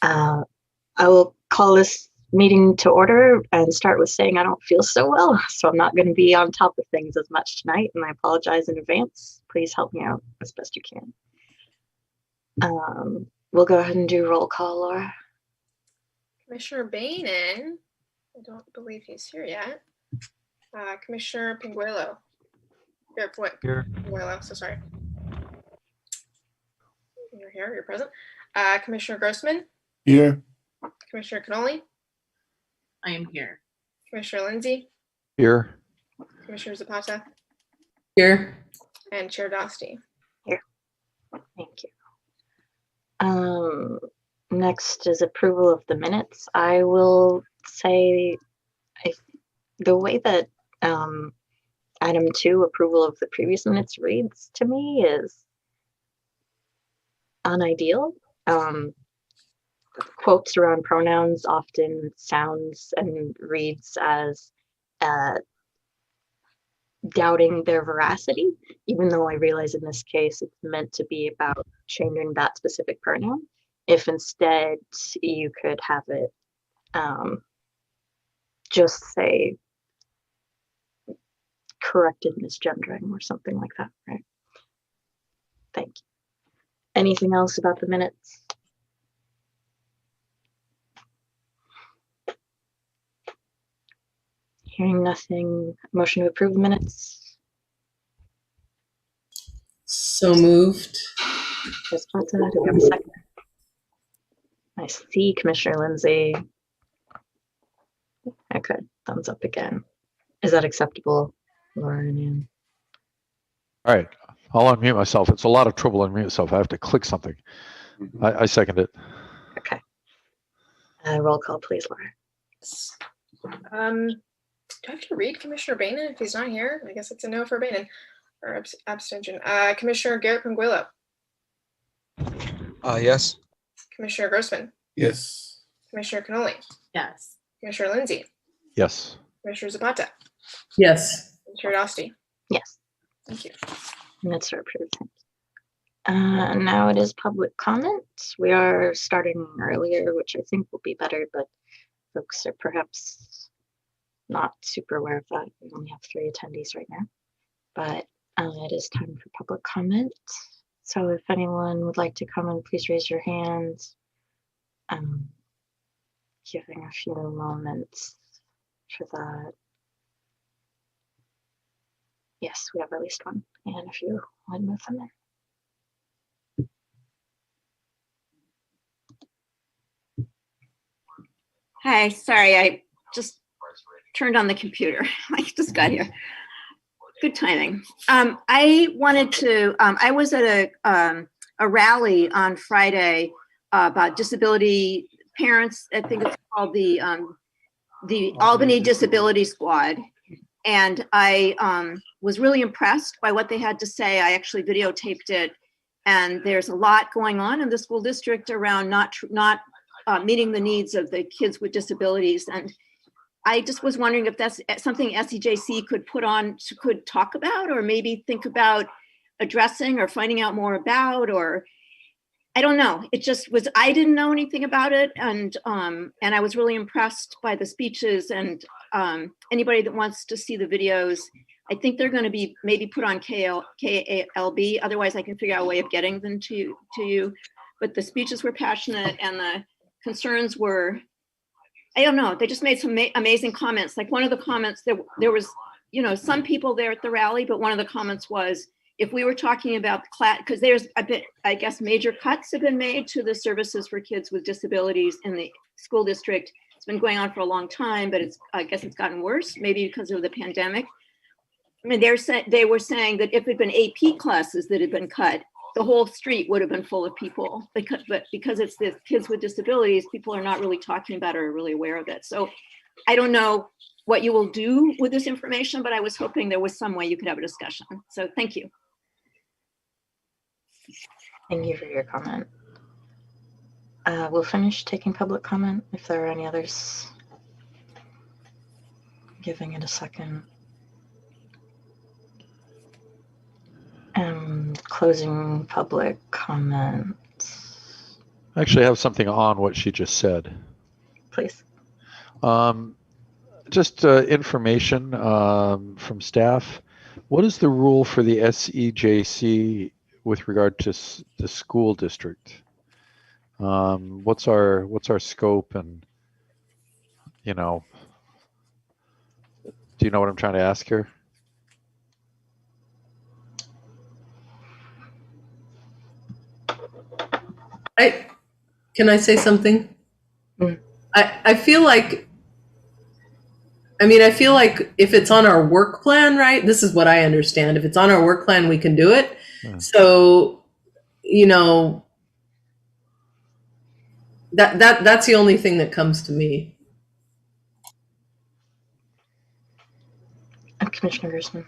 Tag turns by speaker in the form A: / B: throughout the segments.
A: I will call this meeting to order and start with saying I don't feel so well, so I'm not going to be on top of things as much tonight, and I apologize in advance. Please help me out as best you can. We'll go ahead and do roll call, Laura.
B: Commissioner Bainan, I don't believe he's here yet. Commissioner Pinguelo. Here. Pinguelo, so sorry. You're here, you're present. Commissioner Grossman.
C: Here.
B: Commissioner Cannoli.
D: I am here.
B: Commissioner Lindsay.
E: Here.
B: Commissioner Zapata.
D: Here.
B: And Chair Dosty.
A: Here. Thank you. Next is approval of the minutes. I will say the way that item 2, approval of the previous minutes, reads to me is unideal. Quotes around pronouns often sounds and reads as doubting their veracity, even though I realize in this case it's meant to be about changing that specific pronoun. If instead you could have it just say corrected misgendering or something like that, right? Thank you. Anything else about the minutes? Hearing nothing, motion to approve the minutes.
D: So moved.
A: Do we have a second? I see Commissioner Lindsay. Okay, thumbs up again. Is that acceptable, Laura and Ann?
E: All right, I'll unmute myself. It's a lot of trouble unmute myself. I have to click something. I second it.
A: Okay. Roll call, please, Laura.
B: Do I have to read Commissioner Bainan if he's not here? I guess it's a no for Bainan, or abstention. Commissioner Garrett Pinguelo.
F: Yes.
B: Commissioner Grossman.
C: Yes.
B: Commissioner Cannoli.
D: Yes.
B: Commissioner Lindsay.
E: Yes.
B: Commissioner Zapata.
D: Yes.
B: And Chair Dosty.
A: Yes.
B: Thank you.
A: Minutes are approved. Now it is public comment. We are starting earlier, which I think will be better, but folks are perhaps not super aware of that. We only have 3 attendees right now, but it is time for public comment. So if anyone would like to come in, please raise your hands. Giving a few moments for that. Yes, we have at least one, and if you would move them in.
G: Hi, sorry, I just turned on the computer. I just got here. Good timing. I wanted to, I was at a rally on Friday about disability parents. I think it's called the Albany Disability Squad. And I was really impressed by what they had to say. I actually videotaped it. And there's a lot going on in the school district around not meeting the needs of the kids with disabilities. And I just was wondering if that's something SEJC could talk about, or maybe think about addressing or finding out more about, or I don't know. It just was, I didn't know anything about it. And I was really impressed by the speeches, and anybody that wants to see the videos, I think they're going to be maybe put on KALB. Otherwise I can figure out a way of getting them to you. But the speeches were passionate, and the concerns were, I don't know, they just made some amazing comments. Like one of the comments, there was, you know, some people there at the rally, but one of the comments was, if we were talking about the class, because there's a bit, I guess, major cuts have been made to the services for kids with disabilities in the school district. It's been going on for a long time, but I guess it's gotten worse, maybe because of the pandemic. I mean, they were saying that if it had been AP classes that had been cut, the whole street would have been full of people, but because it's the kids with disabilities, people are not really talking about it or really aware of it. So I don't know what you will do with this information, but I was hoping there was some way you could have a discussion. So thank you.
A: Thank you for your comment. We'll finish taking public comment if there are any others. Giving it a second. Closing public comment.
E: I actually have something on what she just said.
A: Please.
E: Just information from staff. What is the rule for the SEJC with regard to the school district? What's our scope, and do you know what I'm trying to ask here?
D: Can I say something?
A: Mm.
D: I feel like if it's on our work plan, right? This is what I understand. If it's on our work plan, we can do it.
E: Yeah.
D: So, that's the only thing that comes to me.
A: Commissioner Gersman.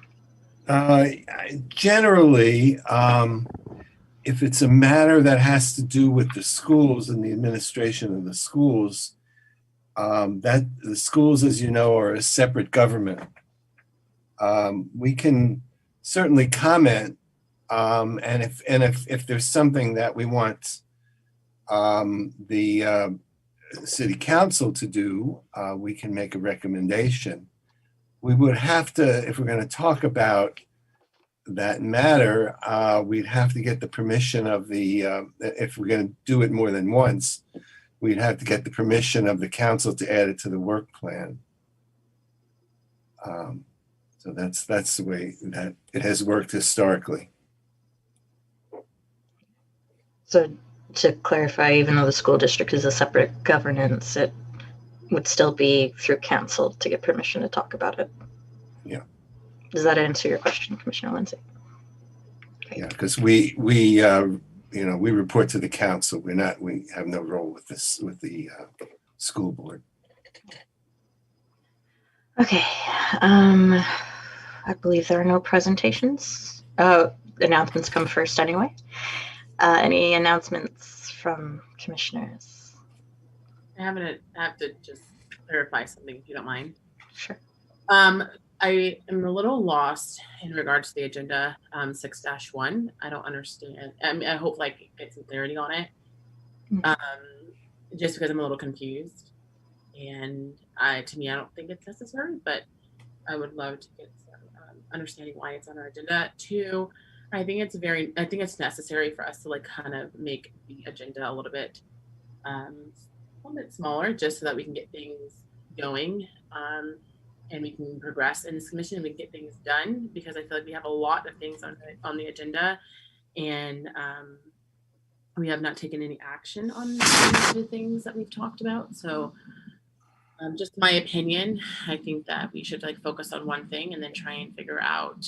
C: Generally, if it's a matter that has to do with the schools and the administration of the schools, that the schools, as you know, are a separate government. We can certainly comment, and if there's something that we want the city council to do, we can make a recommendation. We would have to, if we're going to talk about that matter, we'd have to get the permission of if we're going to do it more than once, we'd have to get the permission of the council to add it to the work plan. So that's the way that it has worked historically.
A: So to clarify, even though the school district is a separate governance, it would still be through council to get permission to talk about it.
C: Yeah.
A: Does that answer your question, Commissioner Lindsay?
C: Yeah, because we report to the council. We have no role with the school board.
A: Okay. I believe there are no presentations. Announcements come first anyway. Any announcements from commissioners?
F: I have to just clarify something, if you don't mind.
A: Sure.
F: I am a little lost in regards to the agenda 6-1. I don't understand. I hope get some clarity on it. Just because I'm a little confused, and to me, I don't think it's necessary, but I would love to get some understanding why it's on our agenda. 2, I think it's necessary for us to kind of make the agenda a little bit smaller, just so that we can get things going. And we can progress in this commission and we can get things done, because I feel like we have a lot of things on the agenda, and we have not taken any action on the things that we've talked about. So just my opinion, I think that we should focus on one thing and then try and figure out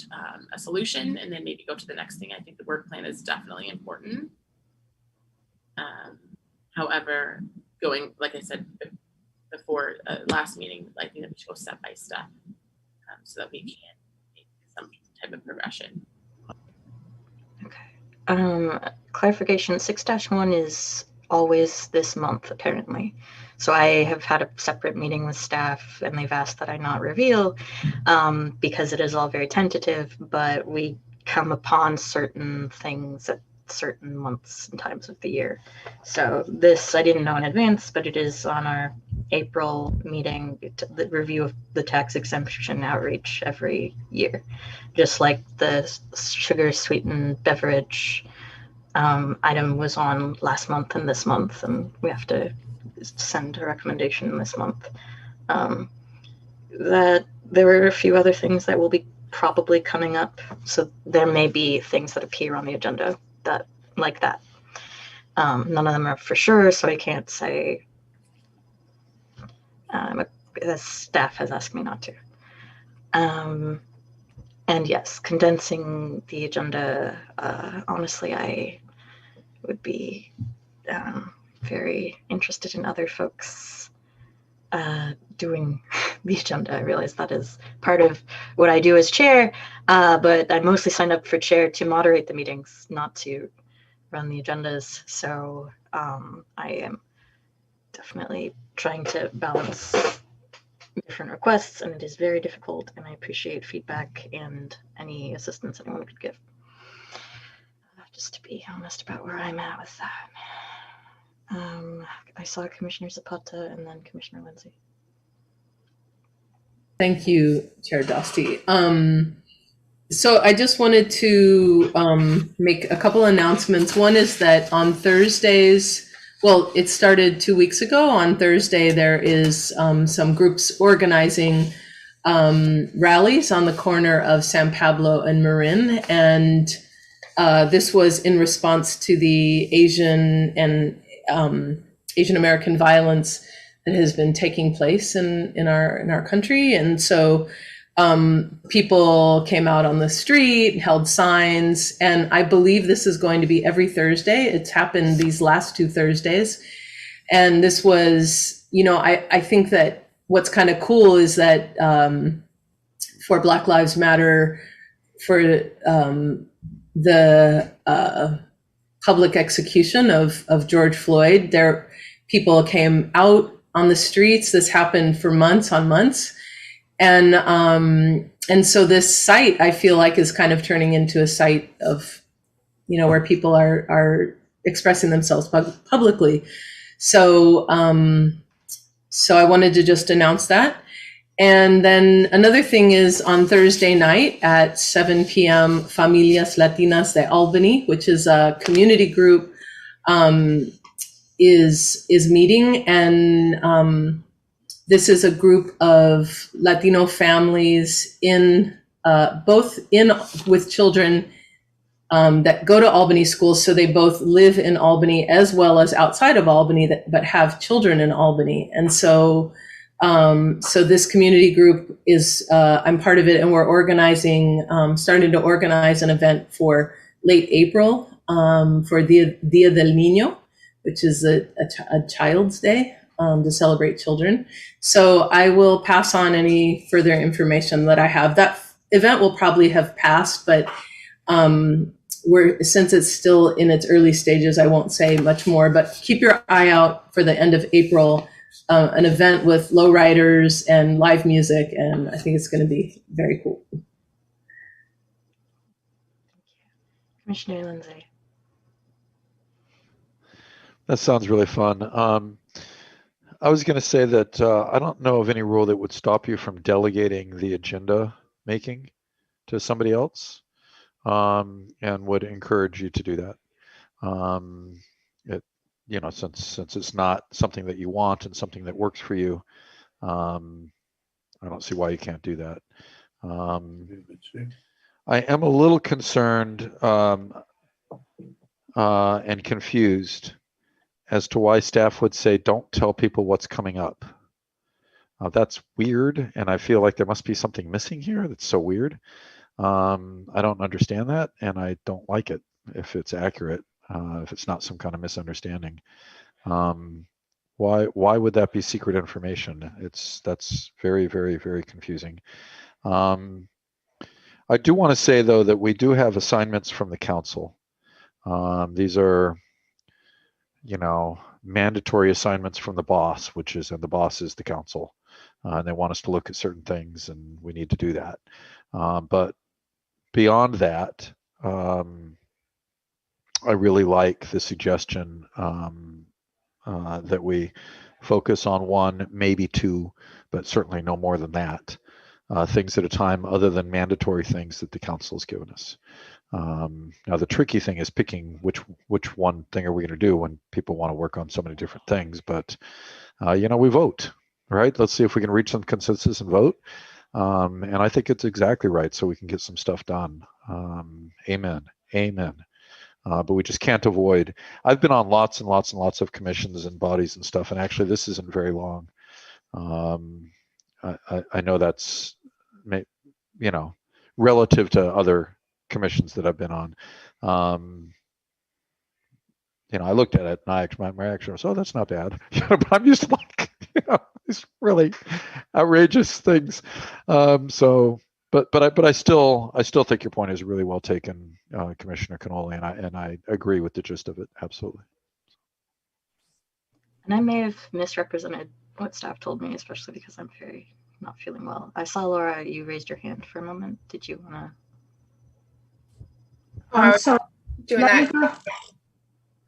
F: a solution, and then maybe go to the next thing. I think the work plan is definitely important. However, going, like I said before last meeting, I think that we should go step by step, so that we can make some type of progression.
A: Okay. Clarification, 6-1 is always this month, apparently. So I have had a separate meeting with staff, and they've asked that I not reveal, because it is all very tentative, but we come upon certain things at certain months and times of the year. So this I didn't know in advance, but it is on our April meeting, the review of the tax exemption outreach every year, just like the sugar-sweetened beverage item was on last month and this month, and we have to send a recommendation this month. That there are a few other things that will be probably coming up, so there may be things that appear on the agenda that like that. None of them are for sure, so I can't say. The staff has asked me not to. And yes, condensing the agenda, honestly, I would be very interested in other folks doing the agenda. I realize that is part of what I do as chair, but I mostly signed up for chair to moderate the meetings, not to run the agendas. So I am definitely trying to balance different requests, and it is very difficult, and I appreciate feedback and any assistance anyone could give. Just to be honest about where I'm at with I saw Commissioner Zapata and then Commissioner Lindsay.
D: Thank you, Chair Dosty. So I just wanted to make a couple announcements. One is that on Thursdays, well, it started 2 weeks ago. On Thursday, there is some groups organizing rallies on the corner of San Pablo and Marin. And this was in response to the Asian and Asian American violence that has been taking place in our country. And so people came out on the street, held signs, and I believe this is going to be every Thursday. It's happened these last 2 Thursdays. And this was, I think that what's kind of cool is that for Black Lives Matter, for the public execution of George Floyd, people came out on the streets. This happened for months on months. And so this site, I feel like, is kind of turning into a site of, where people are expressing themselves publicly. So I wanted to just announce that. And then another thing is on Thursday night at 7 p.m., Familias Latinas de Albany, which is a community group, is meeting. And this is a group of Latino families with children that go to Albany schools. So they both live in Albany as well as outside of Albany, but have children in Albany. And so this community group is, I'm part of it, and we're starting to organize an event for late April for Dia del Niño, which is a Child's Day to celebrate children. So I will pass on any further information that I have. That event will probably have passed, but since it's still in its early stages, I won't say much more, but keep your eye out for the end of April. An event with lowriders and live music, and I think it's going to be very cool.
A: Commissioner Lindsay.
E: That sounds really fun. I was going to say that I don't know of any rule that would stop you from delegating the agenda making to somebody else, and would encourage you to do that. Since it's not something that you want and something that works for you, I don't see why you can't do that. I am a little concerned and confused as to why staff would say, don't tell people what's coming up. That's weird, and I feel like there must be something missing here that's so weird. I don't understand that, and I don't like it if it's accurate, if it's not some kind of misunderstanding. Why would that be secret information? That's very, very, very confusing. I do want to say, though, that we do have assignments from the council. These are, mandatory assignments from the boss, and the boss is the council. And they want us to look at certain things, and we need to do that. But beyond that, I really like the suggestion that we focus on 1, maybe 2, but certainly no more than that, things at a time other than mandatory things that the council has given us. Now, the tricky thing is picking which one thing are we going to do when people want to work on so many different things. But, we vote, right? Let's see if we can reach some consensus and vote. And I think it's exactly right, so we can get some stuff done. Amen. But we just can't avoid. I've been on lots and lots and lots of commissions and bodies and stuff, and actually this isn't very long. I know that's, relative to other commissions that I've been on. I looked at it and my reaction was, oh, that's not bad. But I'm used to these really outrageous things. But I still think your point is really well taken, Commissioner Cannoli, and I agree with the gist of it. Absolutely.
A: And I may have misrepresented what staff told me, especially because I'm not feeling well. I saw, Laura, you raised your hand for a moment. Did you want to?
B: I'm sorry. Doing that.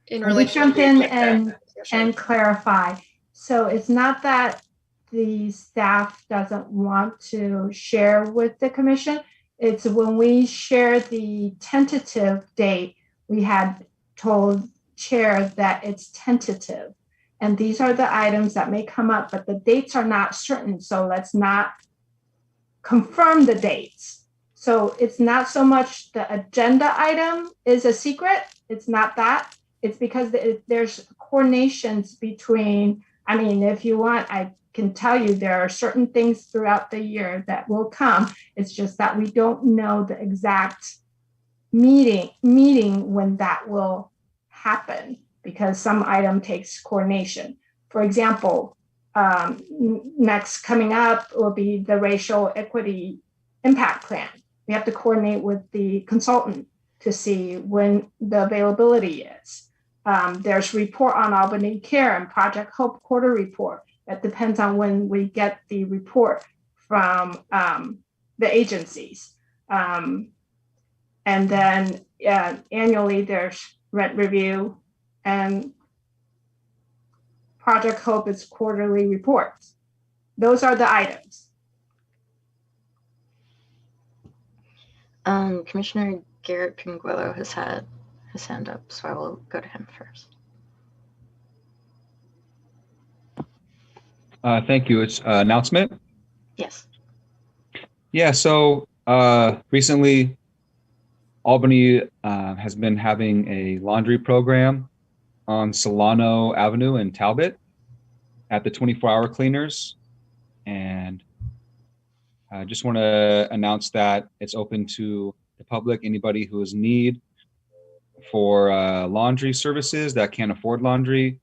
B: In
H: Let me
B: relation
H: jump
B: to
H: in
B: like that discussion.
H: and clarify. So it's not that the staff doesn't want to share with the commission. It's when we share the tentative date, we had told chair that it's tentative. And these are the items that may come up, but the dates are not certain. So let's not confirm the dates. So it's not so much the agenda item is a secret. It's not that. It's because there's coordinations between, I mean, if you want, I can tell you there are certain things throughout the year that will come. It's just that we don't know the exact meeting when that will happen because some item takes coordination. For example, next coming up will be the racial equity impact plan. We have to coordinate with the consultant to see when the availability is. There's report on Albany Care and Project Hope quarter report. That depends on when we get the report from the agencies. And then annually there's rent review and Project Hope is quarterly reports. Those are the items.
A: Commissioner Garrett Pinguello has had his hand up, so I will go to him first.
I: Thank you. It's announcement.
A: Yes.
I: Yeah, so recently Albany has been having a laundry program on Solano Avenue in Talbot at the 24-hour cleaners. And I just want to announce that it's open to the public, anybody who is in need for laundry services that can't afford laundry.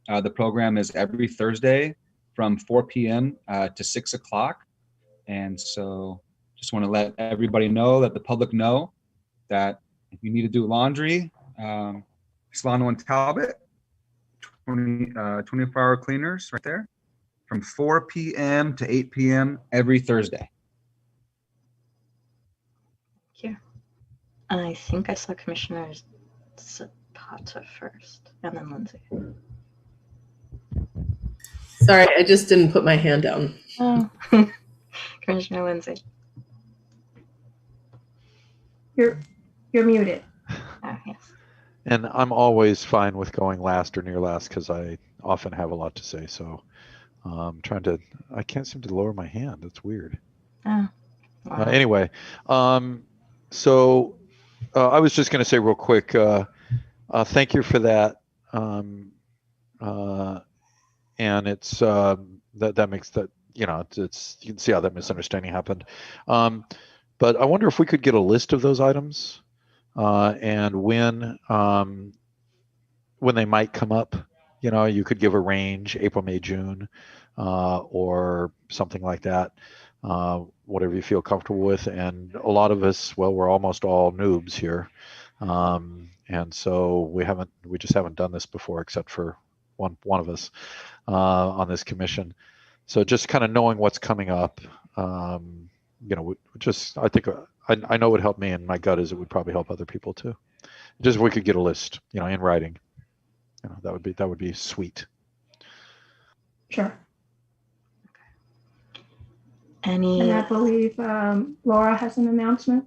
I: The program is every Thursday from 4 p.m. To 6 o'clock. And so just want to let everybody know, that the public know that if you need to do laundry, Solano and Talbot, 24-hour cleaners right there from 4 p.m. to 8 p.m. every Thursday.
A: Thank you. I think I saw Commissioner Zapata first, and then Lindsay.
D: Sorry, I just didn't put my hand down.
A: Oh, Commissioner Lindsay.
H: You're muted.
A: Oh, yes.
E: And I'm always fine with going last or near last because I often have a lot to say. So I can't seem to lower my hand. That's weird.
A: Oh, wow.
E: Anyway, so I was just going to say real quick, thank you for that. And it's that makes that, it's you can see how that misunderstanding happened. But I wonder if we could get a list of those items and when they might come up. You could give a range, April, May, June, or something like that. Whatever you feel comfortable with. And a lot of us, well, we're almost all noobs here. And so we just haven't done this before, except for one of us on this commission. So just kind of knowing what's coming up, I think I know it would help me, and my gut is it would probably help other people too. Just if we could get a list, in writing, that would be sweet.
H: Sure.
A: Any
H: And I believe Laura has an announcement.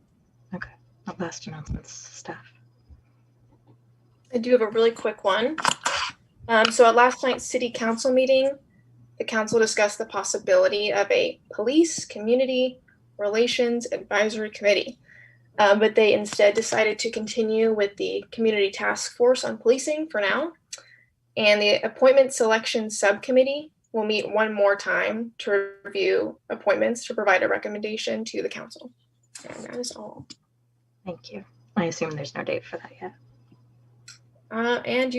A: Okay. Last announcements, staff.
B: I do have a really quick one. So at last night's city council meeting, the council discussed the possibility of a police community relations advisory committee, but they instead decided to continue with the community task force on policing for now. And the appointment selection subcommittee will meet one more time to review appointments to provide a recommendation to the council. And that is all.
A: Thank you. I assume there's no date for that yet.
B: And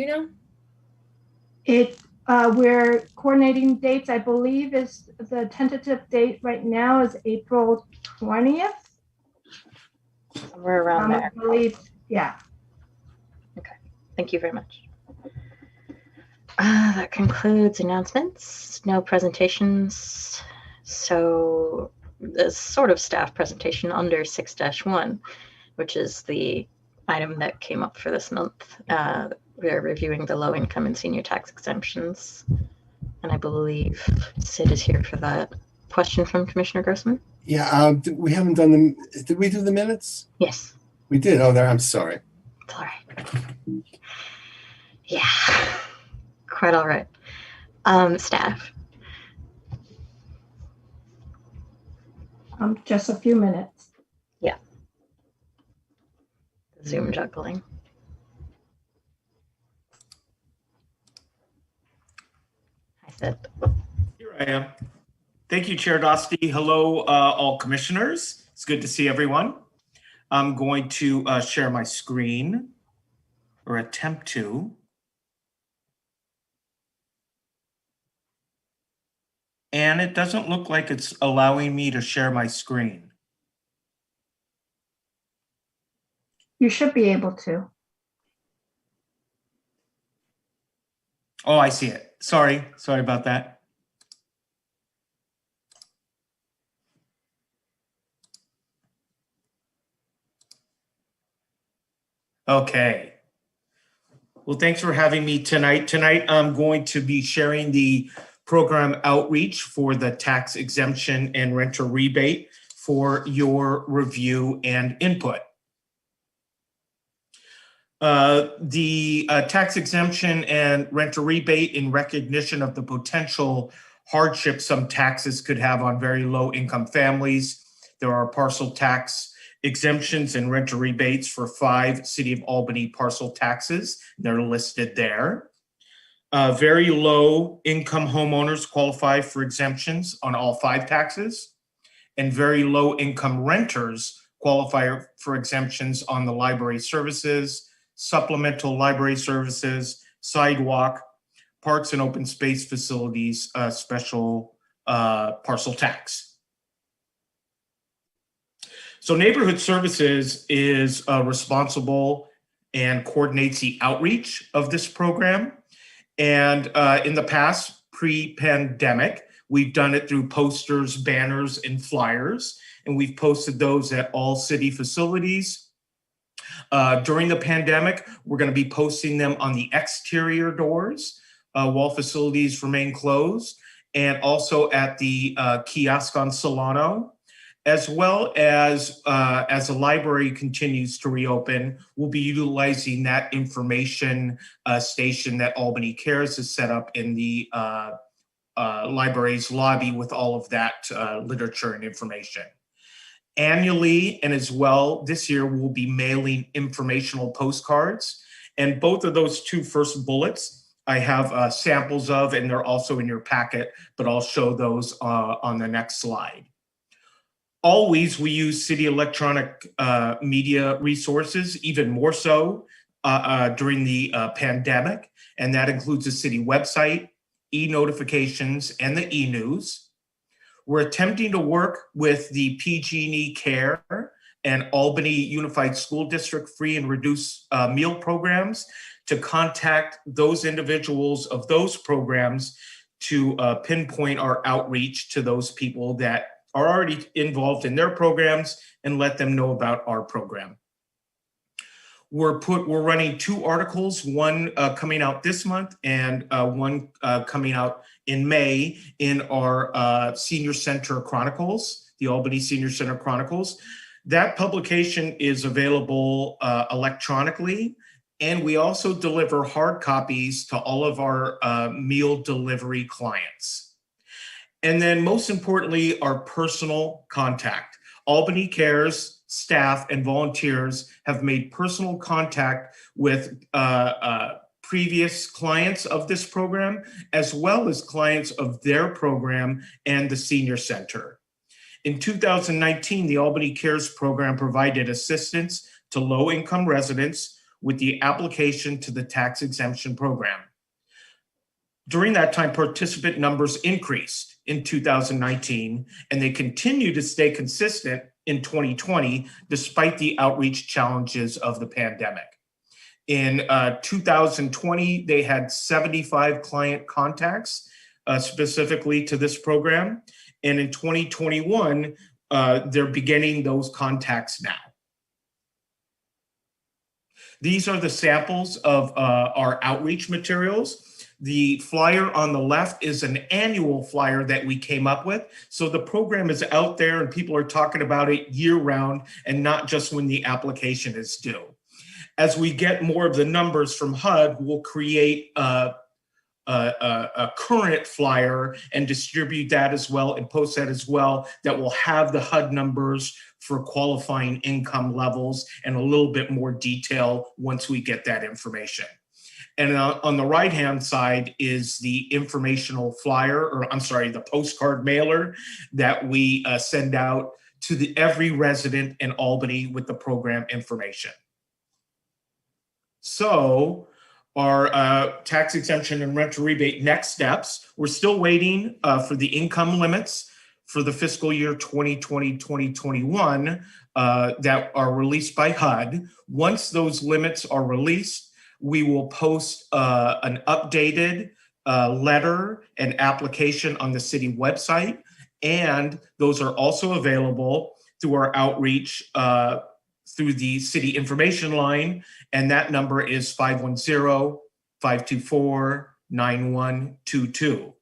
H: We're coordinating dates. I believe is the tentative date right now is April 20th.
A: Somewhere around there.
H: I believe, yeah.
A: Okay. Thank you very much. That concludes announcements. No presentations. So the sort of staff presentation under 6-1, which is the item that came up for this month. we are reviewing the low income and senior tax exemptions. And I believe Sid is here for that. Question from Commissioner Grossman?
C: Yeah, we haven't done them. Did we do the minutes?
A: Yes,
C: We did. Oh, there. I'm sorry.
A: it's all right. Yeah, quite all right. Staff,
H: Just a few minutes.
A: Zoom juggling. I said,
J: Here I am. Thank you, Chair Dosty. Hello, all commissioners. It's good to see everyone. I'm going to share my screen, or attempt to. And it doesn't look like it's allowing me to share my screen.
H: You should be able to.
J: Oh, I see it. Sorry about that. Okay. Well, thanks for having me tonight. Tonight, I'm going to be sharing the program outreach for the tax exemption and renter rebate for your review and input. The tax exemption and renter rebate in recognition of the potential hardship some taxes could have on very low income families. There are parcel tax exemptions and renter rebates for 5 City of Albany parcel taxes. They're listed there. Very low income homeowners qualify for exemptions on all 5 taxes, and very low income renters qualify for exemptions on the library services, supplemental library services, sidewalk, parks and open space facilities, special parcel tax. So Neighborhood Services is responsible and coordinates the outreach of this program. And in the past, pre-pandemic, we've done it through posters, banners, and flyers, and we've posted those at all city facilities. During the pandemic, we're going to be posting them on the exterior doors while facilities remain closed, and also at the kiosk on Solano, as well as the library continues to reopen. We'll be utilizing that information station that Albany Cares has set up in the library's lobby with all of that literature and information. Annually, and as well this year, we'll be mailing informational postcards. And both of those 2 first bullets I have samples of, and they're also in your packet, but I'll show those on the next slide. Always, we use city electronic media resources, even more so during the pandemic, and that includes the city website, e-notifications, and the e-news. We're attempting to work with the PG&E Care and Albany Unified School District free and reduced meal programs to contact those individuals of those programs to pinpoint our outreach to those people that are already involved in their programs and let them know about our program. We're running 2 articles, one coming out this month and one coming out in May in our Senior Center Chronicles, the Albany Senior Center Chronicles. That publication is available electronically, and we also deliver hard copies to all of our meal delivery clients. And then most importantly, our personal contact. Albany Cares staff and volunteers have made personal contact with previous clients of this program, as well as clients of their program and the senior center. In 2019, the Albany Cares program provided assistance to low-income residents with the application to the tax exemption program. During that time, participant numbers increased in 2019, and they continue to stay consistent in 2020, despite the outreach challenges of the pandemic. In 2020, they had 75 client contacts specifically to this program. And in 2021, they're beginning those contacts now. These are the samples of our outreach materials. The flyer on the left is an annual flyer that we came up with. So the program is out there and people are talking about it year round and not just when the application is due. As we get more of the numbers from HUD, we'll create a current flyer and distribute that as well and post that as well, that will have the HUD numbers for qualifying income levels and a little bit more detail once we get that information. And on the right-hand side is the informational flyer, or I'm sorry, the postcard mailer that we send out to every resident in Albany with the program information. So our tax exemption and rental rebate next steps, we're still waiting for the income limits for the fiscal year 2020-2021 that are released by HUD. Once those limits are released, we will post an updated letter and application on the city website. And those are also available through our outreach through the city information line. And that number is 510-524-9122.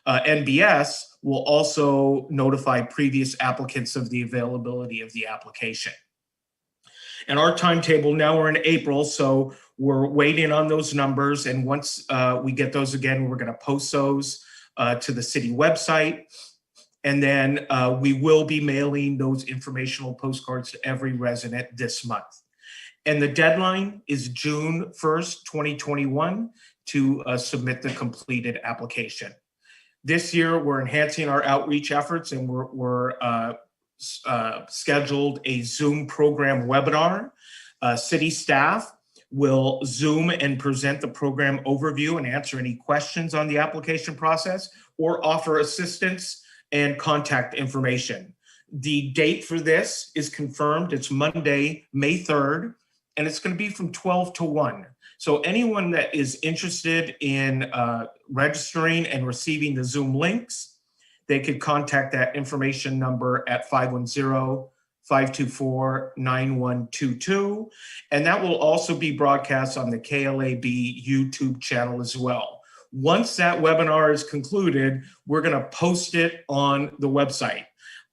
J: NBS will also notify previous applicants of the availability of the application. And our timetable, now we're in April, so we're waiting on those numbers. And once we get those again, we're going to post those to the city website. And then we will be mailing those informational postcards to every resident this month. And the deadline is June 1st, 2021 to submit the completed application. This year, we're enhancing our outreach efforts and we're scheduled a Zoom program webinar. City staff will Zoom and present the program overview and answer any questions on the application process or offer assistance and contact information. The date for this is confirmed. It's Monday, May 3rd, and it's going to be from 12 to 1. So anyone that is interested in registering and receiving the Zoom links, they could contact that information number at 510-524-9122. And that will also be broadcast on the KLAB YouTube channel as well. Once that webinar is concluded, we're going to post it on the website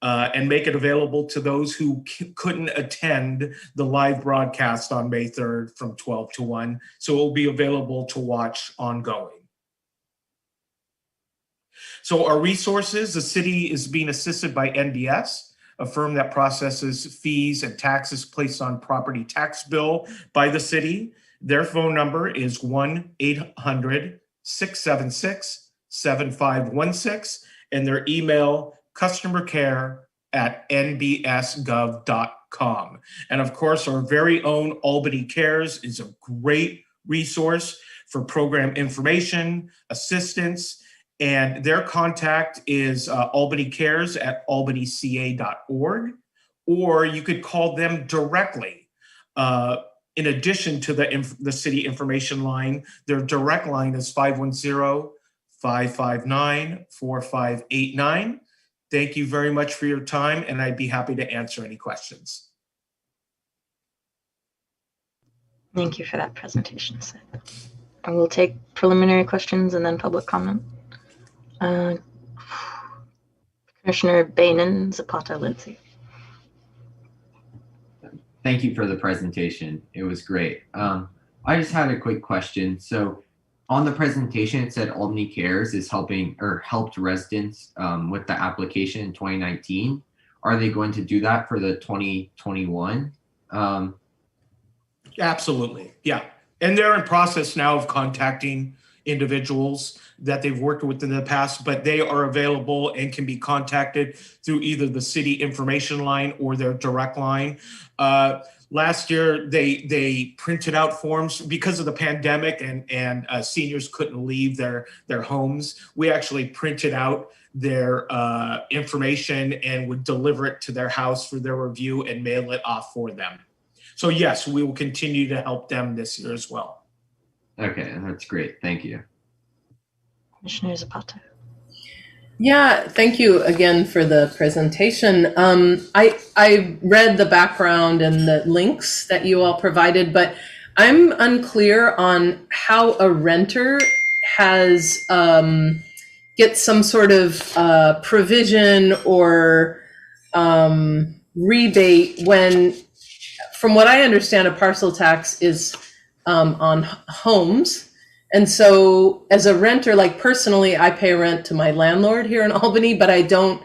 J: and make it available to those who couldn't attend the live broadcast on May 3rd from 12 to 1. So it will be available to watch ongoing. So our resources, the city is being assisted by NBS, a firm that processes fees and taxes placed on property tax bill by the city. Their phone number is 1-800-676-7516, and their email, customercare@nbsgov.com. And of course, our very own Albany Cares is a great resource for program information, assistance, and their contact is Albany Cares at albanyca.org, or you could call them directly. In addition to the city information line, their direct line is 510-559-4589. Thank you very much for your time, and I'd be happy to answer any questions.
A: Thank you for that presentation, Sid. And we'll take preliminary questions and then public comment. Commissioner Bainan, Zapata, Lindsay.
K: Thank you for the presentation. It was great. I just had a quick question. So on the presentation, it said Albany Cares is helping or helped residents with the application in 2019. Are they going to do that for the 2021?
J: Absolutely, yeah. And they're in process now of contacting individuals that they've worked with in the past, but they are available and can be contacted through either the city information line or their direct line. Last year, they printed out forms because of the pandemic and seniors couldn't leave their homes. We actually printed out their information and would deliver it to their house for their review and mail it off for them. So yes, we will continue to help them this year as well.
K: Okay, that's great. Thank you.
A: Commissioner Zapata.
D: Yeah, thank you again for the presentation. I read the background and the links that you all provided, but I'm unclear on how a renter has gets some sort of provision or rebate when, from what I understand, a parcel tax is on homes. And so as a renter, like personally, I pay rent to my landlord here in Albany, but I don't,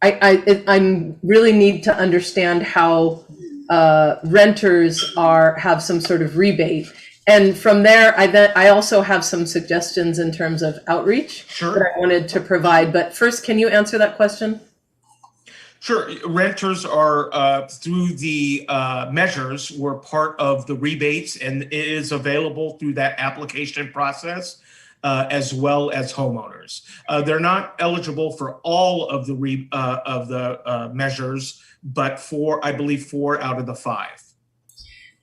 D: I really need to understand how renters have some sort of rebate. And from there, I also have some suggestions in terms of outreach that I wanted to provide. But first, can you answer that question?
J: Sure. Renters are, through the measures, were part of the rebates, and it is available through that application process, as well as homeowners. They're not eligible for all of the measures, but I believe 4 out of the 5.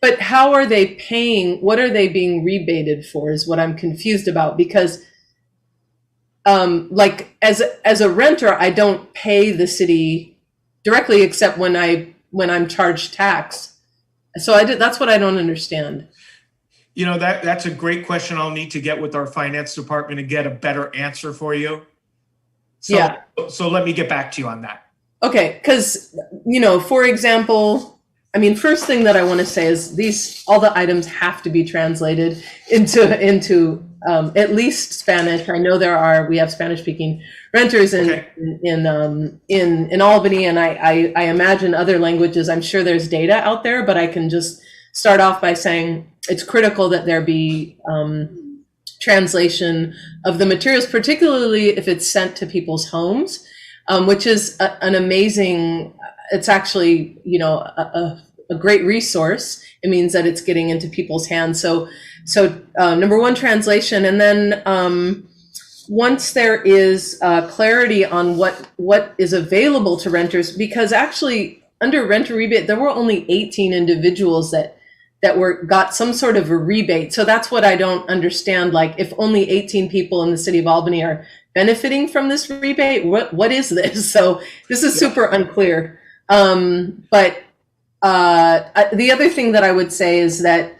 D: But how are they paying? What are they being rebated for is what I'm confused about, because like as a renter, I don't pay the city directly except when I'm charged tax. So that's what I don't understand.
J: You know, that's a great question. I'll need to get with our finance department and get a better answer for you. So let me get back to you on that. Okay.
D: Because, for example, I mean, first thing that I want to say is all the items have to be translated into at least Spanish. I know we have Spanish speaking renters in Albany, and I imagine other languages. I'm sure there's data out there, but I can just start off by saying it's critical that there be translation of the materials, particularly if it's sent to people's homes, which is an amazing. It's actually, a great resource. It means that it's getting into people's hands. So number one, translation, and then once there is clarity on what is available to renters, because actually under renter rebate there were only 18 individuals that got some sort of a rebate. So that's what I don't understand. Like, if only 18 people in the city of Albany are benefiting from this rebate, what is this? So this is super unclear. But the other thing that I would say is that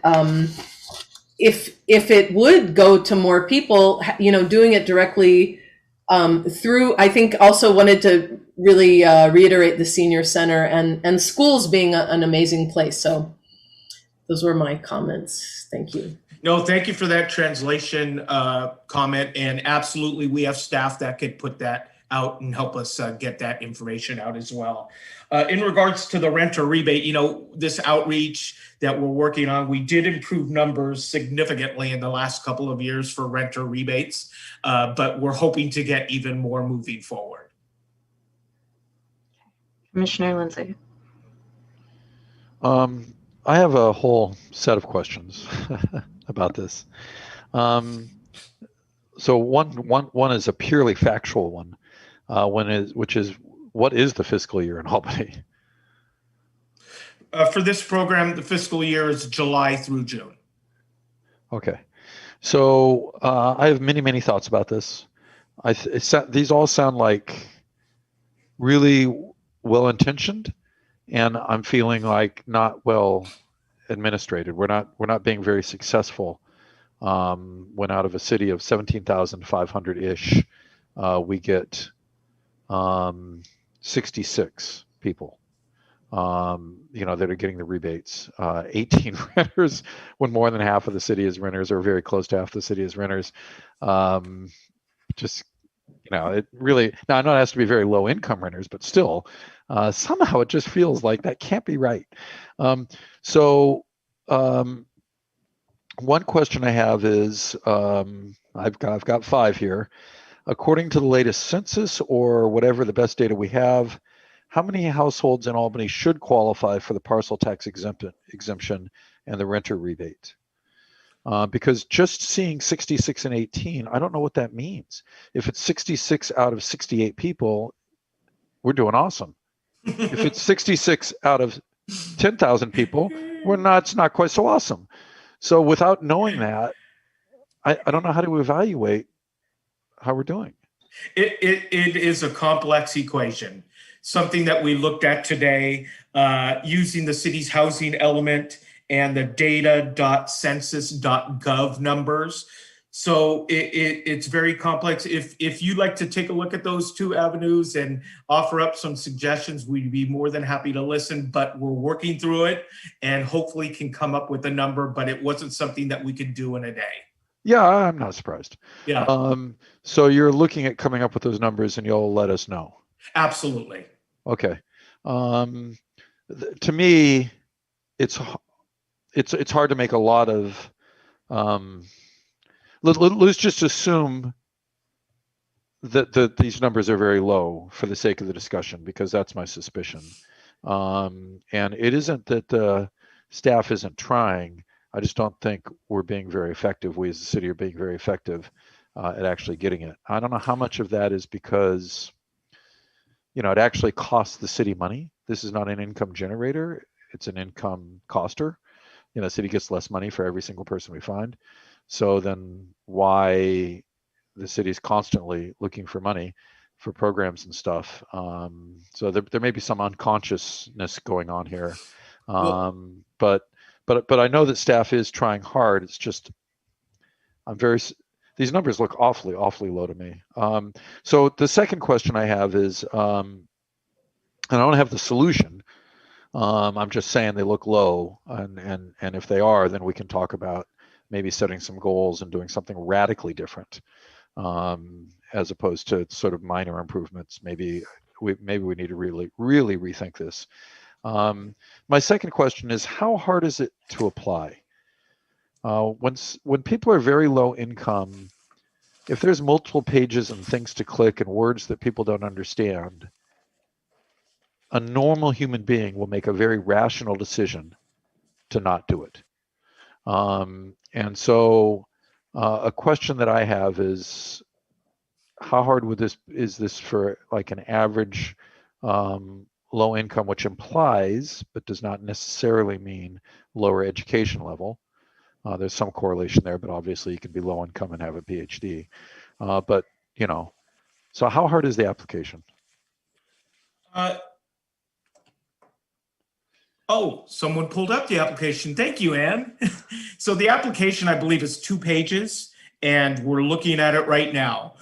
D: if it would go to more people, doing it directly through, I think also wanted to really reiterate the senior center and schools being an amazing place. So those were my comments. Thank you.
J: No, thank you for that translation comment. And absolutely, we have staff that could put that out and help us get that information out as well. In regards to the renter rebate, this outreach that we're working on, we did improve numbers significantly in the last couple of years for renter rebates, but we're hoping to get even more moving forward.
A: Commissioner Lindsay.
E: I have a whole set of questions about this. So one is a purely factual one, which is what is the fiscal year in Albany?
J: For this program, the fiscal year is July through June.
E: Okay, so I have many thoughts about this. These all sound like really well-intentioned, and I'm feeling like not well administrated. We're not being very successful. When out of a city of 17,500-ish, we get 66 people, that are getting the rebates. 18 renters, when more than half of the city is renters, or very close to half the city is renters. It really, now I know it has to be very low income renters, but still, somehow it just feels like that can't be right. One question I have is, I've got 5 here. According to the latest census or whatever the best data we have, how many households in Albany should qualify for the parcel tax exemption and the renter rebate? Because just seeing 66 and 18, I don't know what that means. If it's 66 out of 68 people, we're doing awesome. If it's 66 out of 10,000 people, it's not quite so awesome. So without knowing that, I don't know how to evaluate how we're doing.
J: It is a complex equation, something that we looked at today using the city's housing element and the data.census.gov numbers. So it's very complex. If you'd like to take a look at those two avenues and offer up some suggestions, we'd be more than happy to listen, but we're working through it and hopefully can come up with a number, but it wasn't something that we could do in a day.
E: Yeah, I'm not surprised.
J: Yeah,
E: So you're looking at coming up with those numbers and you'll let us know.
J: absolutely.
E: Okay. To me, it's hard to make a lot of, let's just assume that these numbers are very low for the sake of the discussion, because that's my suspicion. And it isn't that the staff isn't trying. I just don't think we're being very effective. We as a city are being very effective at actually getting it. I don't know how much of that is because, it actually costs the city money. This is not an income generator. It's an income coster. The city gets less money for every single person we find. So then why the city's constantly looking for money for programs and stuff. So there may be some unconsciousness going on here. But I know that staff is trying hard. It's just, these numbers look awfully low to me. So the second question I have is, and I don't have the solution. I'm just saying they look low, and if they are, then we can talk about maybe setting some goals and doing something radically different, as opposed to sort of minor improvements. Maybe we need to really rethink this. My second question is, how hard is it to apply? When people are very low income, if there's multiple pages and things to click and words that people don't understand, a normal human being will make a very rational decision to not do it. And so a question that I have is, how hard is this for like an average low income, which implies but does not necessarily mean lower education level? There's some correlation there, but obviously you can be low income and have a PhD. But so how hard is the application?
J: Oh, someone pulled up the application. Thank you, Anne. So the application, I believe, is 2 pages, and we're looking at it right now.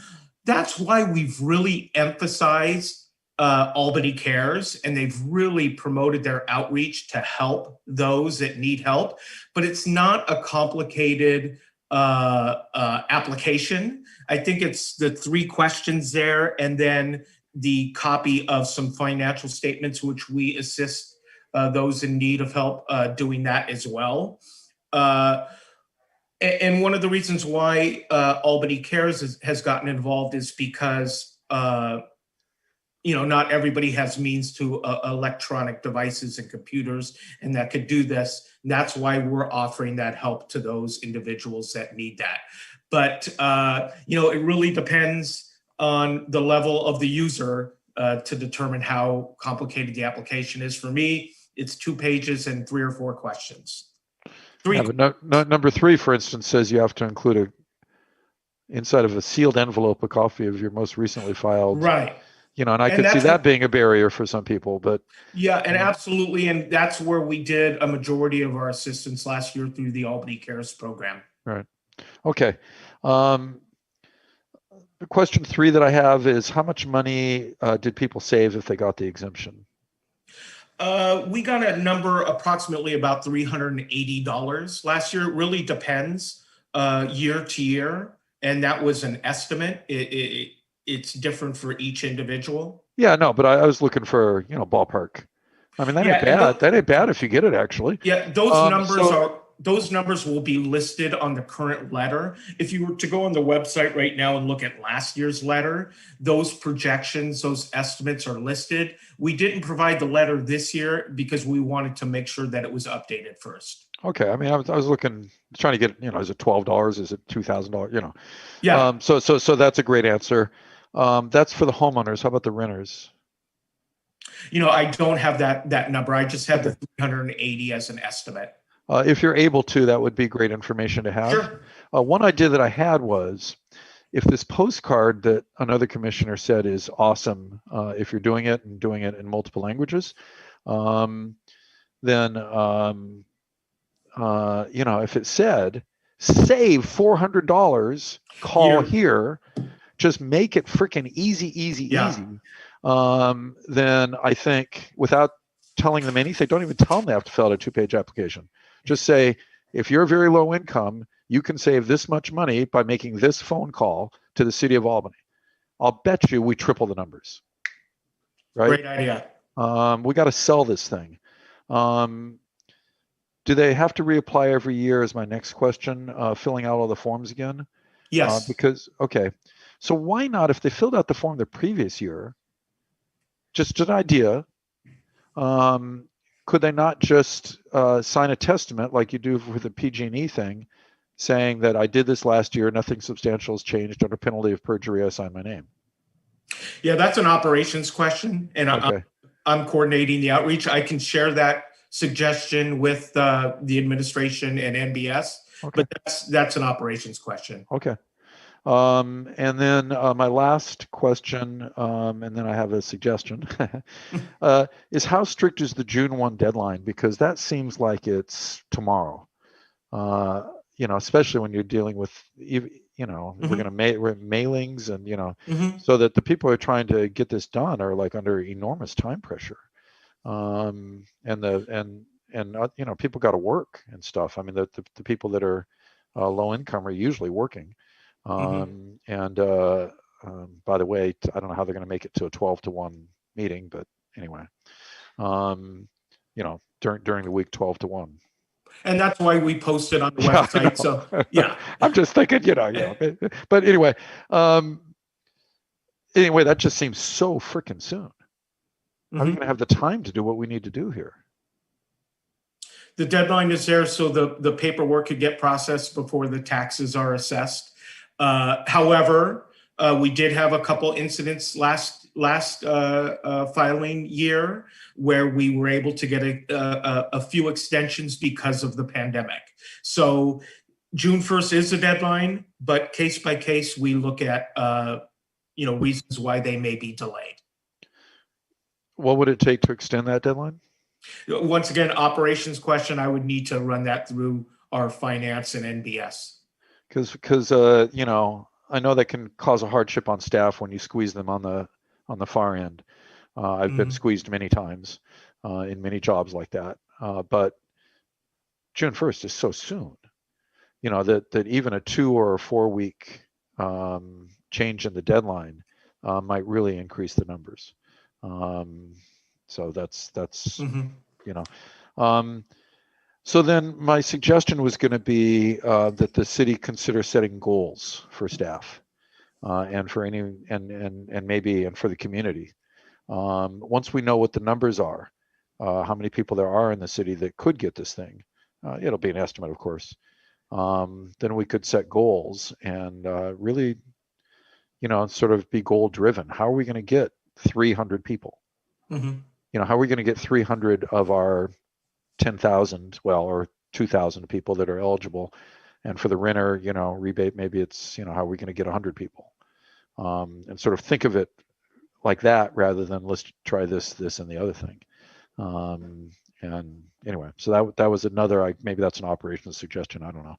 J: That's why we've really emphasized Albany Cares, and they've really promoted their outreach to help those that need help. But it's not a complicated application. I think it's the 3 questions there, and then the copy of some financial statements, which we assist those in need of help doing that as well. And one of the reasons why Albany Cares has gotten involved is because not everybody has means to electronic devices and computers and that could do this. And that's why we're offering that help to those individuals that need that. But it really depends on the level of the user to determine how complicated the application is. For me, it's 2 pages and 3 or 4 questions.
E: Yeah, but number 3, for instance, says you have to include inside of a sealed envelope a copy of your most recently filed.
J: Right.
E: And I could see that being a barrier for some people, but.
J: Yeah, and absolutely. And that's where we did a majority of our assistance last year through the Albany Cares program.
E: Right. Okay. Question 3 that I have is, how much money did people save if they got the exemption?
J: We got a number approximately about $380 last year. It really depends year to year, and that was an estimate. It's different for each individual.
E: Yeah, no, but I was looking for ballpark. I mean, that ain't bad. That ain't bad if you get it, actually.
J: Yeah, those numbers will be listed on the current letter. If you were to go on the website right now and look at last year's letter, those projections, those estimates are listed. We didn't provide the letter this year because we wanted to make sure that it was updated first.
E: Okay, I mean, I was trying to get, is it $12? Is it $2,000?
J: Yeah.
E: So that's a great answer. That's for the homeowners. How about the renters?
J: I don't have that number. I just have the 380 as an estimate.
E: If you're able to, that would be great information to have.
J: Sure.
E: One idea that I had was, if this postcard that another commissioner said is awesome, if you're doing it in multiple languages, then you know, if it said save $400, call here, just make it freaking easy,
J: Yeah.
E: then I think without telling them anything, don't even tell them they have to fill out a 2-page application. Just say, if you're very low income, you can save this much money by making this phone call to the city of Albany. I'll bet you we triple the numbers. Right?
J: Great idea.
E: We got to sell this thing. Do they have to reapply every year is my next question, filling out all the forms again?
J: Yes.
E: Because, okay, so why not, if they filled out the form the previous year, just an idea, could they not just sign a testament like you do with the PG&E thing, saying that I did this last year, nothing substantial has changed, under penalty of perjury, I sign my name?
J: Yeah, that's an operations question, and
E: Okay.
J: I'm coordinating the outreach. I can share that suggestion with the administration and NBS,
E: Okay.
J: but that's an operations question.
E: Okay. And then my last question, and then I have a suggestion, is how strict is the June 1 deadline? Because that seems like it's tomorrow. You know, especially when you're dealing with, you know, we're mailings and, you know, so that the people who are trying to get this done are like under enormous time pressure. And you know, people got to work and stuff. I mean, the people that are low income are usually working. By the way, I don't know how they're going to make it to a 12-to-1 meeting, but anyway, you know, during the week, 12-to-1.
J: And that's why we posted on the website. So yeah,
E: I'm just thinking, you know, but anyway, that just seems so freaking soon. How are you going to have the time to do what we need to do here?
J: The deadline is there so the paperwork could get processed before the taxes are assessed. However, we did have a couple incidents last filing year where we were able to get a few extensions because of the pandemic. So June 1st is the deadline, but case by case, we look at you know, reasons why they may be delayed.
E: What would it take to extend that deadline?
J: Once again, operations question, I would need to run that through our finance and NBS.
E: Because you know, I know that can cause a hardship on staff when you squeeze them on the far end. I've been squeezed many times in many jobs like that. But June 1st is so soon. You know, that even a 2 or 4 week change in the deadline might really increase the numbers. So that's you know. So then my suggestion was going to be that the city consider setting goals for staff and for and maybe for the community. Once we know what the numbers are, how many people there are in the city that could get this thing, it'll be an estimate, of course. Then we could set goals and really, you know, sort of be goal driven. How are we going to get 300 people? You know, how are we going to get 300 of our 10,000, well, or 2,000 people that are eligible? And for the renter, you know, rebate, maybe it's, you know, how are we going to get 100 people? And sort of think of it like that rather than let's try this, and the other thing. And anyway, so that was another, maybe that's an operations suggestion. I don't know,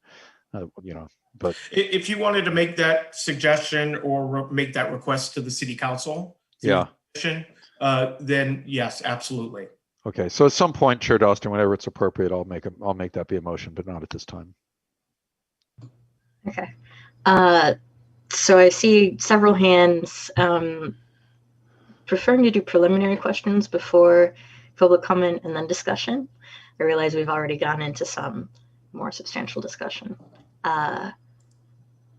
E: you know, but.
J: If you wanted to make that suggestion or make that request to the city council,
E: yeah,
J: then yes, absolutely.
E: Okay, so at some point, Chair Dostin, whenever it's appropriate, I'll make that be a motion, but not at this time.
A: Okay. So I see several hands preferring to do preliminary questions before public comment and then discussion. I realize we've already gone into some more substantial discussion.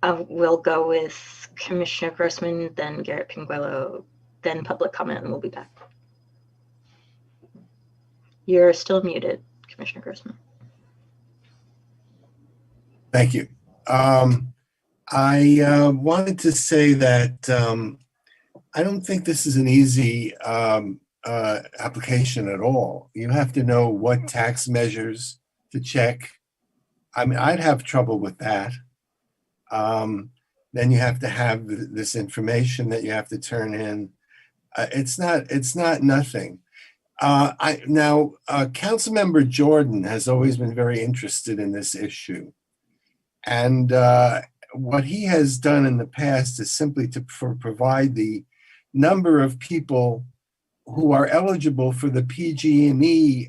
A: We'll go with Commissioner Grossman, then Garrett Pinguello, then public comment, and we'll be back. You're still muted, Commissioner Grossman.
C: Thank you. I wanted to say that I don't think this is an easy application at all. You have to know what tax measures to check. I mean, I'd have trouble with that. Then you have to have this information that you have to turn in. It's not nothing. Councilmember Jordan has always been very interested in this issue. And what he has done in the past is simply to provide the number of people who are eligible for the PG&E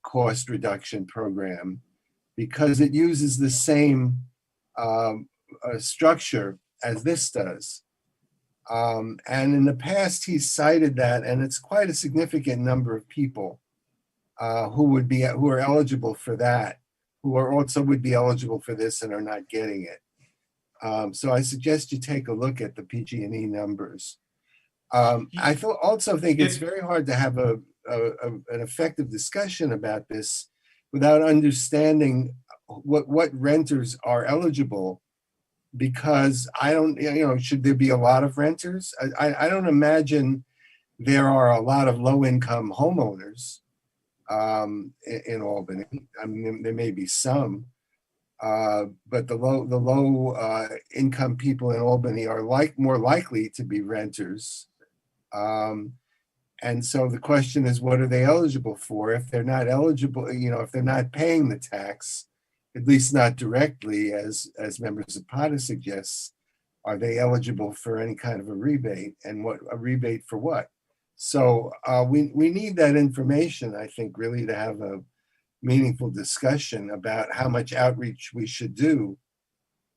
C: cost reduction program, because it uses the same structure as this does. And in the past, he's cited that, and it's quite a significant number of people who are eligible for that, who are also would be eligible for this and are not getting it. So I suggest you take a look at the PG&E numbers. I also think it's very hard to have an effective discussion about this without understanding what renters are eligible, because I don't, should there be a lot of renters? I don't imagine there are a lot of low-income homeowners in Albany. I mean, there may be some, but the low income people in Albany are more likely to be renters. And so the question is, what are they eligible for? If they're not eligible, if they're not paying the tax, at least not directly, as Member Zapata suggests, are they eligible for any kind of a rebate, and what a rebate for what? So we need that information, I think, really to have a meaningful discussion about how much outreach we should do,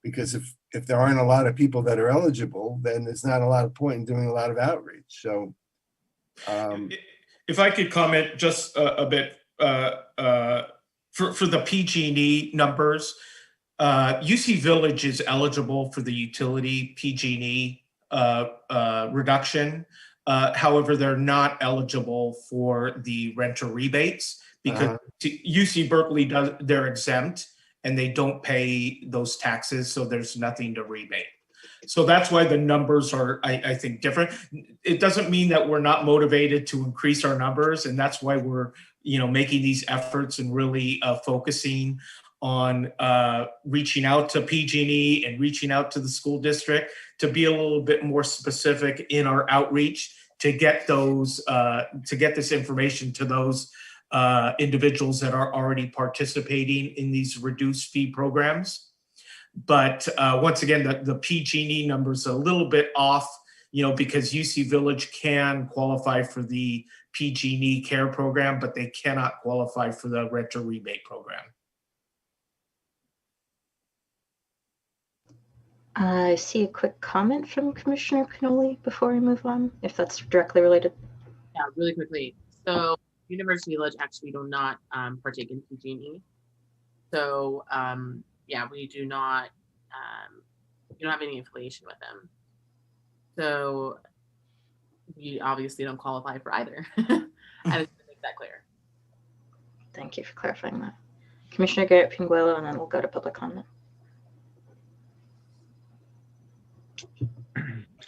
C: because if there aren't a lot of people that are eligible, then there's not a lot of point in doing a lot of outreach. So
J: if I could comment just a bit for the PG&E numbers, UC Village is eligible for the utility PG&E reduction. However, they're not eligible for the renter rebates because UC Berkeley they're exempt and they don't pay those taxes, so there's nothing to rebate. So that's why the numbers are, I think, different. It doesn't mean that we're not motivated to increase our numbers, and that's why we're making these efforts and really focusing on reaching out to PG&E and reaching out to the school district to be a little bit more specific in our outreach to get those to get this information to those individuals that are already participating in these reduced fee programs. But once again, the PG&E numbers are a little bit off, because UC Village can qualify for the PG&E care program, but they cannot qualify for the renter rebate program.
A: I see a quick comment from Commissioner Cannoli before we move on, if that's directly related.
F: Yeah, really quickly. So University Village actually do not partake in PG&E. So yeah, we do not have any affiliation with them. So we obviously don't qualify for either. I just want to make that clear.
A: Thank you for clarifying that. Commissioner Garrett Pinguelo, and then we'll go to public comment.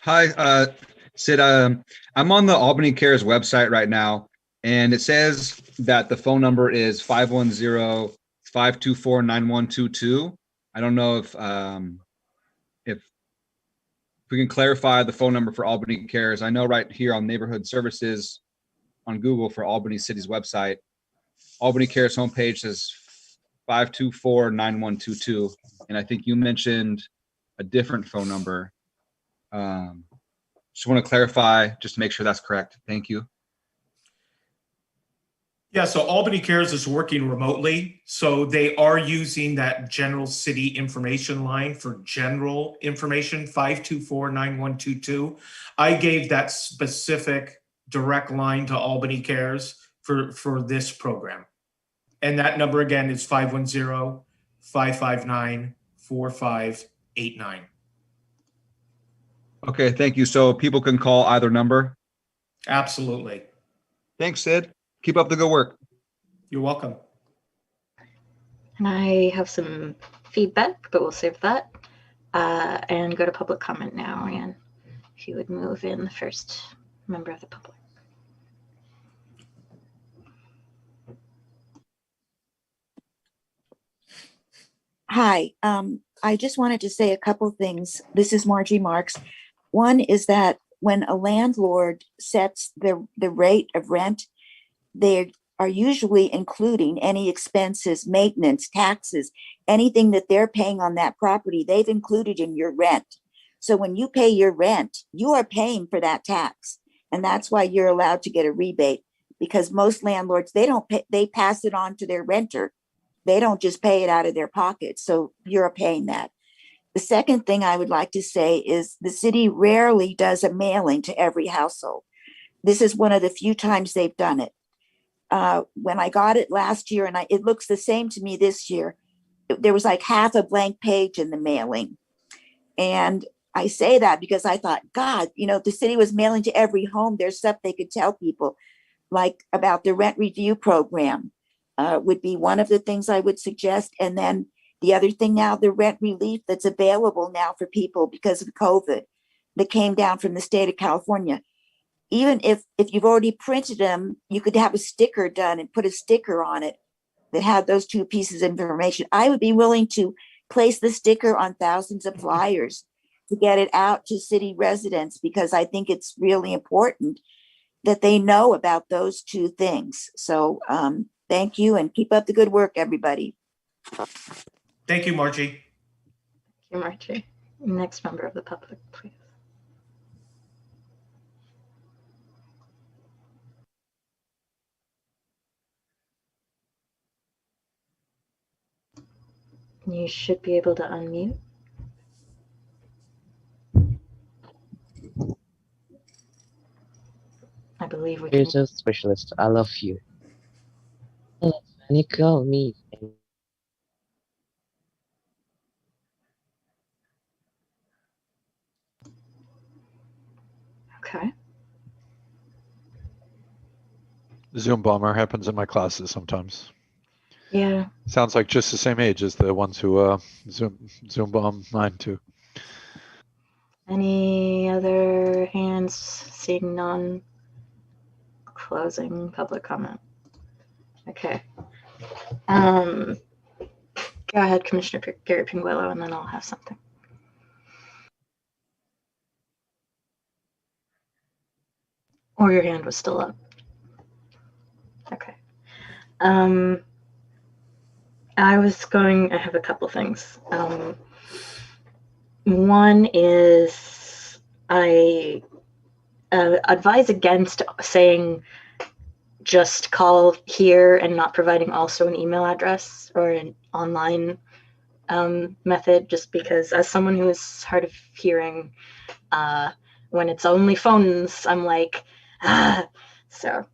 I: Hi, Sid. I'm on the Albany Cares website right now, and it says that the phone number is 510-524-9122. I don't know if we can clarify the phone number for Albany Cares. I know right here on Neighborhood Services on Google for Albany City's website, Albany Cares homepage says 524-9122, and I think you mentioned a different phone number. Just want to clarify, just to make sure that's correct. Thank you.
J: Yeah, so Albany Cares is working remotely. So they are using that general city information line for general information, 524-9122. I gave that specific direct line to Albany Cares for this program. And that number again is 510-559-4589.
I: Okay, thank you. So people can call either number?
J: Absolutely.
I: Thanks, Sid. Keep up the good work.
J: You're welcome.
A: And I have some feedback, but we'll save that and go to public comment now. And if you would move in the first member of the public.
L: Hi, I just wanted to say a couple things. This is Margie Marks. One is that when a landlord sets the rate of rent, they are usually including any expenses, maintenance, taxes, anything that they're paying on that property, they've included in your rent. So when you pay your rent, you are paying for that tax. And that's why you're allowed to get a rebate, because most landlords, they don't pay, they pass it on to their renter. They don't just pay it out of their pocket. So you're paying that. The second thing I would like to say is the city rarely does a mailing to every household. This is one of the few times they've done it. When I got it last year, and it looks the same to me this year, there was like half a blank page in the mailing. And I say that because I thought, God, if the city was mailing to every home, there's stuff they could tell people, like about the rent review program would be one of the things I would suggest. And then the other thing now, the rent relief that's available now for people because of COVID that came down from the state of California. Even if you've already printed them, you could have a sticker done and put a sticker on it that had those two pieces of information. I would be willing to place the sticker on thousands of flyers to get it out to city residents, because I think it's really important that they know about those two things. So thank you, and keep up the good work, everybody.
J: Thank you, Margie.
A: Thank you, Margie. Next member of the public, please. You should be able to unmute. I believe we can.
M: Research specialist, I love you. Nicole, me.
A: Okay.
E: Zoom bomber happens in my classes sometimes.
A: Yeah.
E: Sounds like just the same age as the ones who Zoom bomb mine too.
A: Any other hands? Seeing none. Closing public comment. Okay. Go ahead, Commissioner Gary Pinguello, and then I'll have something. Or your hand was still up. Okay. I have a couple things. One is I advise against saying just call here and not providing also an email address or an online method, just because as someone who is hard of hearing, when it's only phones, I'm like, so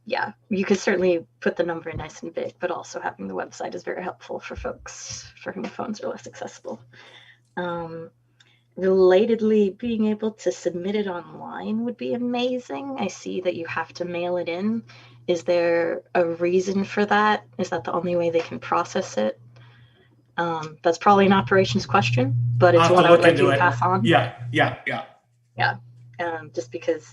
A: yeah, you could certainly put the number nice and big, but also having the website is very helpful for folks for whom phones are less accessible. Relatedly, being able to submit it online would be amazing. I see that you have to mail it in. Is there a reason for that? Is that the only way they can process it? That's probably an operations question, but it's one I would like you to pass on.
J: Yeah.
A: Just because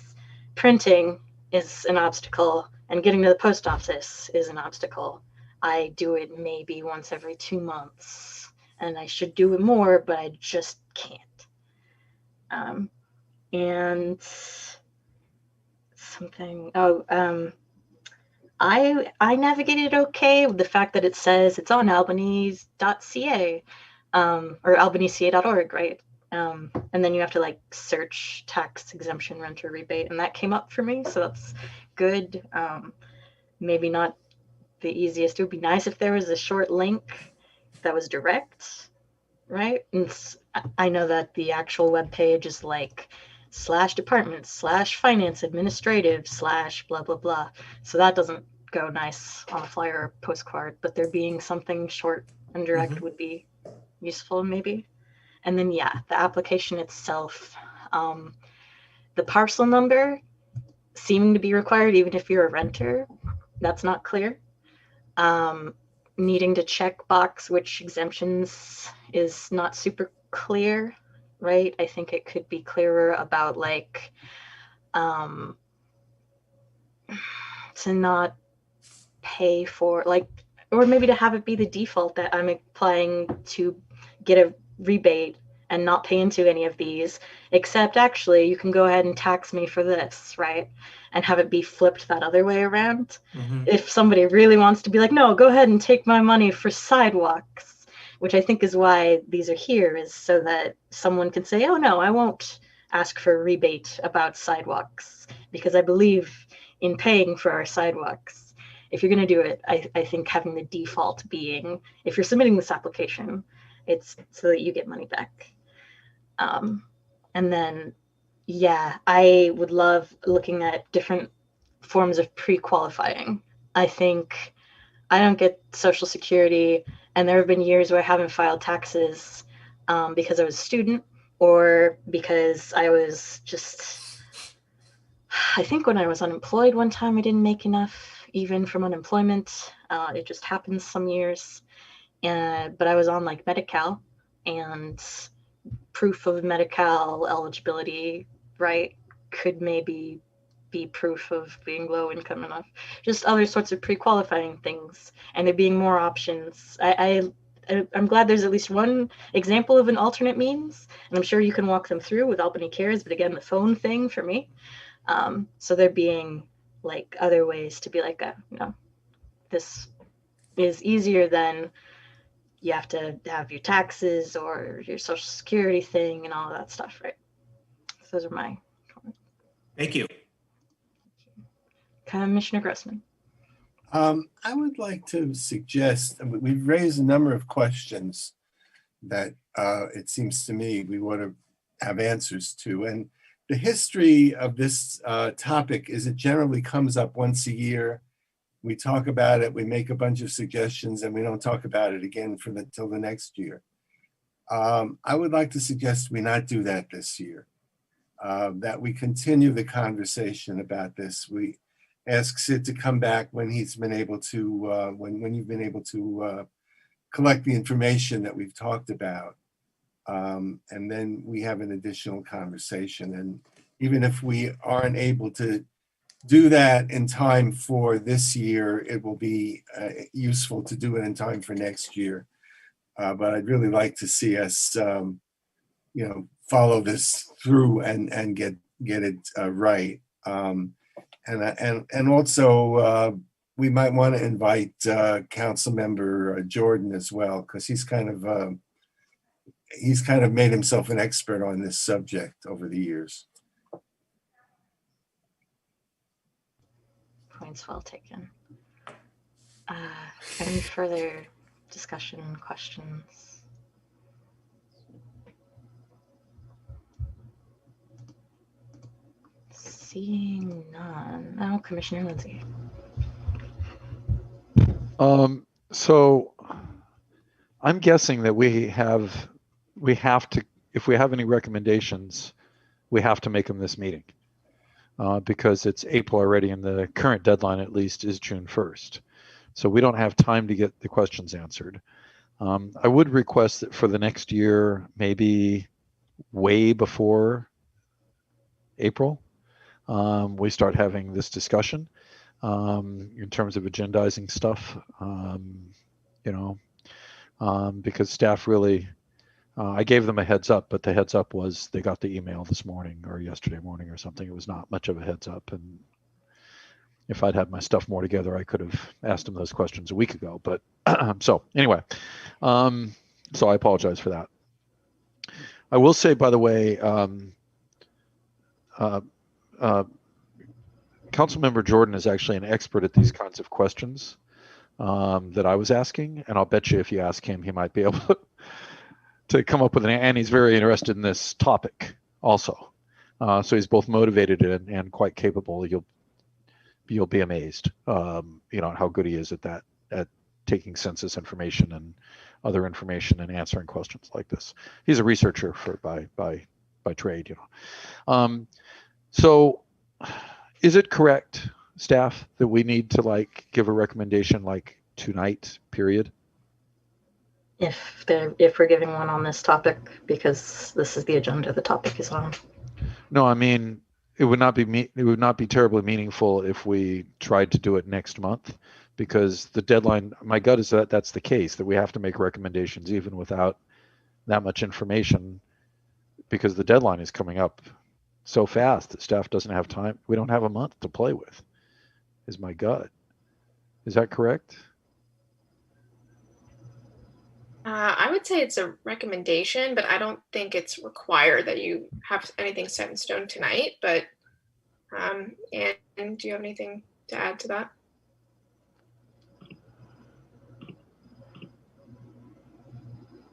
A: printing is an obstacle and getting to the post office is an obstacle. I do it maybe once every 2 months, and I should do it more, but I just can't. And something, I navigated okay with the fact that it says it's on albanese.ca or albaneseca.org, right? And then you have to like search tax exemption renter rebate, and that came up for me, so that's good. Maybe not the easiest. It would be nice if there was a short link that was direct, right? And I know that the actual web page is like /department/finance administrative / blah blah blah, so that doesn't go nice on a flyer or postcard, but there being something short and direct would be useful maybe. And then yeah, the application itself, the parcel number seeming to be required even if you're a renter, that's not clear. Needing to check box which exemptions is not super clear, right? I think it could be clearer about like to not pay for like, or maybe to have it be the default that I'm applying to get a rebate and not pay into any of these, except actually you can go ahead and tax me for this, right? And have it be flipped that other way around. If somebody really wants to be like, no, go ahead and take my money for sidewalks, which I think is why these are here, is so that someone can say, oh no, I won't ask for a rebate about sidewalks because I believe in paying for our sidewalks. If you're going to do it, I think having the default being, if you're submitting this application, it's so that you get money back. And then, yeah, I would love looking at different forms of pre-qualifying. I think I don't get Social Security, and there have been years where I haven't filed taxes because I was a student or because I was just, I think when I was unemployed one time, I didn't make enough, even from unemployment. It just happens some years. But I was on like Medi-Cal, and proof of Medi-Cal eligibility, right, could maybe be proof of being low income enough. Just other sorts of pre-qualifying things, and there being more options. I'm glad there's at least one example of an alternate means, and I'm sure you can walk them through with Albany Cares, but again, the phone thing for me. So there being like other ways to be like, this is easier than you have to have your taxes or your Social Security thing and all of that stuff, right? So those are my comments.
J: Thank you.
A: Commissioner Grossman.
C: I would like to suggest, we've raised a number of questions that it seems to me we want to have answers to. And the history of this topic is it generally comes up once a year. We talk about it, we make a bunch of suggestions, and we don't talk about it again till the next year. I would like to suggest we not do that this year, that we continue the conversation about this. We ask Sid to come back when he's been able to, when you've been able to collect the information that we've talked about. And then we have an additional conversation. And even if we aren't able to do that in time for this year, it will be useful to do it in time for next year. But I'd really like to see us, follow this through and get it right. And also we might want to invite Councilmember Jordan as well, because he's kind of made himself an expert on this subject over the years.
A: Points well taken. Any further discussion, questions? Seeing none. Now, Commissioner Lindsay.
E: So I'm guessing that we have to, if we have any recommendations, we have to make them this meeting. Because it's April already and the current deadline at least is June 1st. So we don't have time to get the questions answered. I would request that for the next year, maybe way before April, we start having this discussion in terms of agendizing stuff, because staff really, I gave them a heads up, but the heads up was they got the email this morning or yesterday morning or something. It was not much of a heads up. And if I'd had my stuff more together, I could have asked them those questions a week ago. But so anyway, so I apologize for that. I will say, by the way, Councilmember Jordan is actually an expert at these kinds of questions that I was asking. And I'll bet you if you ask him, he might be able to come up with and he's very interested in this topic also. So he's both motivated and quite capable. You'll be amazed, how good he is at that, at taking census information and other information and answering questions like this. He's a researcher by trade, So is it correct, staff, that we need to give a recommendation tonight, period?
A: If we're giving one on this topic, because this is the agenda the topic is on.
E: No, I mean, it would not be terribly meaningful if we tried to do it next month, because the deadline, my gut is that that's the case, that we have to make recommendations even without that much information because the deadline is coming up so fast that staff doesn't have time. We don't have a month to play with, is my gut. Is that correct?
B: I would say it's a recommendation, but I don't think it's required that you have anything set in stone tonight. But and do you have anything to add to that?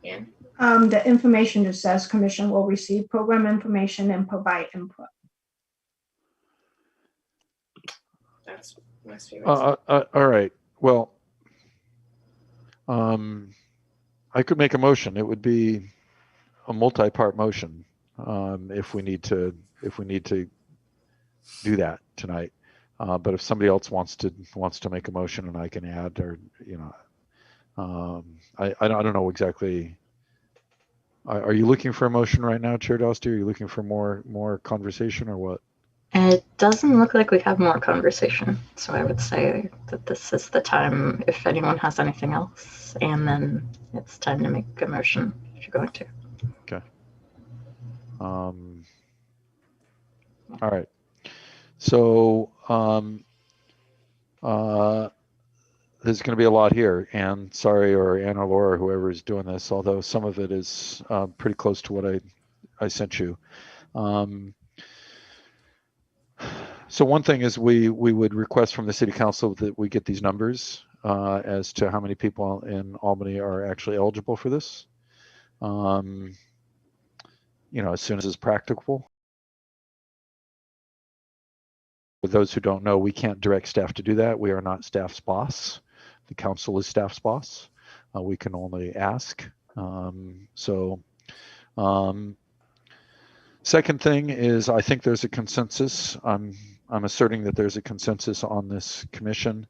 B: Yeah.
H: The information that says commission will receive program information and provide input.
B: That's must be.
E: All right. Well, I could make a motion. It would be a multi-part motion if we need to do that tonight. But if somebody else wants to make a motion and I can add, or I don't know exactly. Are you looking for a motion right now, Chair Dostie? Are you looking for more conversation or what?
A: It doesn't look like we have more conversation, so I would say that this is the time if anyone has anything else, and then it's time to make a motion if you're going to.
E: Okay. All right. So there's going to be a lot here, and sorry, or Ann or Laura, whoever is doing this, although some of it is pretty close to what I sent you. So one thing is we would request from the City Council that we get these numbers as to how many people in Albany are actually eligible for this, as soon as it's practicable. For those who don't know, we can't direct staff to do that. We are not staff's boss. The council is staff's boss. We can only ask. Second thing is, I think there's a consensus. I'm asserting that there's a consensus on this commission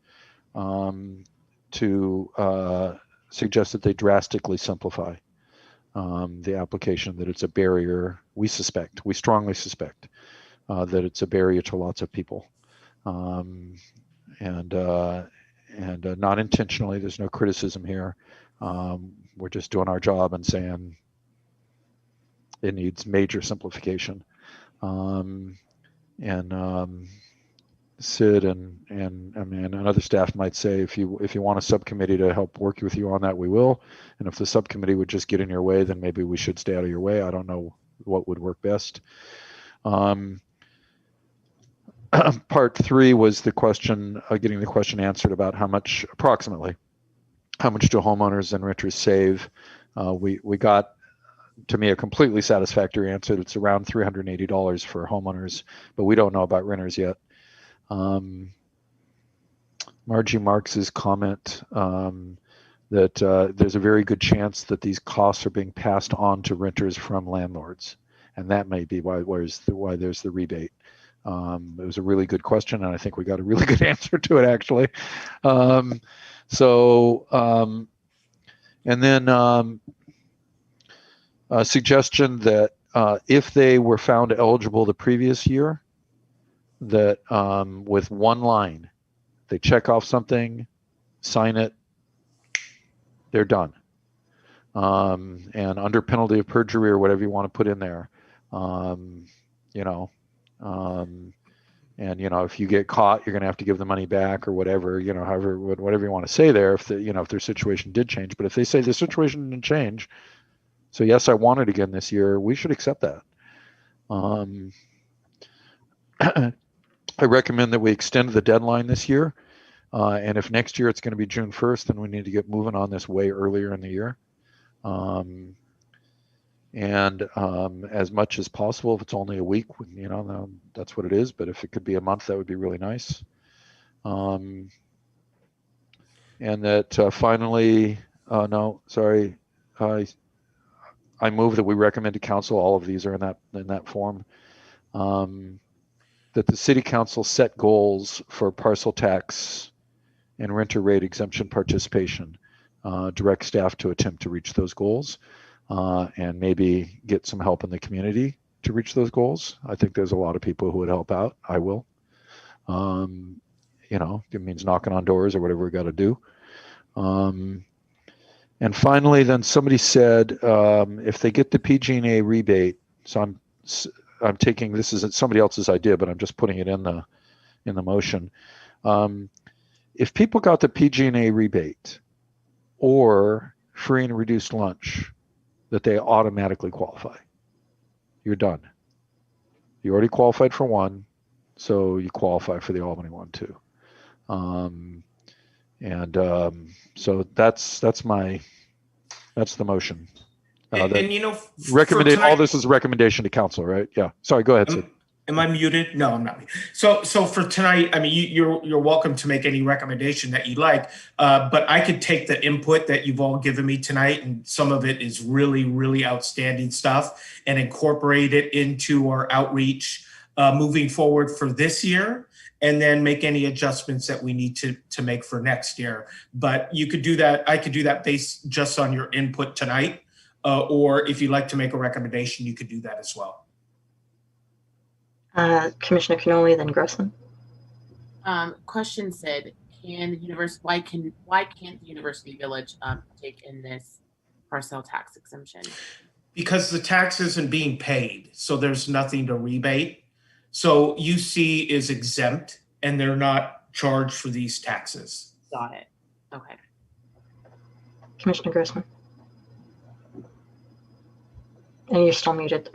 E: to suggest that they drastically simplify the application, that it's a barrier. We strongly suspect that it's a barrier to lots of people. And not intentionally, there's no criticism here. We're just doing our job and saying it needs major simplification. Sid and other staff might say, if you want a subcommittee to help work with you on that, we will. And if the subcommittee would just get in your way, then maybe we should stay out of your way. I don't know what would work best. Part 3 was the question, getting the question answered about approximately how much do homeowners and renters save. We got, to me, a completely satisfactory answer. It's around $380 for homeowners, but we don't know about renters yet. Margie Marks's comment that there's a very good chance that these costs are being passed on to renters from landlords, and that may be why there's the rebate. It was a really good question, and I think we got a really good answer to it, actually. And then a suggestion that if they were found eligible the previous year, that with one line, they check off something, sign it, they're done. And under penalty of perjury or whatever you want to put in there, and if you get caught, you're going to have to give the money back or whatever, whatever you want to say there, if their situation did change. But if they say the situation didn't change, so yes, I want it again this year, we should accept that. I recommend that we extend the deadline this year. And if next year it's going to be June 1st, then we need to get moving on this way earlier in the year. As much as possible, if it's only a week, that's what it is. But if it could be a month, that would be really nice. And that finally, I move that we recommend to council, all of these are in that form, that the city council set goals for parcel tax and renter rate exemption participation, direct staff to attempt to reach those goals, and maybe get some help in the community to reach those goals. I think there's a lot of people who would help out. I will. It means knocking on doors or whatever we got to do. And finally, then somebody said, if they get the PG&A rebate, So I'm taking, this is somebody else's idea, but I'm just putting it in the motion. If people got the PG&A rebate or free and reduced lunch, that they automatically qualify. You're done. You already qualified for one, so you qualify for the Albany one too. So that's the motion.
J: And you know,
E: Recommended.
J: tonight-
E: All this is a recommendation to council, right? Yeah. Sorry. Go ahead, Sid.
J: Am I muted? No, I'm not. So for tonight, I mean, you're welcome to make any recommendation that you like, but I could take the input that you've all given me tonight, and some of it is really, really outstanding stuff, and incorporate it into our outreach moving forward for this year, and then make any adjustments that we need to make for next year. But you could do that. I could do that based just on your input tonight, or if you'd like to make a recommendation, you could do that as well.
A: Commissioner Cannoli, then Grossman.
F: Question said, why can't the University Village take in this parcel tax exemption?
J: Because the tax isn't being paid, so there's nothing to rebate. So UC is exempt and they're not charged for these taxes.
F: Got it. Okay.
A: Commissioner Grossman. And you're still muted.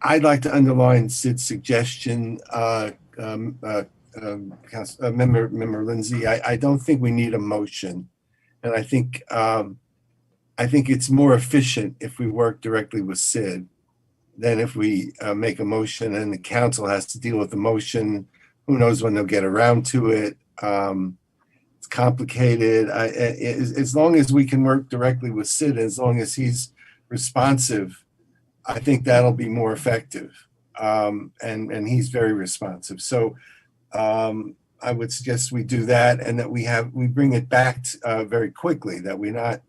C: I'd like to underline Sid's suggestion, Member Lindsay. I don't think we need a motion, and I think it's more efficient if we work directly with Sid than if we make a motion and the council has to deal with the motion. Who knows when they'll get around to it? It's complicated. As long as we can work directly with Sid, as long as he's responsive, I think that'll be more effective. And he's very responsive. So I would suggest we do that, and that we bring it back very quickly, that we not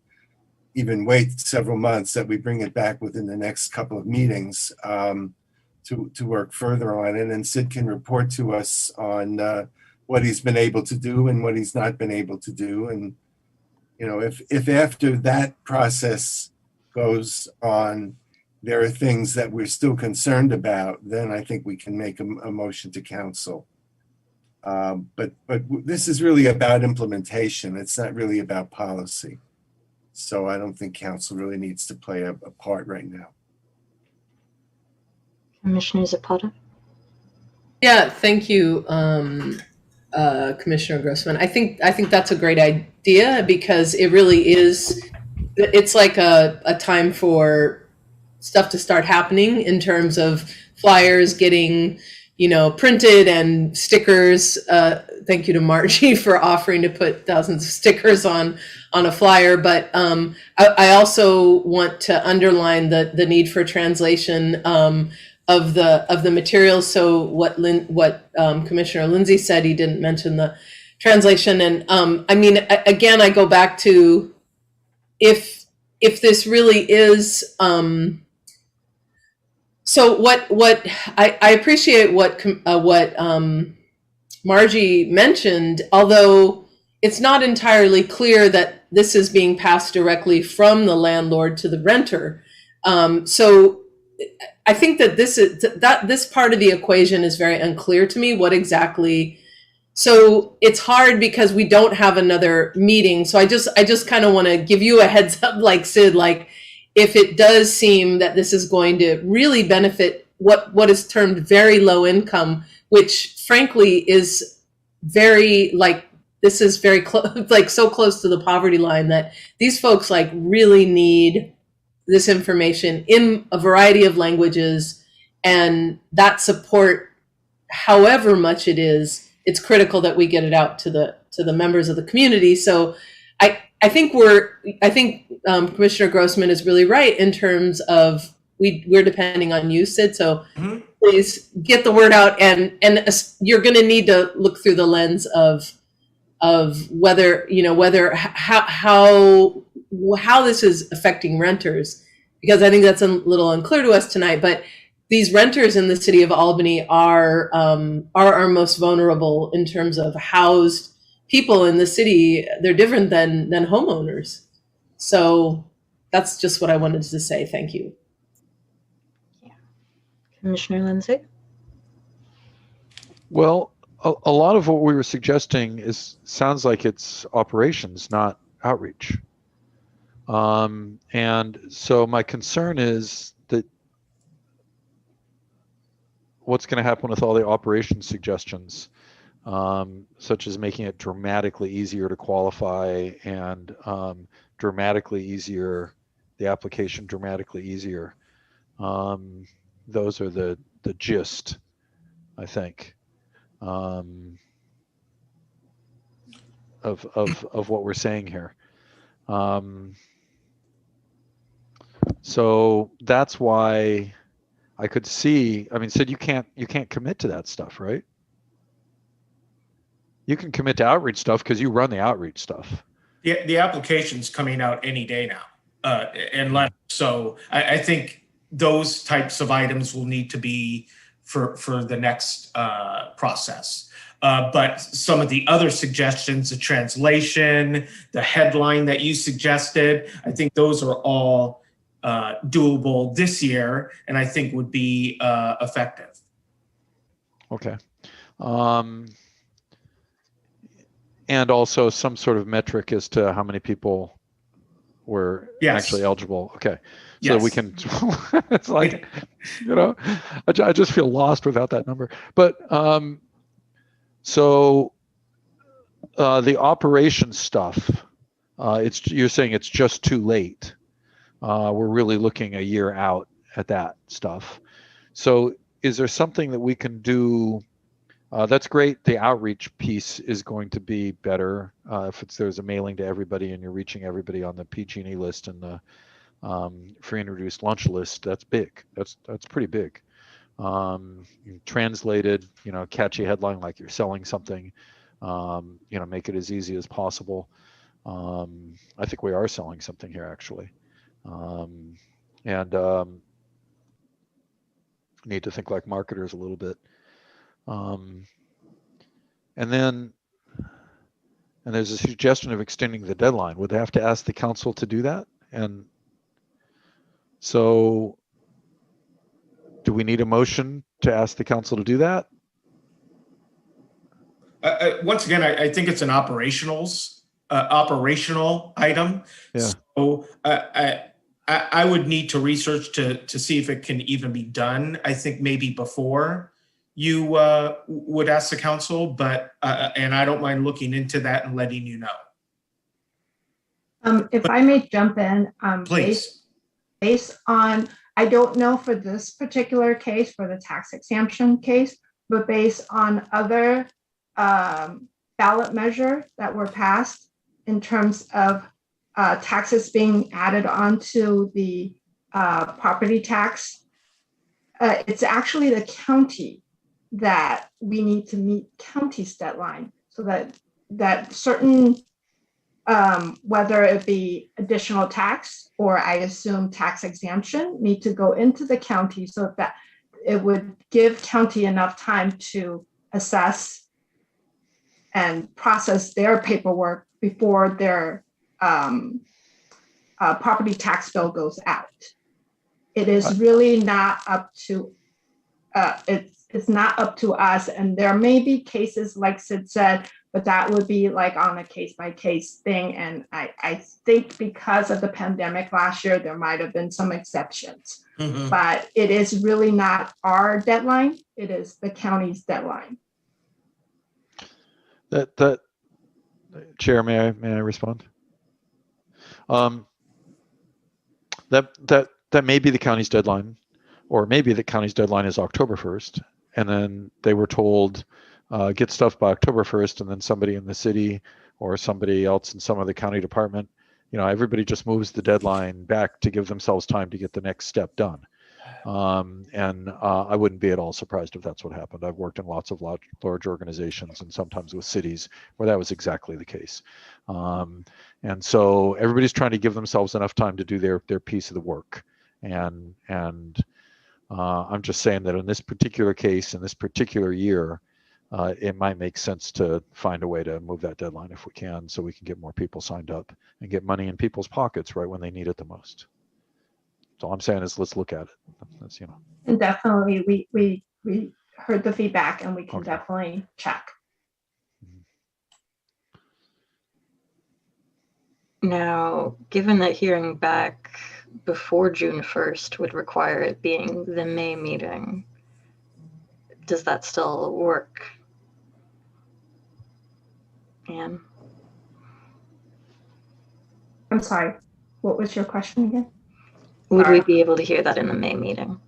C: even wait several months, that we bring it back within the next couple of meetings to work further on it. And Sid can report to us on what he's been able to do and what he's not been able to do. And, you know, if after that process goes on, there are things that we're still concerned about, then I think we can make a motion to council. But this is really about implementation. It's not really about policy. So I don't think council really needs to play a part right now.
A: Commissioner Zapata.
D: Yeah, thank you, Commissioner Grossman. I think that's a great idea, because it really is. It's like a time for stuff to start happening in terms of flyers getting, printed, and stickers. Thank you to Margie for offering to put thousands of stickers on a flyer. But I also want to underline the need for translation of the materials. So what Commissioner Lindsay said, he didn't mention the translation. And I mean, again, I go back to if this really is. So what I appreciate what Margie mentioned, although it's not entirely clear that this is being passed directly from the landlord to the renter. So I think that this part of the equation is very unclear to me, what exactly. So it's hard because we don't have another meeting. So I just kind of want to give you a heads up, like Sid, like if it does seem that this is going to really benefit what is termed very low income, which frankly is very this is very close, so close to the poverty line that these folks really need this information in a variety of languages, and that support, however much it is, it's critical that we get it out to the members of the community. So I think Commissioner Grossman is really right in terms of we're depending on you, Sid. So please get the word out, and you're going to need to look through the lens of whether how this is affecting renters, because I think that's a little unclear to us tonight. But these renters in the city of Albany are our most vulnerable in terms of housed people in the city. They're different than homeowners. So that's just what I wanted to say. Thank you.
A: Commissioner Lindsay?
E: Well, a lot of what we were suggesting sounds like it's operations, not outreach. And so my concern is that what's going to happen with all the operations suggestions, such as making it dramatically easier to qualify and dramatically easier, the application dramatically easier. Those are the gist, I think, of what we're saying here. So that's why I could see, I mean, Sid, you can't commit to that stuff, right? You can commit to outreach stuff because you run the outreach stuff.
J: The application's coming out any day now. So I think those types of items will need to be for the next process. But some of the other suggestions, the translation, the headline that you suggested, I think those are all doable this year, and I think would be effective.
E: Okay. And also some sort of metric as to how many people were actually eligible. Okay. So that we can, it's like, you know, I just feel lost without that number. But so the operation stuff, you're saying it's just too late. We're really looking a year out at that stuff. So is there something that we can do? That's great. The outreach piece is going to be better if there's a mailing to everybody and you're reaching everybody on the PG&E list and the free and reduced lunch list. That's big. That's pretty big. Translated, you know, catchy headline like you're selling something. You know, make it as easy as possible. I think we are selling something here actually, and need to think like marketers a little bit. And there's a suggestion of extending the deadline. Would they have to ask the council to do that? And so do we need a motion to ask the council to do that?
J: Once again, I think it's an operational item.
E: Yeah.
J: So I would need to research to see if it can even be done. I think maybe before you would ask the council, but and I don't mind looking into that and letting you know.
H: If I may jump in,
J: Please.
H: based on, I don't know for this particular case, for the tax exemption case, but based on other ballot measures that were passed in terms of taxes being added onto the property tax, it's actually the county that we need to meet county's deadline, so that certain, whether it be additional tax or I assume tax exemption, need to go into the county so that it would give county enough time to assess and process their paperwork before their property tax bill goes out. It is really not up to, it's not up to us. And there may be cases like Sid said, but that would be like on a case by case thing. And I think because of the pandemic last year, there might've been some exceptions, but it is really not our deadline. It is the county's deadline.
E: That Chair, may I respond? That may be the county's deadline, or maybe the county's deadline is October 1st, and then they were told get stuff by October 1st, and then somebody in the city or somebody else in some other county department, you know, everybody just moves the deadline back to give themselves time to get the next step done. And I wouldn't be at all surprised if that's what happened. I've worked in lots of large organizations and sometimes with cities where that was exactly the case. And so everybody's trying to give themselves enough time to do their piece of the work. And I'm just saying that in this particular case, in this particular year, it might make sense to find a way to move that deadline if we can, so we can get more people signed up and get money in people's pockets right when they need it the most. So all I'm saying is let's look at it. That's,
H: And definitely, we heard the feedback, and we can
E: Okay.
H: definitely check.
A: Now, given that hearing back before June 1st would require it being the May meeting, does that still work? Anne?
H: I'm sorry, what was your question again?
A: Would we
H: Sorry.
A: be able to hear that in the May meeting?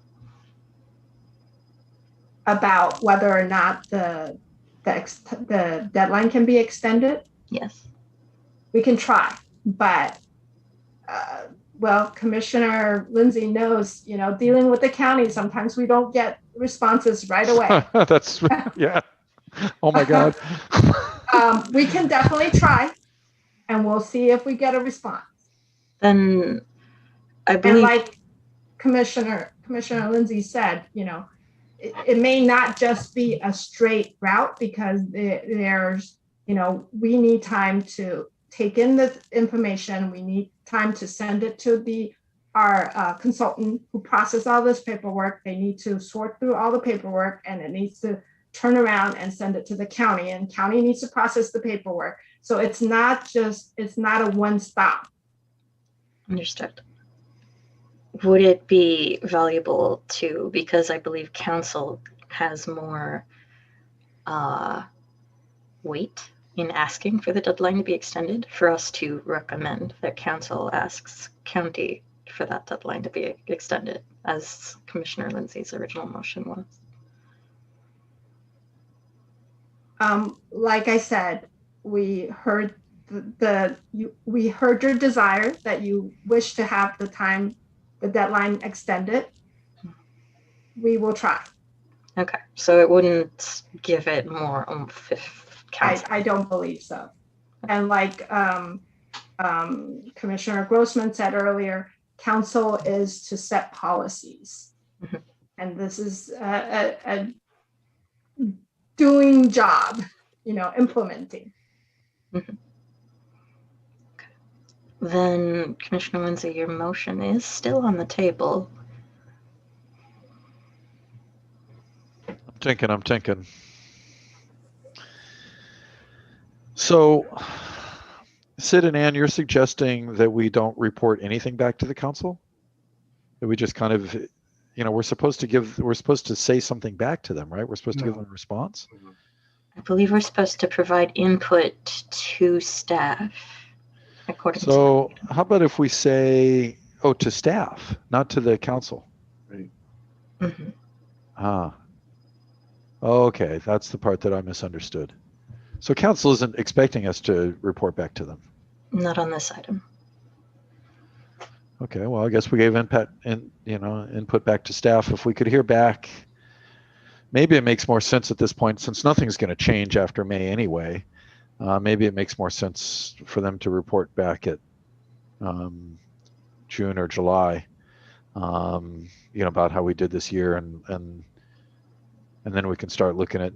H: About whether or not the deadline can be extended?
A: Yes.
H: We can try, but well, Commissioner Lindsay knows, dealing with the county, sometimes we don't get responses right away.
E: That's, yeah. Oh my God.
H: We can definitely try, and we'll see if we get a response.
A: Then I
H: And
A: believe,
H: like Commissioner Lindsay said, it may not just be a straight route, because there's, we need time to take in the information. We need time to send it to our consultant who processes all this paperwork. They need to sort through all the paperwork, and it needs to turn around and send it to the county, and county needs to process the paperwork. So it's not a one stop.
A: understood. Would it be valuable to, because I believe council has more weight in asking for the deadline to be extended, for us to recommend that council asks county for that deadline to be extended, as Commissioner Lindsay's original motion was?
H: Like I said, we heard we heard your desire that you wish to have the deadline extended. We will try.
A: Okay, so it wouldn't give it more oomph if council.
H: I don't believe so. And like Commissioner Grossman said earlier, council is to set policies.
A: Mm-hmm.
H: And this is a doing job, implementing.
A: Mm-hmm. Okay. Then Commissioner Lindsay, your motion is still on the table.
E: I'm thinking. So, Sid and Ann, you're suggesting that we don't report anything back to the council? That we just kind of, we're supposed to say something back to them, right? We're supposed to give them a response?
A: I believe we're supposed to provide input to staff, according to.
E: So how about if we say, to staff, not to the council?
C: Right.
A: Mm-hmm.
E: Ah. Okay, that's the part that I misunderstood. So council isn't expecting us to report back to them?
A: Not on this item.
E: Okay, well, I guess we gave input back to staff. If we could hear back, maybe it makes more sense at this point, since nothing's going to change after May anyway. Maybe it makes more sense for them to report back at June or July, about how we did this year, and then we can start looking at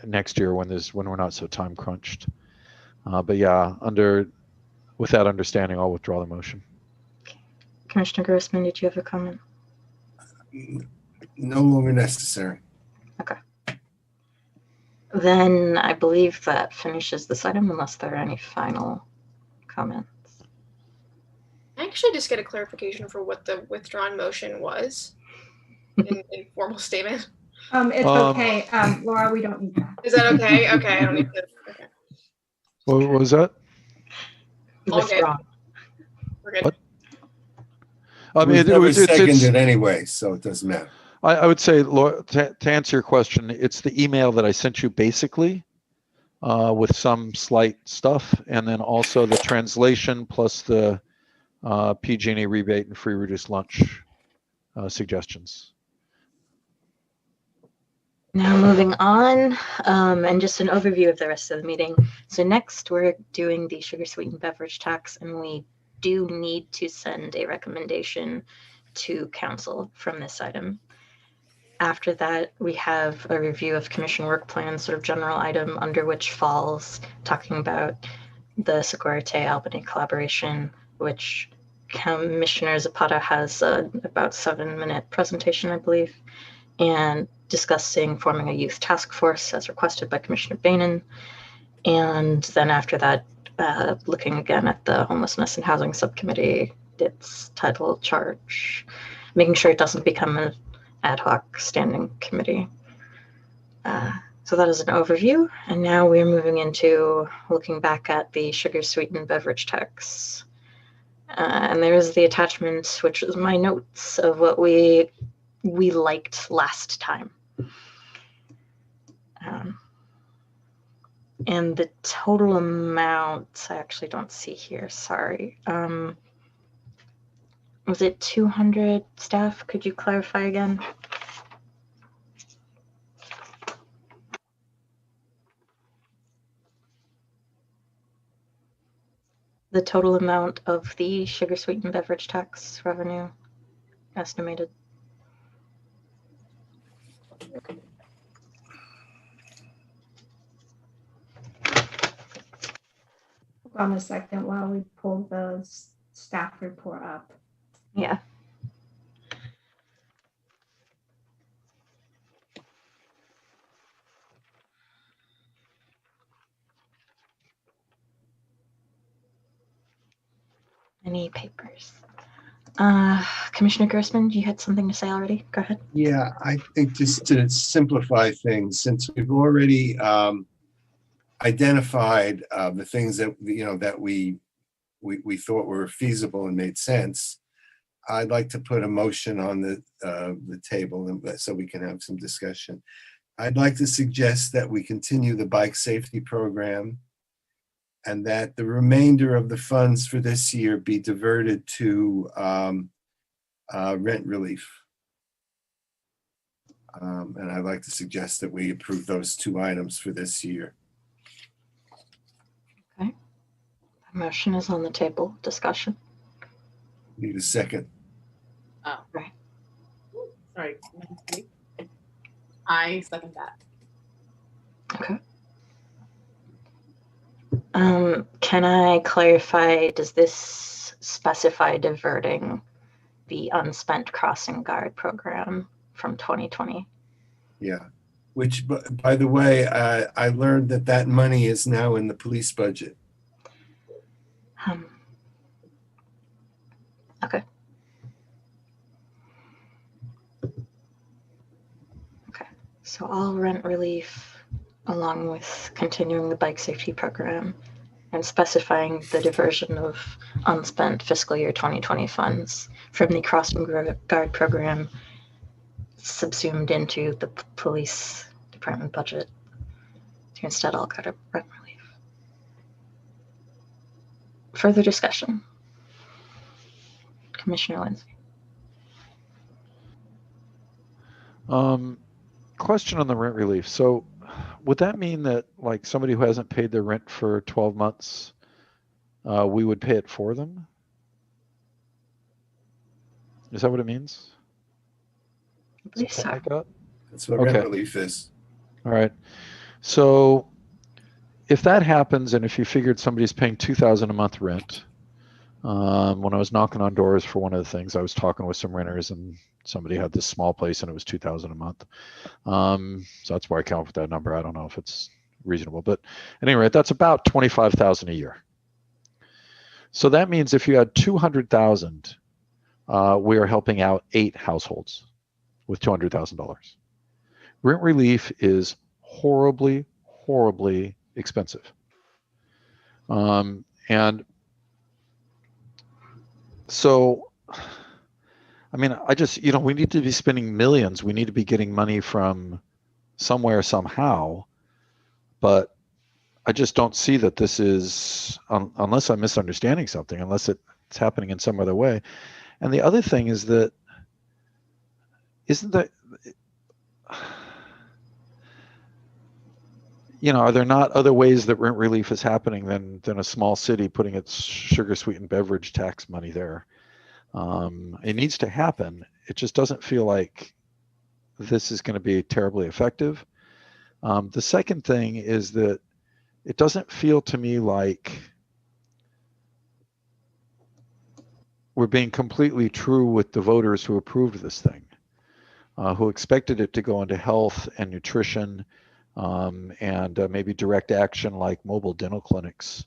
E: next year when we're not so time crunched. But yeah, with that understanding, I'll withdraw the motion.
A: Commissioner Grossman, did you have a comment?
C: No longer necessary.
A: Okay. Then I believe that finishes this item, unless there are any final comments.
B: I actually just get a clarification for what the withdrawn motion was in formal statement.
H: It's okay. Laura, we don't need that.
B: Is that okay? Okay, I don't need to. Okay.
E: What was that?
B: All good.
A: Withdrawn.
B: We're good.
E: What? I mean,
C: It was
E: it's
C: seconded anyway, so it doesn't matter.
E: I would say, Laura, to answer your question, it's the email that I sent you basically, with some slight stuff, and then also the translation plus the PG&E rebate and free reduced lunch suggestions.
A: Now moving on, and just an overview of the rest of the meeting. So next we're doing the sugar-sweetened beverage tax, and we do need to send a recommendation to council from this item. After that, we have a review of commission work plans, sort of general item under which falls talking about the Sugar-Sweetened Albany collaboration, which Commissioner Zapata has about 7-minute presentation, I believe, and discussing forming a youth task force as requested by Commissioner Bainan. And then after that, looking again at the Homelessness and Housing Subcommittee, its title charge, making sure it doesn't become an ad hoc standing committee. So that is an overview. And now we're moving into looking back at the sugar-sweetened beverage tax. And there is the attachment, which is my notes of what we liked last time. And the total amount, I actually don't see here, sorry. Was it 200 staff? Could you clarify again? The total amount of the sugar-sweetened beverage tax revenue estimated.
H: Hold on a second while we pull the staff report up.
A: Yeah. Any papers? Commissioner Grossman, you had something to say already? Go ahead.
C: Yeah, I think just to simplify things, since we've already identified the things that that we thought were feasible and made sense, I'd like to put a motion on the table so we can have some discussion. I'd like to suggest that we continue the bike safety program, and that the remainder of the funds for this year be diverted to rent relief. And I'd like to suggest that we approve those 2 items for this year.
A: Okay. The motion is on the table. Discussion.
C: Need a second.
F: Oh,
A: right.
F: Sorry. I second that.
A: Okay. Can I clarify, does this specify diverting the unspent crossing guard program from 2020?
C: Yeah, which, by the way, I learned that money is now in the police budget.
A: Okay. Okay, so all rent relief along with continuing the bike safety program and specifying the diversion of unspent fiscal year 2020 funds from the crossing guard program subsumed into the police department budget to instead all go to rent relief. Further discussion. Commissioner Lindsay.
E: Question on the rent relief. So would that mean that like somebody who hasn't paid their rent for 12 months, we would pay it for them? Is that what it means?
A: I believe so.
E: Like that?
C: That's what
E: Okay.
C: rent relief is.
E: All right. So if that happens, and if you figured somebody's paying $2,000 a month rent, when I was knocking on doors for one of the things, I was talking with some renters, and somebody had this small place and it was $2,000 a month. So that's where I came up with that number. I don't know if it's reasonable, but at any rate, that's about $25,000 a year. So that means if you had 200,000, we are helping out 8 households with $200,000. Rent relief is horribly, horribly expensive. And so, I mean, I just, we need to be spending millions. We need to be getting money from somewhere, somehow. But I just don't see that this is, unless I'm misunderstanding something, unless it's happening in some other way. And the other thing is that, are there not other ways that rent relief is happening than a small city putting its sugar-sweetened beverage tax money there? It needs to happen. It just doesn't feel like this is going to be terribly effective. The second thing is that it doesn't feel to me like we're being completely true with the voters who approved this thing, who expected it to go into health and nutrition, and maybe direct action like mobile dental clinics,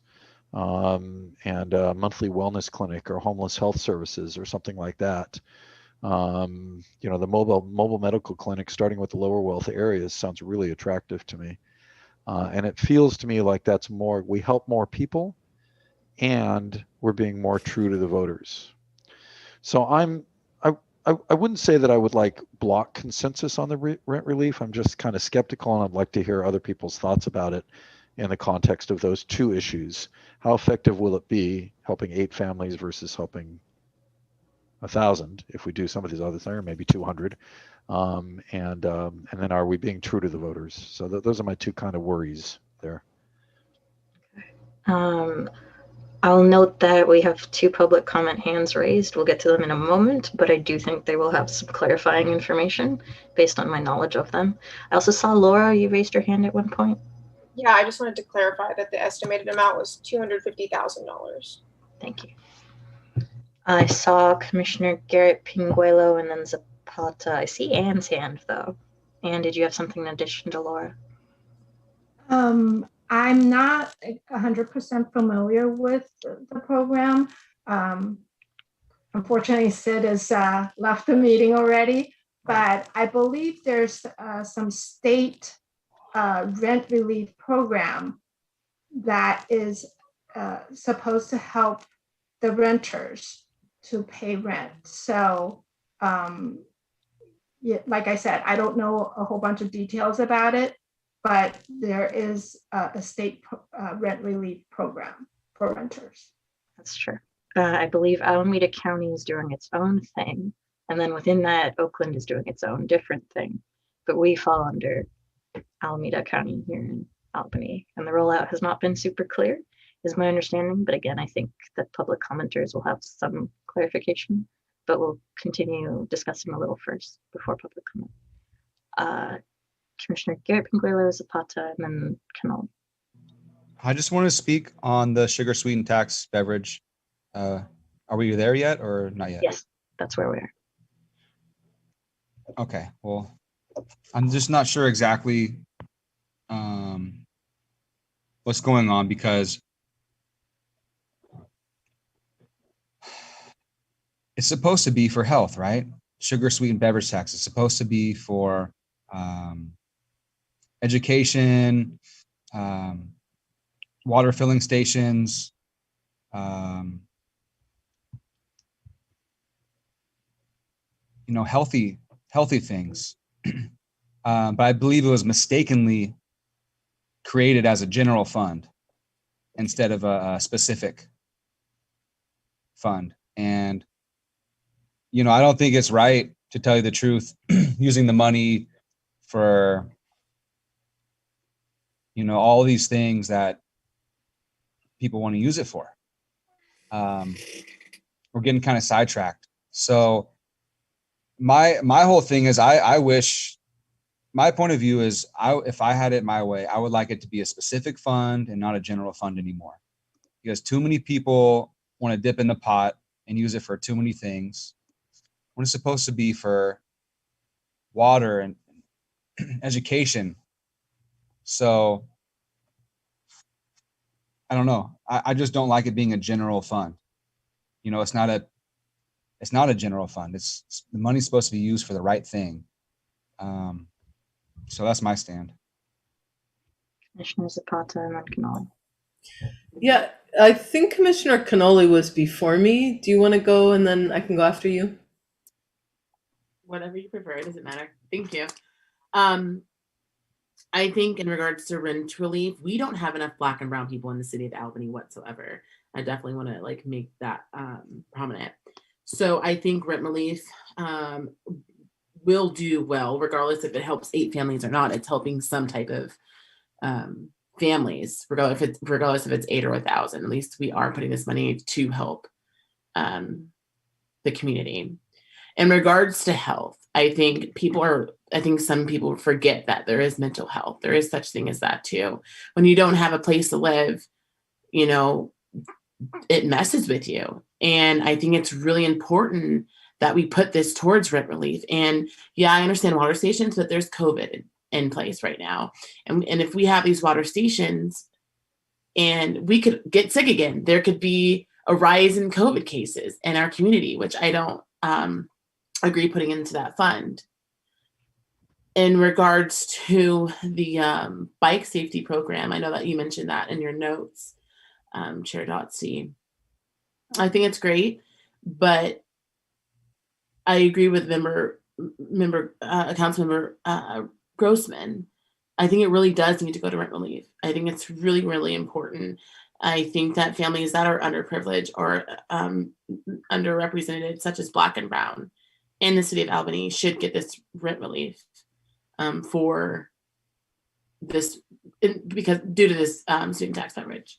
E: and a monthly wellness clinic or homeless health services or something like that. The mobile medical clinic starting with the lower wealth areas sounds really attractive to me. And it feels to me like that's more, we help more people and we're being more true to the voters. So I wouldn't say that I would like block consensus on the rent relief. I'm just kind of skeptical, and I'd like to hear other people's thoughts about it in the context of those two issues. How effective will it be helping 8 families versus helping 1,000 if we do some of these other things, or maybe 200? And then are we being true to the voters? So those are my two kind of worries there.
A: I'll note that we have 2 public comment hands raised. We'll get to them in a moment, but I do think they will have some clarifying information based on my knowledge of them. I also saw Laura, you raised your hand at one point.
B: Yeah, I just wanted to clarify that the estimated amount was $250,000.
A: Thank you. I saw Commissioner Garrett Pinguelo and then Zapata. I see Anne's hand though. Anne, did you have something in addition to Laura?
H: I'm not 100% familiar with the program. Unfortunately, Sid has left the meeting already, but I believe there's some state rent relief program that is supposed to help the renters to pay rent. So, yeah, like I said, I don't know a whole bunch of details about it, but there is a state rent relief program for renters.
A: That's true. I believe Alameda County is doing its own thing. And then within that, Oakland is doing its own different thing. But we fall under Alameda County here in Albany. And the rollout has not been super clear, is my understanding. But again, I think that public commenters will have some clarification, but we'll continue discussing a little first before public comment. Commissioner Garrett Pinguelo, Zapata, and then Canal.
I: I just want to speak on the sugar-sweetened tax beverage. Are we there yet or not yet?
A: Yes, that's where we are.
I: Okay, well, I'm just not sure exactly what's going on, because it's supposed to be for health, right? Sugar-sweetened beverage tax is supposed to be for education, water filling stations, healthy things. But I believe it was mistakenly created as a general fund instead of a specific fund. And, I don't think it's right, to tell you the truth, using the money for, all these things that people want to use it for. We're getting kind of sidetracked. So my whole thing is, I wish, my point of view is, if I had it my way, I would like it to be a specific fund and not a general fund anymore, because too many people want to dip in the pot and use it for too many things when it's supposed to be for water and education. So I don't know. I just don't like it being a general fund. It's not a general fund. It's the money's supposed to be used for the right thing. So that's my stand.
A: Commissioner Zapata and then Canal.
D: Yeah, I think Commissioner Cannoli was before me. Do you want to go and then I can go after you?
F: Whatever you prefer, it doesn't matter. Thank you. I think in regards to rent relief, we don't have enough Black and brown people in the city of Albany whatsoever. I definitely want to make that prominent. So I think rent relief will do well, regardless if it helps 8 families or not. It's helping some type of families, regardless if it's 8 or 1,000. At least we are putting this money to help the community. In regards to health, I think people are I think some people forget that there is mental health. There is such thing as that too. When you don't have a place to live, you know, it messes with you. And I think it's really important that we put this towards rent relief. And yeah, I understand water stations, but there's COVID in place right now. And if we have these water stations and we could get sick again, there could be a rise in COVID cases in our community, which I don't agree putting into that fund. In regards to the bike safety program, I know that you mentioned that in your notes, Chair Dotsey. I think it's great, but I agree with Councilmember Grossman. I think it really does need to go to rent relief. I think it's really, really important. I think that families that are underprivileged or underrepresented, such as Black and Brown in the city of Albany, should get this rent relief for this, because due to this student tax beverage.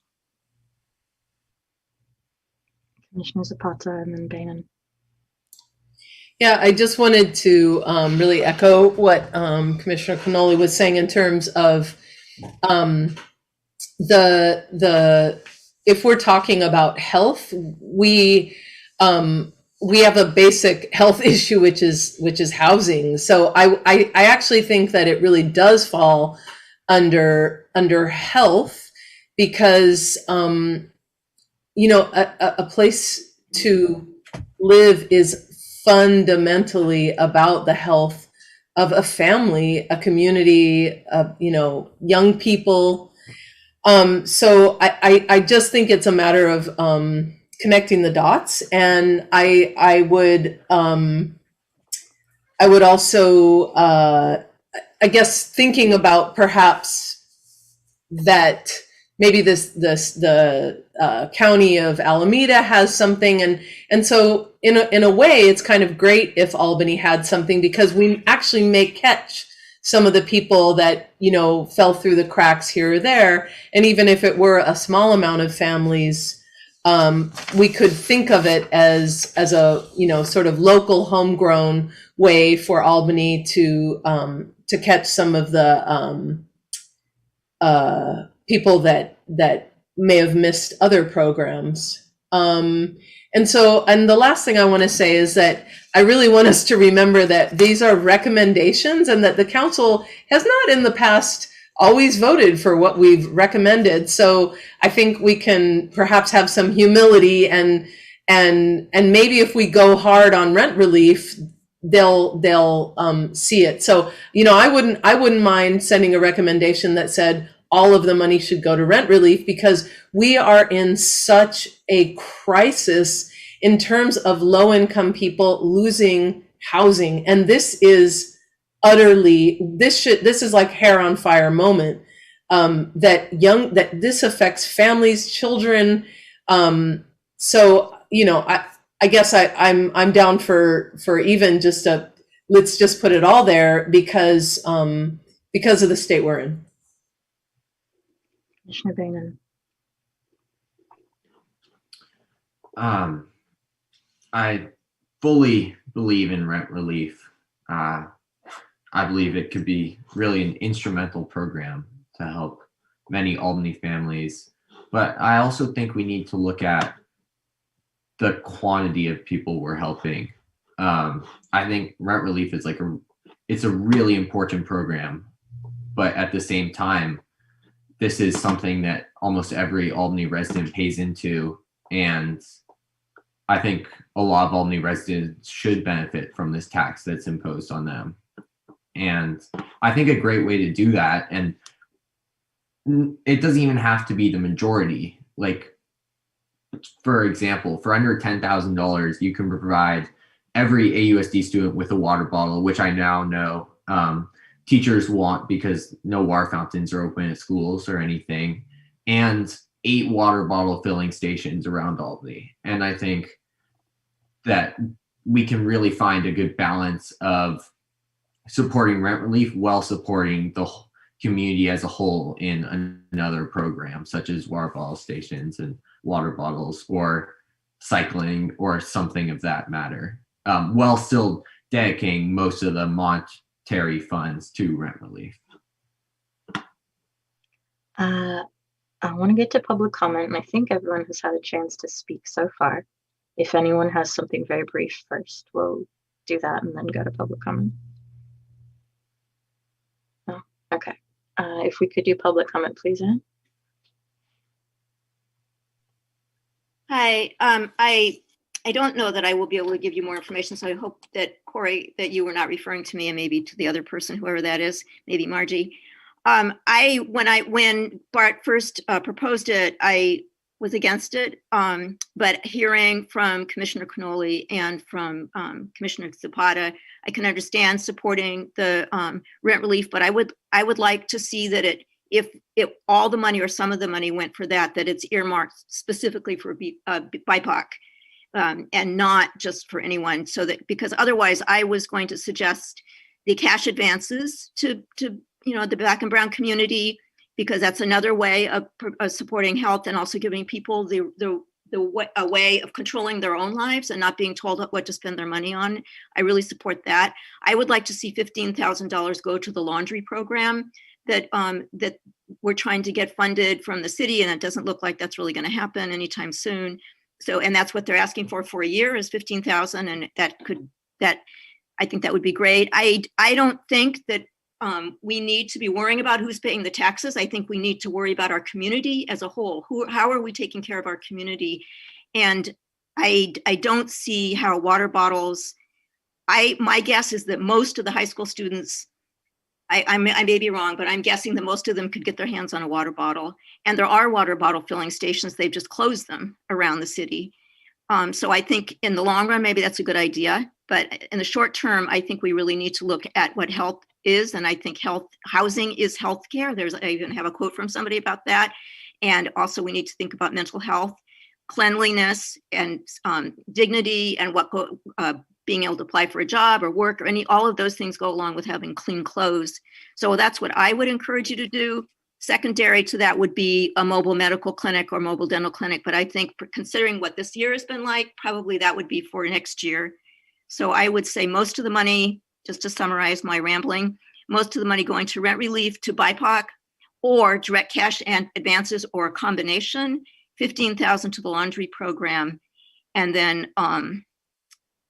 A: Commissioner Zapata and then Bainan.
D: Yeah, I just wanted to really echo what Commissioner Cannoli was saying in terms of the if we're talking about health, we have a basic health issue, which is housing. So I actually think that it really does fall under health, because you know, a place to live is fundamentally about the health of a family, a community, of, you know, young people. So I just think it's a matter of connecting the dots, and I would also I guess thinking about perhaps that maybe the county of Alameda has something, and so in a way it's kind of great if Albany had something, because we actually may catch some of the people that, you know, fell through the cracks here or there. And even if it were a small amount of families, we could think of it as a, you know, sort of local homegrown way for Albany to catch some of the people that may have missed other programs. And the last thing I want to say is that I really want us to remember that these are recommendations, and that the council has not in the past always voted for what we've recommended. So I think we can perhaps have some humility, and maybe if we go hard on rent relief, they'll see it. So, you know, I wouldn't mind sending a recommendation that said all of the money should go to rent relief, because we are in such a crisis in terms of low-income people losing housing. And this is utterly, this is like hair on fire moment, that this affects families, children. So, you know, I guess I'm down for even just let's just put it all there, because of the state we're in.
A: Commissioner Bainan.
K: I fully believe in rent relief. I believe it could be really an instrumental program to help many Albany families. But I also think we need to look at the quantity of people we're helping. I think rent relief is it's a really important program, but at the same time, this is something that almost every Albany resident pays into, and I think a lot of Albany residents should benefit from this tax that's imposed on them. And I think a great way to do that, and it doesn't even have to be the majority. Like, for example, for under $10,000, you can provide every AUSD student with a water bottle, which I now know teachers want, because no water fountains are open at schools or anything, and 8 water bottle filling stations around Albany. And I think that we can really find a good balance of supporting rent relief while supporting the community as a whole in another program, such as water bottle stations and water bottles or cycling or something of that matter, while still dedicating most of the budgetary funds to rent relief.
A: I want to get to public comment, and I think everyone has had a chance to speak so far. If anyone has something very brief first, we'll do that and then go to public comment. No? Okay. If we could do public comment, please, Anne.
G: Hi, I don't know that I will be able to give you more information, so I hope that, Corey, that you were not referring to me and maybe to the other person, whoever that is, maybe Margie. When Bart first proposed it, I was against it, but hearing from Commissioner Cannoli and from Commissioner Zapata, I can understand supporting the rent relief, but I would like to see that if all the money or some of the money went for that it's earmarked specifically for BIPOC and not just for anyone. So that, because otherwise I was going to suggest the cash advances to the Black and Brown community, because that's another way of supporting health and also giving people a way of controlling their own lives and not being told what to spend their money on. I really support that. I would like to see $15,000 go to the laundry program that we're trying to get funded from the city, and it doesn't look like that's really going to happen anytime soon. So, and that's what they're asking for a year is $15,000, and I think that would be great. I don't think that we need to be worrying about who's paying the taxes. I think we need to worry about our community as a whole. How are we taking care of our community? And I don't see how water bottles, my guess is that most of the high school students, I may be wrong, but I'm guessing that most of them could get their hands on a water bottle. And there are water bottle filling stations. They've just closed them around the city. So I think in the long run, maybe that's a good idea. But in the short term, I think we really need to look at what health is. And I think housing is healthcare. I even have a quote from somebody about that. And also we need to think about mental health, cleanliness, and dignity, and being able to apply for a job or work or all of those things go along with having clean clothes. So that's what I would encourage you to do. Secondary to that would be a mobile medical clinic or mobile dental clinic. But I think considering what this year has been like, probably that would be for next year. So I would say most of the money, just to summarize my rambling, most of the money going to rent relief to BIPOC or direct cash and advances or a combination, $15,000 to the laundry program. And then,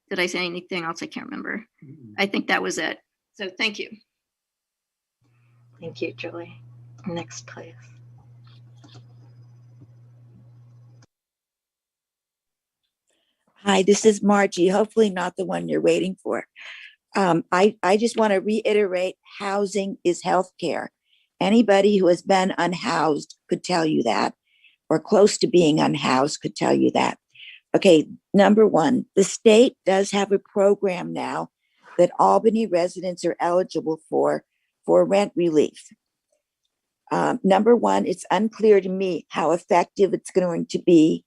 G: did I say anything else? I can't remember. I think that was it. So thank you.
A: Thank you, Julie. Next, please.
L: Hi, this is Margie, hopefully not the one you're waiting for. I just want to reiterate, housing is healthcare. Anybody who has been unhoused could tell you that, or close to being unhoused could tell you that. Okay, number one, the state does have a program now that Albany residents are eligible for rent relief. Number one, it's unclear to me how effective it's going to be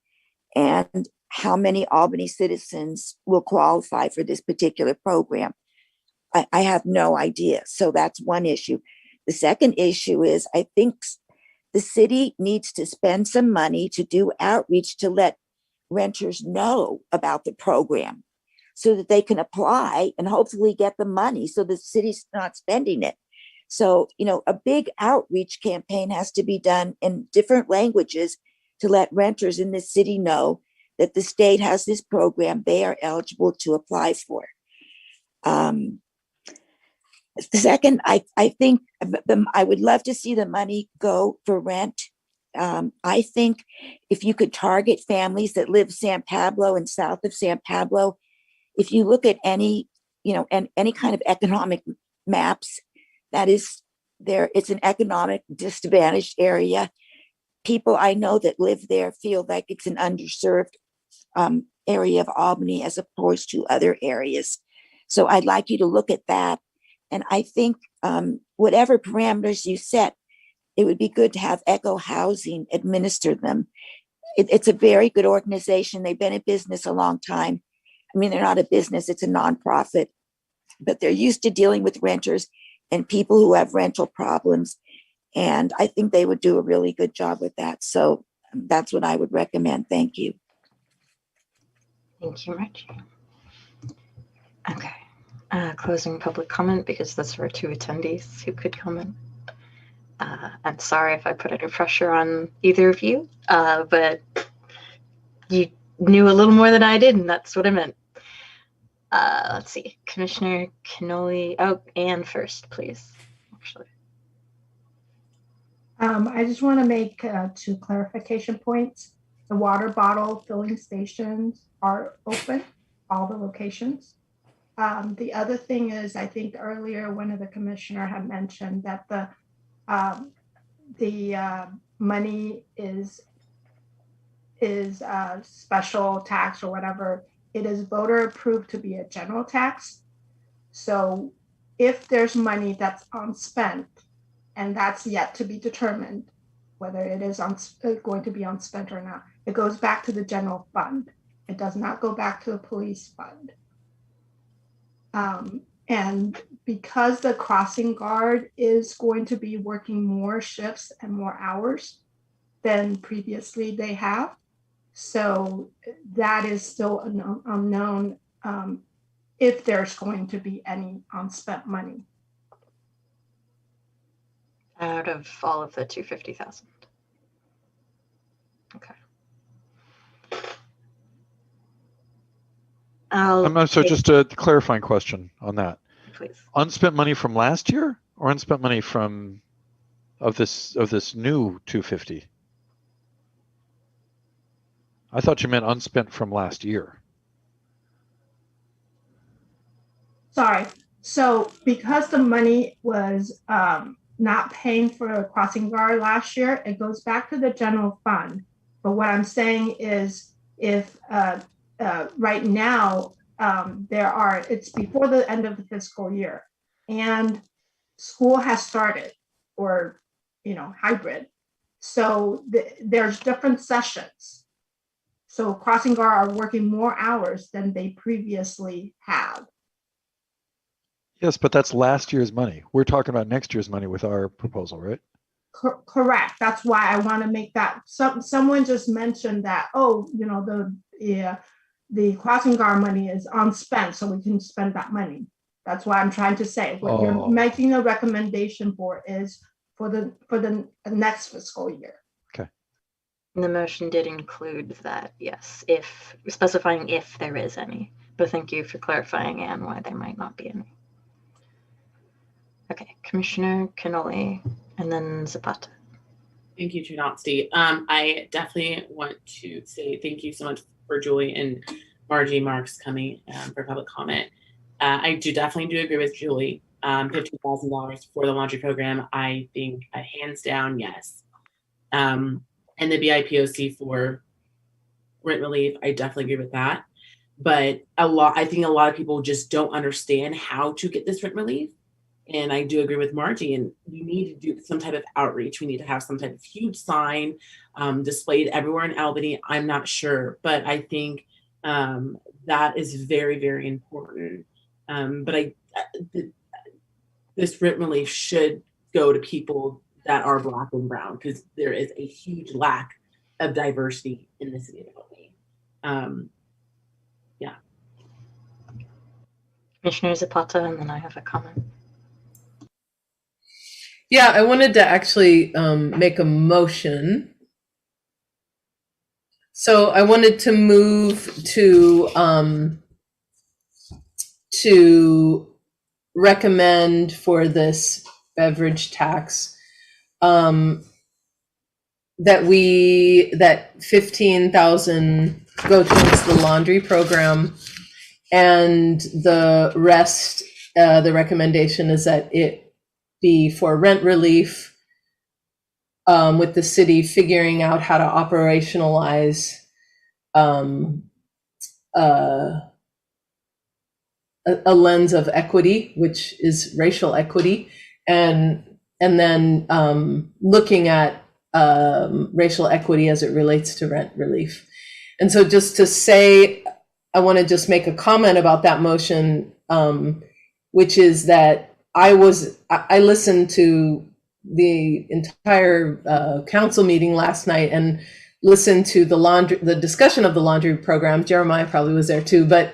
L: and how many Albany citizens will qualify for this particular program. I have no idea. So that's one issue. The second issue is I think the city needs to spend some money to do outreach to let renters know about the program so that they can apply and hopefully get the money so the city's not spending it. So, a big outreach campaign has to be done in different languages to let renters in the city know that the state has this program they are eligible to apply for. The second, I think I would love to see the money go for rent. I think if you could target families that live San Pablo and south of San Pablo, if you look at any kind of economic maps, that is there, it's an economic disadvantaged area. People I know that live there feel like it's an underserved area of Albany as opposed to other areas. So I'd like you to look at that. And I think whatever parameters you set, it would be good to have Echo Housing administer them. It's a very good organization. They've been in business a long time. I mean, they're not a business, it's a nonprofit, but they're used to dealing with renters and people who have rental problems. And I think they would do a really good job with that. So that's what I would recommend. Thank you.
A: Thank you, Reggie. Okay. Closing public comment because those were 2 attendees who could comment. I'm sorry if I put any pressure on either of you, but you knew a little more than I did, and that's what I meant. Let's see, Commissioner Cannoli. Oh, Anne first, please. Actually,
H: I just want to make 2 clarification points. The water bottle filling stations are open, all the locations. The other thing is, I think earlier one of the commissioner had mentioned that the money is special tax or whatever. It is voter approved to be a general tax. So if there's money that's unspent, and that's yet to be determined whether it is going to be unspent or not, it goes back to the general fund. It does not go back to the police fund. And because the crossing guard is going to be working more shifts and more hours than previously they have, so that is still unknown if there's going to be any unspent money.
A: out of all of the 250,000. Okay.
E: So just a clarifying question on that.
A: Please.
E: Unspent money from last year or unspent money from of this new 250? I thought you meant unspent from last year.
H: Sorry. So because the money was not paying for a crossing guard last year, it goes back to the general fund. But what I'm saying is if right now it's before the end of the fiscal year and school has started, or hybrid, so there's different sessions. So crossing guard are working more hours than they previously have.
E: Yes, but that's last year's money. We're talking about next year's money with our proposal, right?
H: Correct. That's why I want to make that. Someone just mentioned that, the crossing guard money is unspent, so we can spend that money. That's why I'm trying to say what you're making a recommendation for is for the next fiscal year.
E: Okay.
A: And the motion did include that, yes, if specifying if there is any. But thank you for clarifying, Anne, why there might not be any. Okay, Commissioner Cannoli, and then Zapata.
F: Thank you, Trudowski. I definitely want to say thank you so much for Julie and Margie Marks coming for public comment. I definitely agree with Julie. $15,000 for the laundry program, I think hands down, yes. And the BIPOC for rent relief, I definitely agree with that. But I think a lot of people just don't understand how to get this rent relief. And I do agree with Margie, and we need to do some type of outreach. We need to have some type of huge sign displayed everywhere in Albany. I'm not sure, but I think that is very, very important. But this rent relief should go to people that are Black and brown, because there is a huge lack of diversity in the city of Albany. Yeah.
A: Commissioner Zapata, and then I have a comment.
D: Yeah, I wanted to actually make a motion. So I wanted to move to recommend for this beverage tax that 15,000 go towards the laundry program, and the rest, the recommendation is that it be for rent relief, with the city figuring out how to operationalize a lens of equity, which is racial equity, and then looking at racial equity as it relates to rent relief. And so just to say, I want to just make a comment about that motion, which is that I listened to the entire council meeting last night and listened to the discussion of the laundry program. Jeremiah probably was there too, but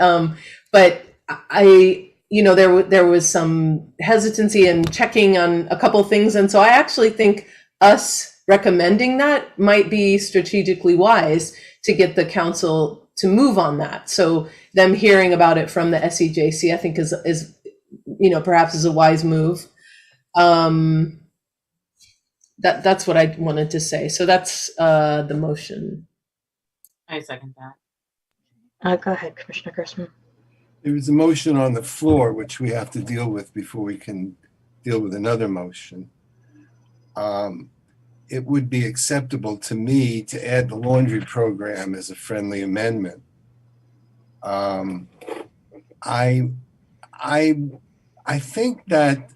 D: I there was some hesitancy in checking on a couple things. And so I actually think us recommending that might be strategically wise to get the council to move on that. So them hearing about it from the SEJC, I think is perhaps is a wise move. That's what I wanted to say. So that's the motion.
F: I second that.
A: Go ahead, Commissioner Grossman.
C: There is a motion on the floor, which we have to deal with before we can deal with another motion. It would be acceptable to me to add the laundry program as a friendly amendment. I think that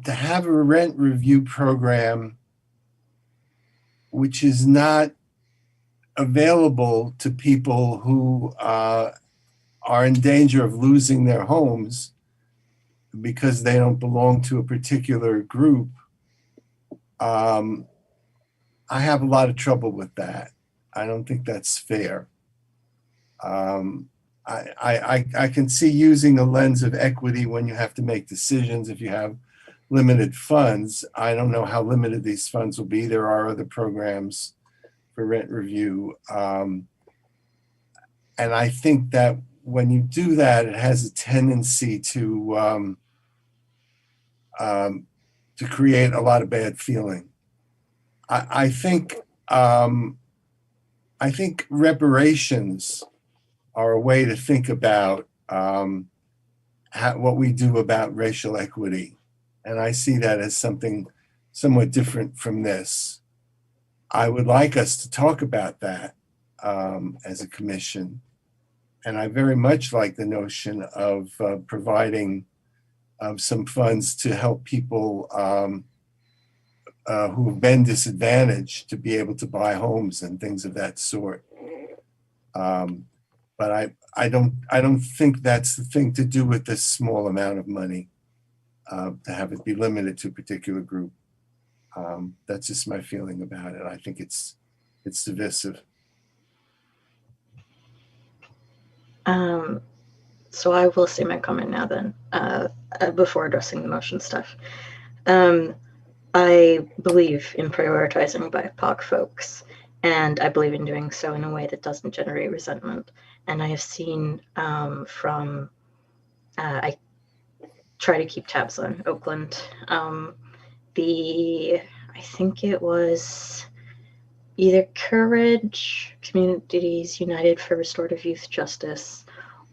C: to have a rent review program which is not available to people who are in danger of losing their homes because they don't belong to a particular group, I have a lot of trouble with that. I don't think that's fair. I can see using a lens of equity when you have to make decisions if you have limited funds. I don't know how limited these funds will be. There are other programs for rent review. And I think that when you do that, it has a tendency to create a lot of bad feeling. I think reparations are a way to think about what we do about racial equity. And I see that as something somewhat different from this. I would like us to talk about that as a commission. And I very much like the notion of providing some funds to help people who have been disadvantaged to be able to buy homes and things of that sort. But I don't think that's the thing to do with this small amount of money, to have it be limited to a particular group. That's just my feeling about it. I think it's divisive.
A: So I will say my comment now then, before addressing the motion stuff. I believe in prioritizing BIPOC folks, and I believe in doing so in a way that doesn't generate resentment. And I have seen I try to keep tabs on Oakland. I think it was either Courage, Communities United for Restorative Youth Justice,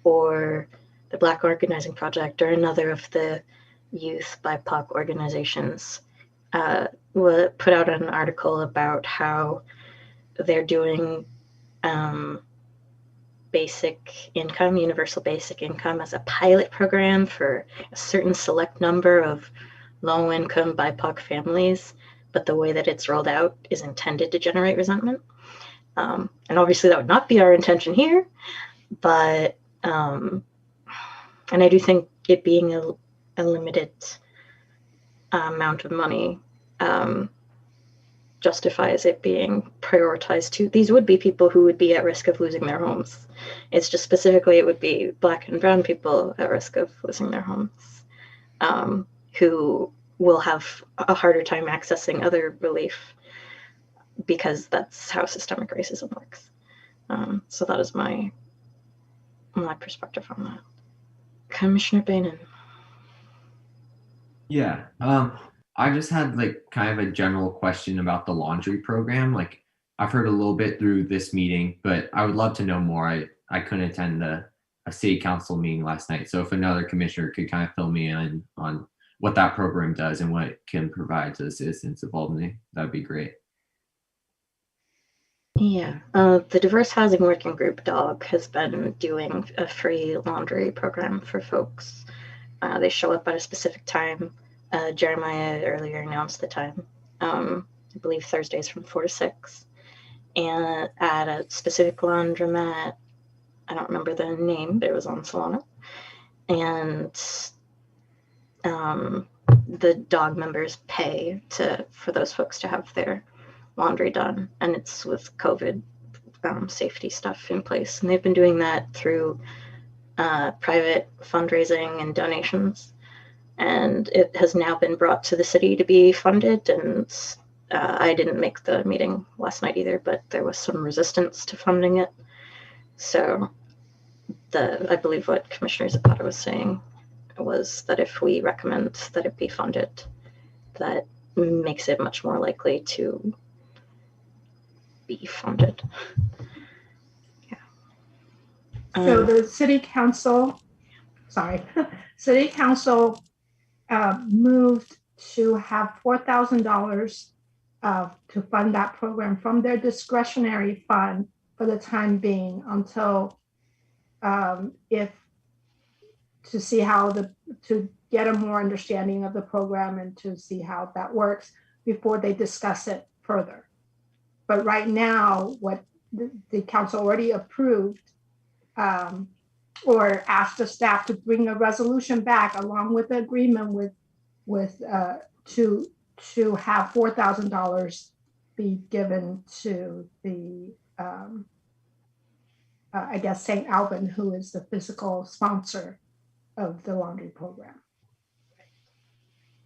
A: or the Black Organizing Project, or another of the youth BIPOC organizations, put out an article about how they're doing basic income, universal basic income, as a pilot program for a certain select number of low-income BIPOC families, but the way that it's rolled out is intended to generate resentment. And obviously that would not be our intention here, but and I do think it being a limited amount of money justifies it being prioritized to. These would be people who would be at risk of losing their homes. It's just specifically it would be Black and brown people at risk of losing their homes, who will have a harder time accessing other relief because that's how systemic racism works. So that is my perspective on that. Commissioner Bainan.
K: Yeah. I just had like kind of a general question about the laundry program. Like I've heard a little bit through this meeting, but I would love to know more. I couldn't attend a city council meeting last night. So if another commissioner could kind of fill me in on what that program does and what it can provide to the citizens of Albany, that'd be great.
A: Yeah, the Diverse Housing Working Group, DOG, has been doing a free laundry program for folks. They show up at a specific time. Jeremiah earlier announced the time. I believe Thursdays from 4 to 6. And at a specific laundromat, I don't remember the name, but it was on Solano. And the DOG members pay for those folks to have their laundry done, and it's with COVID safety stuff in place. And they've been doing that through private fundraising and donations. And it has now been brought to the city to be funded. And I didn't make the meeting last night either, but there was some resistance to funding it. So I believe what Commissioner Zapata was saying was that if we recommend that it be funded, that makes it much more likely to be funded. Yeah.
H: So the city council, city council moved to have $4,000 to fund that program from their discretionary fund for the time being until to see how to get a more understanding of the program and to see how that works before they discuss it further. But right now, what the council already approved or asked the staff to bring a resolution back along with the agreement to have $4,000 be given to the I guess St. Alban, who is the physical sponsor of the laundry program.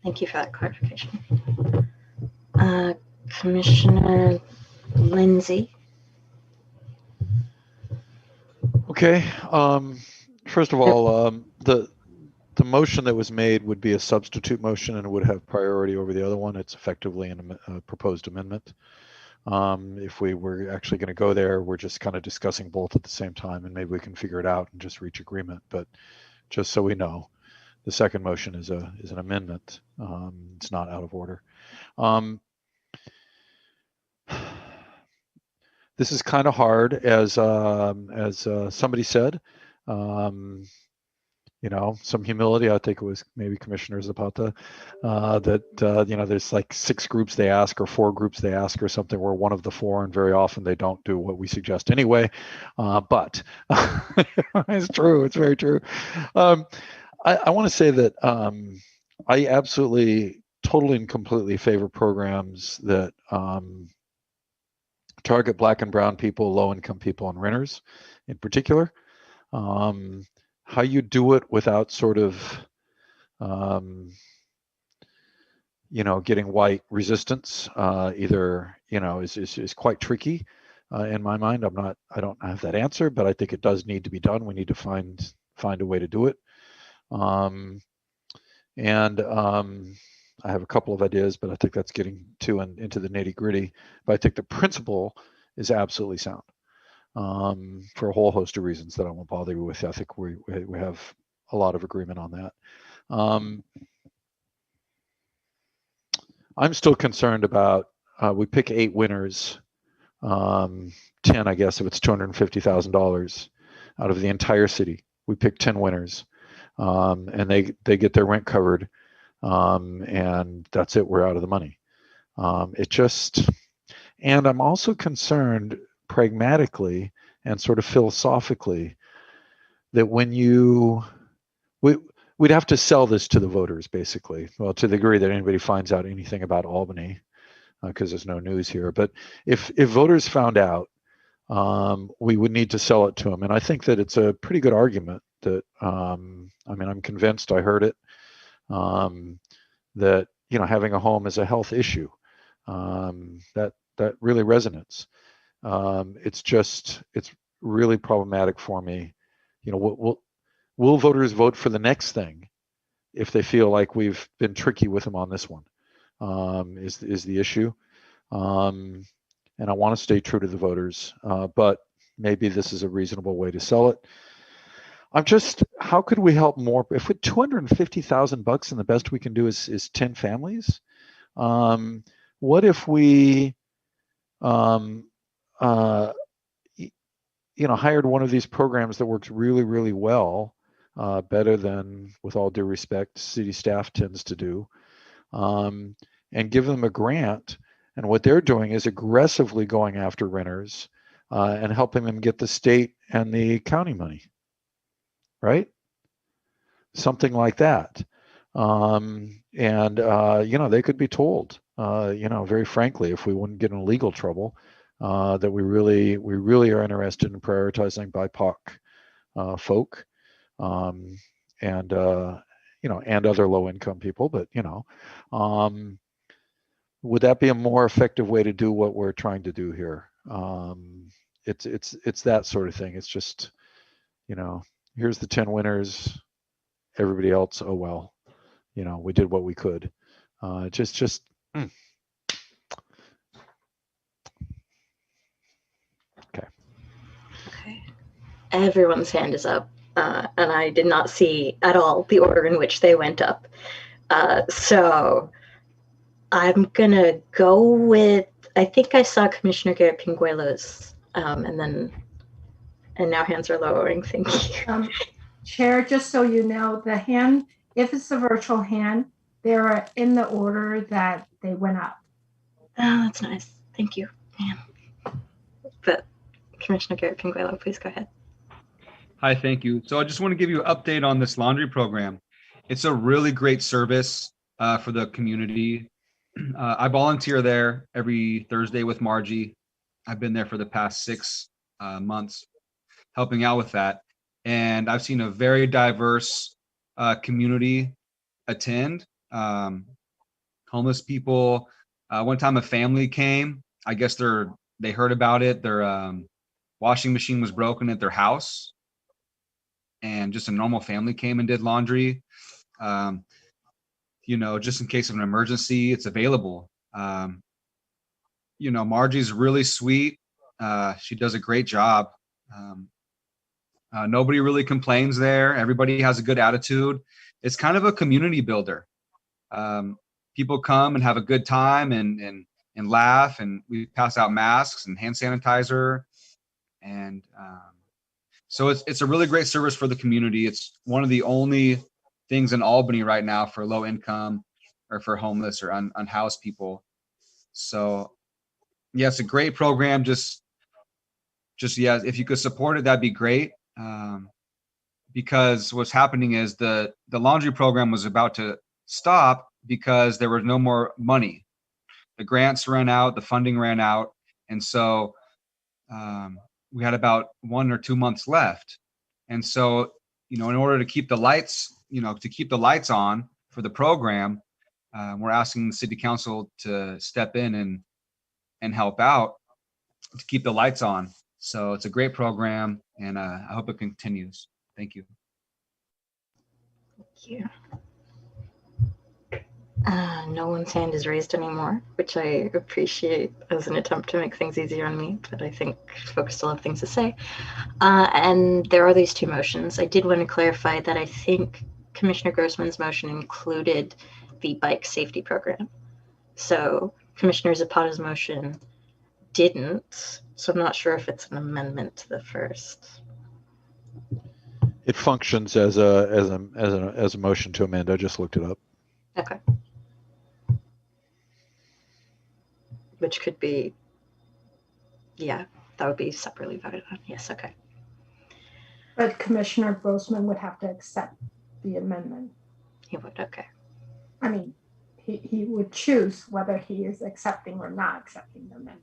A: Thank you for that clarification. Commissioner Lindsay.
E: Okay. First of all, the motion that was made would be a substitute motion and would have priority over the other one. It's effectively a proposed amendment. If we were actually going to go there, we're just kind of discussing both at the same time, and maybe we can figure it out and just reach agreement. But just so we know, the second motion is an amendment. It's not out of order. This is kind of hard, as somebody said. Some humility. I think it was maybe Commissioner Zapata that there's like 6 groups they ask or 4 groups they ask or something. We're one of the 4, and very often they don't do what we suggest anyway. But it's true. It's very true. I want to say that I absolutely, totally, and completely favor programs that target Black and brown people, low-income people, and renters in particular. How you do it without sort of, getting white resistance, is quite tricky in my mind. I don't have that answer, but I think it does need to be done. We need to find a way to do it. I have a couple of ideas, but I think that's getting into the nitty-gritty. But I think the principle is absolutely sound. For a whole host of reasons that I won't bother you with. I think we have a lot of agreement on that. I'm still concerned about, we pick 8 winners, 10, I guess, if it's $250,000 out of the entire city. We pick 10 winners, and they get their rent covered, and that's it. We're out of the money. And I'm also concerned pragmatically and sort of philosophically that we'd have to sell this to the voters, basically. Well, to the degree that anybody finds out anything about Albany, because there's no news here. But if voters found out, we would need to sell it to them. And I think that it's a pretty good argument that, I'm convinced, I heard it, that, having a home is a health issue. That really resonates. It's really problematic for me. Will voters vote for the next thing if they feel like we've been tricky with them on this one? Is the issue. And I want to stay true to the voters, but maybe this is a reasonable way to sell it. How could we help more? If with $250,000 and the best we can do is 10 families, what if we hired one of these programs that works really, really well, better than, with all due respect, city staff tends to do, and give them a grant. And what they're doing is aggressively going after renters and helping them get the state and the county money, right? Something like that. They could be told, very frankly, if we wouldn't get in legal trouble, that we really are interested in prioritizing BIPOC folk, and and other low-income people. But would that be a more effective way to do what we're trying to do here? It's that sort of thing. It's just, here's the 10 winners. Everybody else, oh well, we did what we could. Okay.
A: Okay. Everyone's hand is up, and I did not see at all the order in which they went up. So I'm gonna go with, I think I saw Commissioner Garrett Pinguelo's, and now hands are lowering. Thank you.
H: Chair, just so you know, the hand, if it's a virtual hand, they're in the order that they went up.
A: Oh, that's nice. Thank you. Man. But Commissioner Garrett Pinguelo, please go ahead.
I: Hi, thank you. So I just want to give you an update on this laundry program. It's a really great service for the community. I volunteer there every Thursday with Margie. I've been there for the past 6 months helping out with that. And I've seen a very diverse community attend. Homeless people. One time a family came. I guess they heard about it. Their washing machine was broken at their house. And just a normal family came and did laundry. Just in case of an emergency, it's available. Margie's really sweet. She does a great job. Nobody really complains there. Everybody has a good attitude. It's kind of a community builder. People come and have a good time and laugh, and we pass out masks and hand sanitizer. And so it's a really great service for the community. It's one of the only things in Albany right now for low income or for homeless or unhoused people. So yeah, it's a great program. Just yeah, if you could support it, that'd be great. Because what's happening is the laundry program was about to stop because there was no more money. The grants ran out, the funding ran out. And so we had about 1 or 2 months left. And so, in order to keep the lights, on for the program, we're asking the city council to step in and help out to keep the lights on. So it's a great program, and I hope it continues. Thank you.
A: Thank you. No one's hand is raised anymore, which I appreciate as an attempt to make things easier on me, but I think folks still have things to say. And there are these 2 motions. I did want to clarify that I think Commissioner Grossman's motion included the bike safety program. So Commissioner Zapata's motion didn't, so I'm not sure if it's an amendment to the first.
E: It functions as a motion to amend. I just looked it up.
A: Okay. Which could be, yeah, that would be separately voted on. Yes, okay.
H: But Commissioner Grossman would have to accept the amendment.
A: He would, okay.
H: I mean, he would choose whether he is accepting or not accepting the amendment.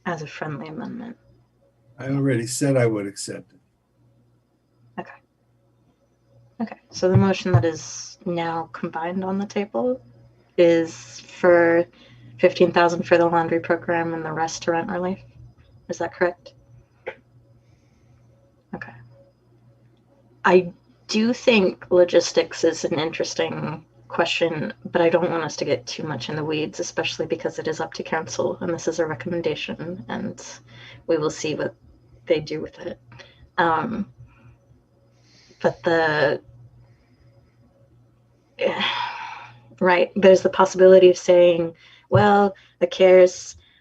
A: As a friendly amendment.
C: I already said I would accept it.
A: Okay. Okay, so the motion that is now combined on the table is for $15,000 for the laundry program and the rest to rent relief. Is that correct? Okay. I do think logistics is an interesting question, but I don't want us to get too much in the weeds, especially because it is up to council and this is a recommendation and we will see what they do with it. But right, there's the possibility of saying, well,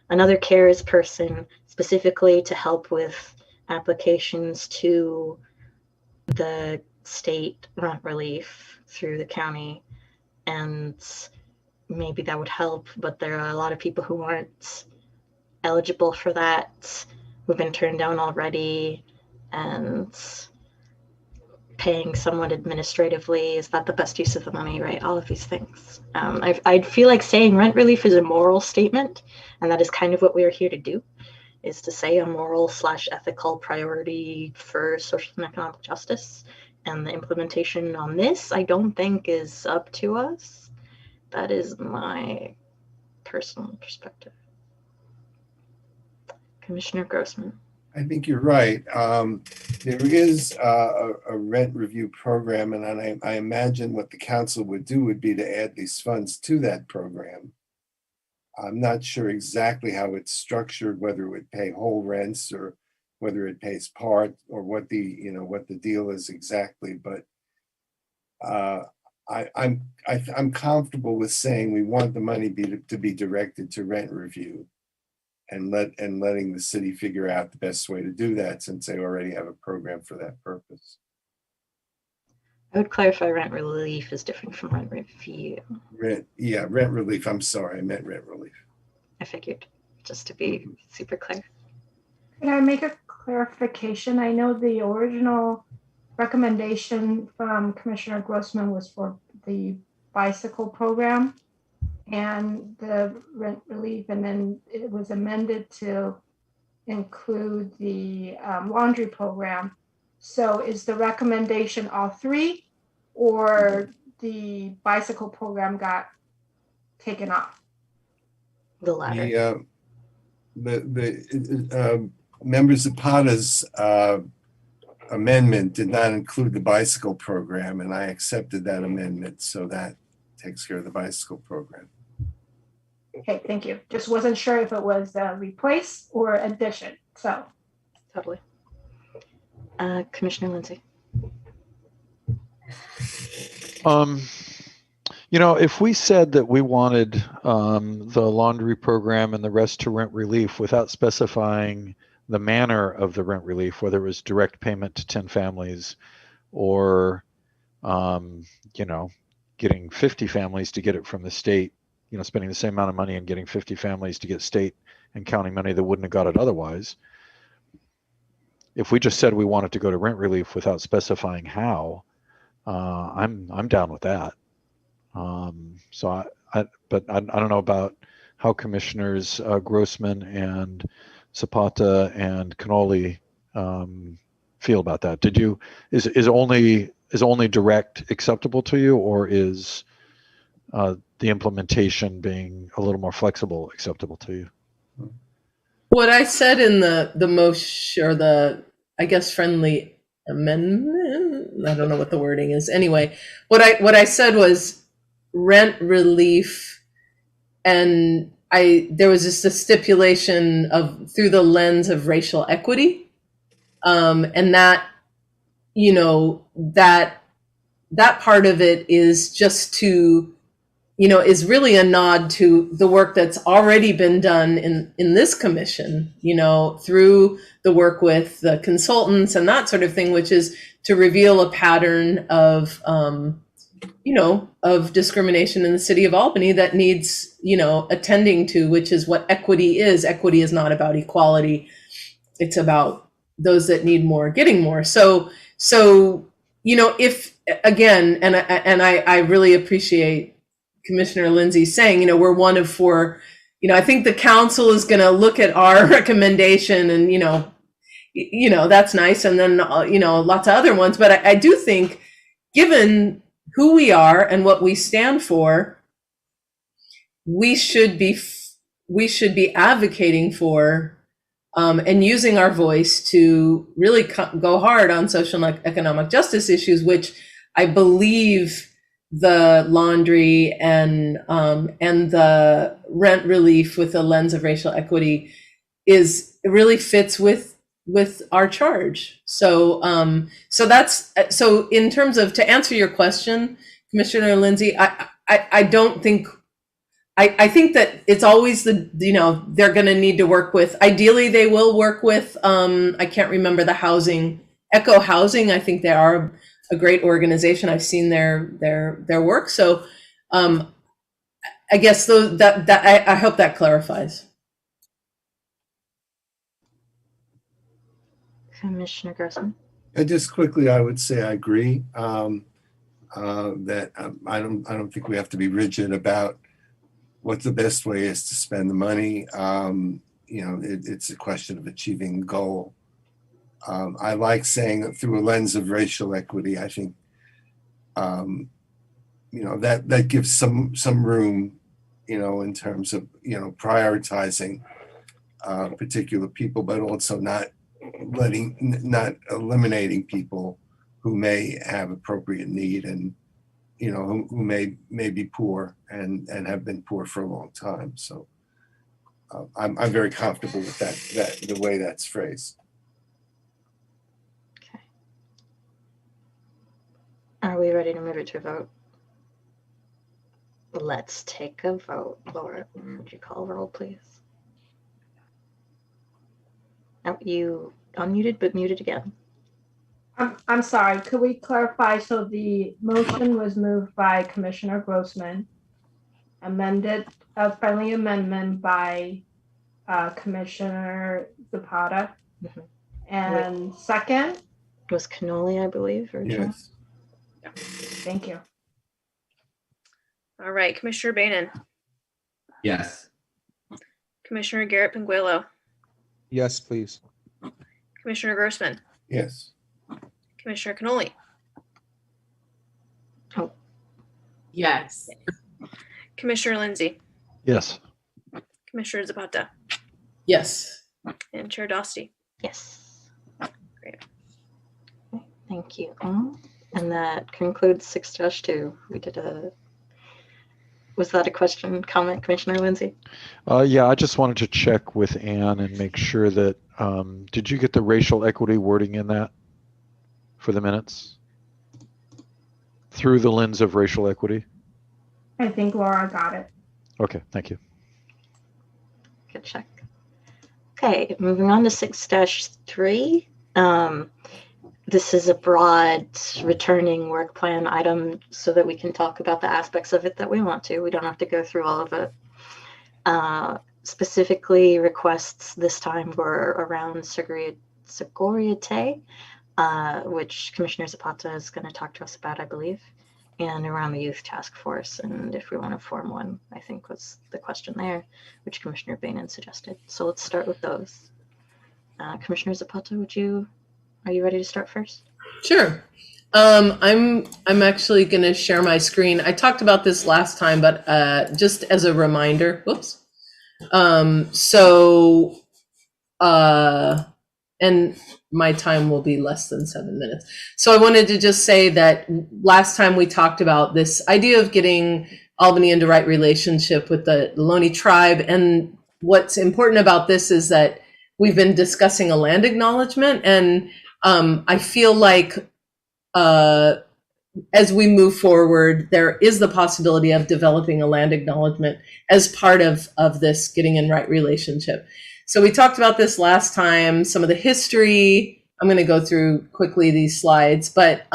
A: another CARES person specifically to help with applications to the state rent relief through the county, and maybe that would help, but there are a lot of people who aren't eligible for that, who've been turned down already, and paying someone administratively, is that the best use of the money, right? All of these things. I feel like saying rent relief is a moral statement, and that is kind of what we are here to do, is to say a moral/ethical priority for social and economic justice. And the implementation on this, I don't think is up to us. That is my personal perspective. Commissioner Grossman.
C: I think you're right. There is a rent review program, and I imagine what the council would do would be to add these funds to that program. I'm not sure exactly how it's structured, whether it would pay whole rents or whether it pays part, or what the deal is exactly. But I'm comfortable with saying we want the money to be directed to rent review, and letting the city figure out the best way to do that, since they already have a program for that purpose.
A: I would clarify rent relief is different from rent review.
C: Rent relief. I'm sorry, I meant rent relief.
A: I figured, just to be super clear.
H: Can I make a clarification? I know the original recommendation from Commissioner Grossman was for the bicycle program and the rent relief, and then it was amended to include the laundry program. So is the recommendation all three, or the bicycle program got taken off?
A: The latter.
C: The Member Zapata's amendment did not include the bicycle program, and I accepted that amendment, so that takes care of the bicycle program.
H: Okay, thank you. Just wasn't sure if it was replace or addition, so.
A: Totally. Commissioner Lindsay.
E: If we said that we wanted the laundry program and the rest to rent relief without specifying the manner of the rent relief, whether it was direct payment to 10 families or, getting 50 families to get it from the state, spending the same amount of money and getting 50 families to get state and county money that wouldn't have got it otherwise. If we just said we wanted to go to rent relief without specifying how, I'm down with that. But I don't know about how Commissioners Grossman and Zapata and Cannoli feel about that. Is only direct acceptable to you, or is the implementation being a little more flexible acceptable to you?
D: What I said in the motion, or the, I guess, friendly amendment, I don't know what the wording is. Anyway, what I said was rent relief, and there was just a stipulation of through the lens of racial equity, and that, that part of it is just to, is really a nod to the work that's already been done in this commission, through the work with the consultants and that sort of thing, which is to reveal a pattern of, of discrimination in the city of Albany that needs, attending to, which is what equity is. Equity is not about equality. It's about those that need more getting more. So, if, again, and I really appreciate Commissioner Lindsay saying, we're one of four, I think the council is going to look at our recommendation and, that's nice. And then, lots of other ones. But I do think, given who we are and what we stand for, we should be advocating for and using our voice to really go hard on social and economic justice issues, which I believe the laundry and the rent relief with the lens of racial equity really fits with our charge. So so in terms of, to answer your question, Commissioner Lindsay, I don't think, I think that it's always they're going to need to work with, ideally they will work with, I can't remember the housing, Echo Housing. I think they are a great organization. I've seen their work. So I guess I hope that clarifies.
A: Commissioner Grossman.
C: Just quickly, I would say I agree that I don't think we have to be rigid about what the best way is to spend the money. it's a question of achieving a goal. I like saying that through a lens of racial equity. I think that gives some room, in terms of prioritizing particular people, but also not eliminating people who may have appropriate need and who may be poor and have been poor for a long time. So I'm very comfortable with that the way that's phrased.
A: Okay. Are we ready to move it to a vote? Let's take a vote. Laura, would you call roll, please? Oh, you unmuted, but muted again.
H: I'm sorry, could we clarify? So the motion was moved by Commissioner Grossman, amended, a friendly amendment by Commissioner Zapata, and second?
A: Was Cannoli, I believe, originally?
C: Yes.
H: Thank you.
B: All right, Commissioner Bainan,
K: Yes.
B: Commissioner Garrett Penguelo,
I: Yes, please.
B: Commissioner Grossman,
C: Yes.
B: Commissioner Cannoli,
F: Yes.
B: Commissioner Lindsay,
E: Yes.
B: Commissioner Zapata,
D: Yes.
B: and Chair Dostie.
A: Yes.
B: Great.
A: Okay, thank you. And that concludes 6-2. We did was that a question, comment, Commissioner Lindsay?
E: Yeah, I just wanted to check with Anne and make sure that, did you get the racial equity wording in that for the minutes? Through the lens of racial equity?
H: I think Laura got it.
E: Okay, thank you.
A: Good check. Okay, moving on to 6-3. This is a broad returning work plan item so that we can talk about the aspects of it that we want to. We don't have to go through all of it. Specifically, requests this time were around Sugar-Sweetened, which Commissioner Zapata is going to talk to us about, I believe, and around the youth task force, and if we want to form one, I think was the question there, which Commissioner Bainan suggested. So let's start with those. Commissioner Zapata, are you ready to start first?
D: Sure. I'm actually going to share my screen. I talked about this last time, but just as a reminder, whoops. And my time will be less than 7 minutes. So I wanted to just say that last time we talked about this idea of getting Albany into right relationship with the Ohlone tribe. And what's important about this is that we've been discussing a land acknowledgement, and I feel like as we move forward, there is the possibility of developing a land acknowledgement as part of this getting in right relationship. So we talked about this last time, some of the history. I'm going to go through quickly these slides, but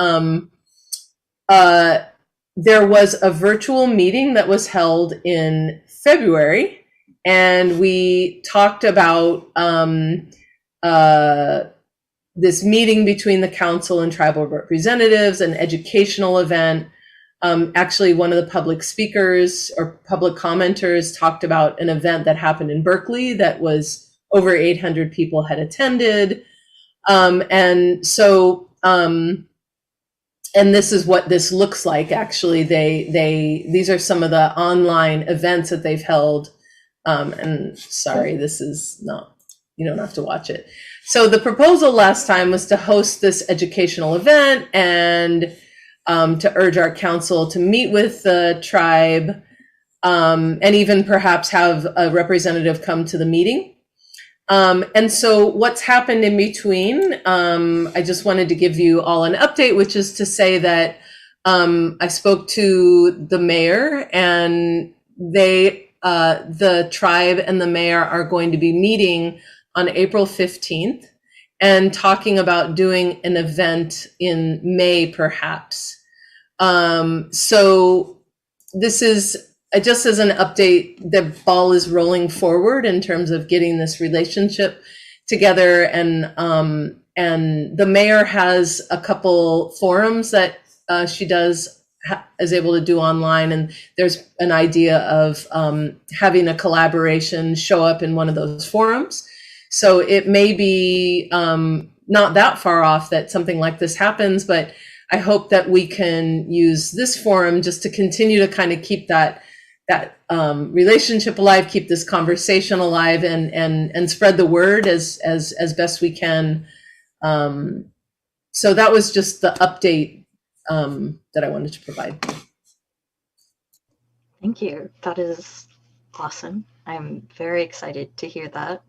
D: there was a virtual meeting that was held in February, and we talked about this meeting between the council and tribal representatives, an educational event. Actually, one of the public speakers or public commenters talked about an event that happened in Berkeley that was over 800 people had attended. And this is what this looks like. Actually, these are some of the online events that they've held. And sorry, this is not, you don't have to watch it. So the proposal last time was to host this educational event and to urge our council to meet with the tribe and even perhaps have a representative come to the meeting. And so what's happened in between, I just wanted to give you all an update, which is to say that I spoke to the mayor, and the tribe and the mayor are going to be meeting on April 15th and talking about doing an event in May, perhaps. So this is just as an update, the ball is rolling forward in terms of getting this relationship together. And the mayor has a couple forums that she does is able to do online, and there's an idea of having a collaboration show up in one of those forums. So it may be not that far off that something like this happens, but I hope that we can use this forum just to continue to kind of keep that relationship alive, keep this conversation alive, and spread the word as best we can. So that was just the update that I wanted to provide.
A: Thank you. That is awesome. I'm very excited to hear that.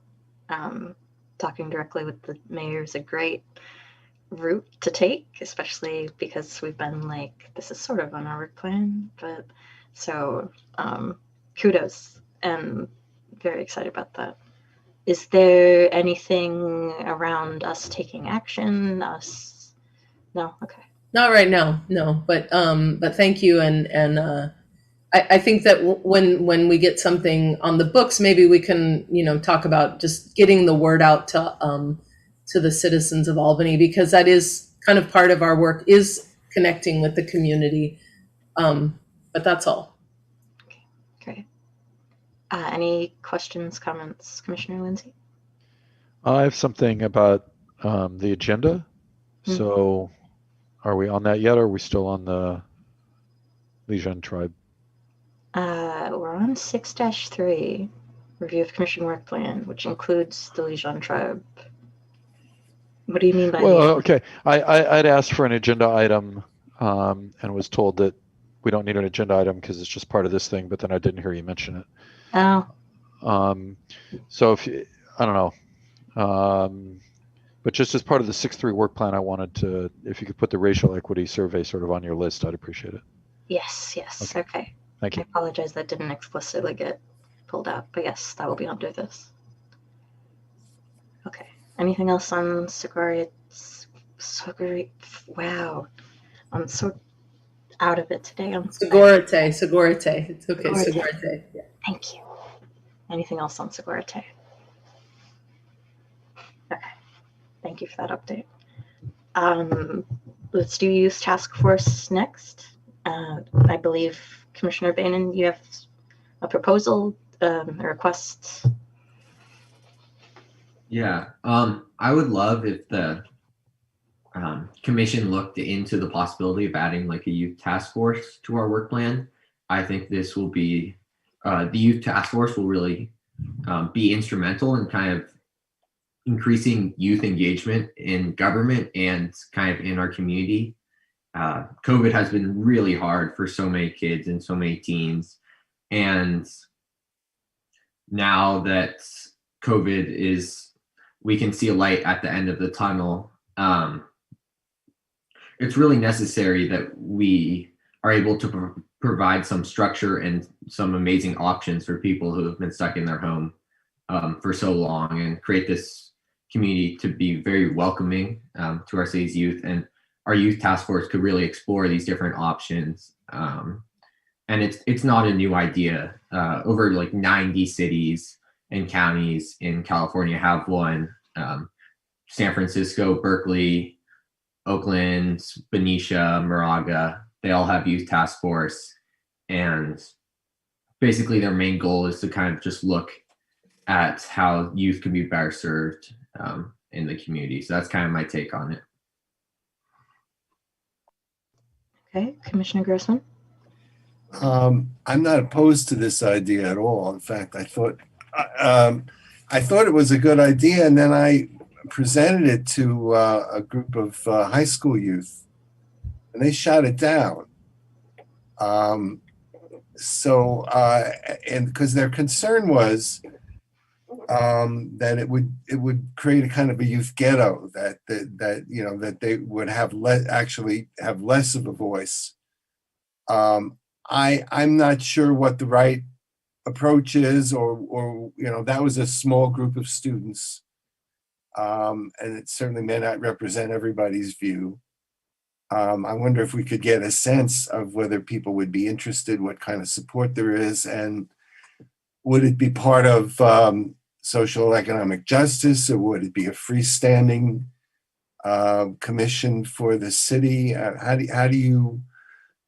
A: Talking directly with the mayor is a great route to take, especially because we've been like, this is sort of on our work plan, but so kudos, and very excited about that. Is there anything around us taking action? No? Okay.
D: Not right now, no. But thank you, and I think that when we get something on the books, maybe we can talk about just getting the word out to the citizens of Albany, because that is kind of part of our work, is connecting with the community. But that's all.
A: Okay, great. Any questions, comments, Commissioner Lindsay?
E: I have something about the agenda. So are we on that yet, or are we still on the Lijon tribe?
A: We're on 6-3, review of commission work plan, which includes the Lijon tribe. What do you mean by
E: Well, okay. I'd asked for an agenda item and was told that we don't need an agenda item because it's just part of this thing, but then I didn't hear you mention it.
A: Oh.
E: So I don't know. But just as part of the 6-3 work plan, I wanted to, if you could put the racial equity survey sort of on your list, I'd appreciate it.
A: Yes. Okay.
E: Thank you.
A: I apologize that didn't explicitly get pulled out, but yes, that will be under this. Okay. Anything else on wow. I'm so out of it today.
D: Segurite. It's okay. Segurite. Yeah.
A: Thank you. Anything else on Segurite? Okay. Thank you for that update. Let's do youth task force next. I believe Commissioner Bainan, you have a proposal, a request.
K: Yeah, I would love if the commission looked into the possibility of adding like a youth task force to our work plan. I think this will be, the youth task force will really be instrumental in kind of increasing youth engagement in government and kind of in our community. COVID has been really hard for so many kids and so many teens. And now that COVID is, we can see a light at the end of the tunnel. It's really necessary that we are able to provide some structure and some amazing options for people who have been stuck in their home for so long, and create this community to be very welcoming to our city's youth. And our youth task force could really explore these different options. And it's not a new idea. Over like 90 cities and counties in California have one. San Francisco, Berkeley, Oakland, Benicia, Moraga, they all have youth task force. And basically their main goal is to kind of just look at how youth can be better served in the community. So that's kind of my take on it.
A: Okay, Commissioner Grossman.
C: I'm not opposed to this idea at all. In fact, I thought it was a good idea, and then I presented it to a group of high school youth, and they shot it down. And because their concern was that it would create a kind of a youth ghetto, that they would have less of a voice. I'm not sure what the right approach is, or that was a small group of students, and it certainly may not represent everybody's view. I wonder if we could get a sense of whether people would be interested, what kind of support there is, and would it be part of social economic justice, or would it be a freestanding commission for the city? How do you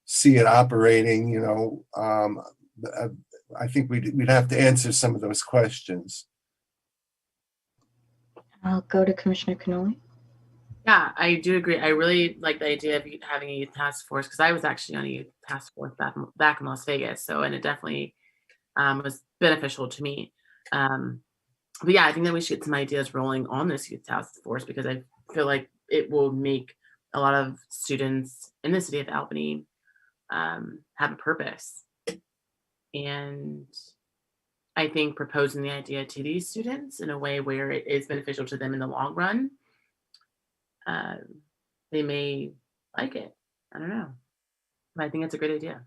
C: see it operating, I think we'd have to answer some of those questions.
A: I'll go to Commissioner Cannoli.
F: Yeah, I do agree. I really like the idea of having a youth task force because I was actually on a youth task force back in Las Vegas. So, and it definitely was beneficial to me. But yeah, I think that we should get some ideas rolling on this youth task force because I feel like it will make a lot of students in the city of Albany have a purpose. And I think proposing the idea to these students in a way where it is beneficial to them in the long run, they may like it. I don't know. But I think it's a great idea.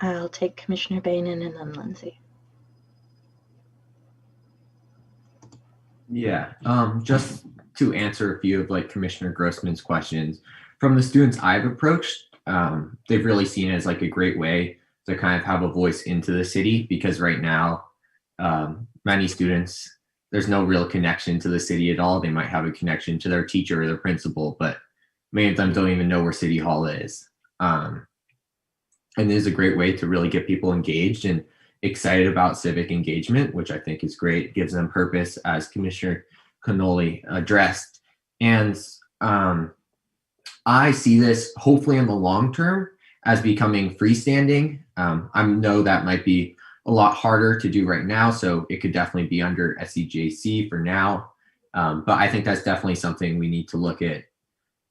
A: I'll take Commissioner Bainan and then Lindsay.
K: Yeah, just to answer a few of like Commissioner Grossman's questions, from the students I've approached, they've really seen it as like a great way to kind of have a voice into the city because right now, many students, there's no real connection to the city at all. They might have a connection to their teacher or their principal, but many of them don't even know where City Hall is. And it is a great way to really get people engaged and excited about civic engagement, which I think is great. It gives them purpose, as Commissioner Cannoli addressed. And I see this hopefully in the long term as becoming freestanding. I know that might be a lot harder to do right now, so it could definitely be under SEJC for now. But I think that's definitely something we need to look at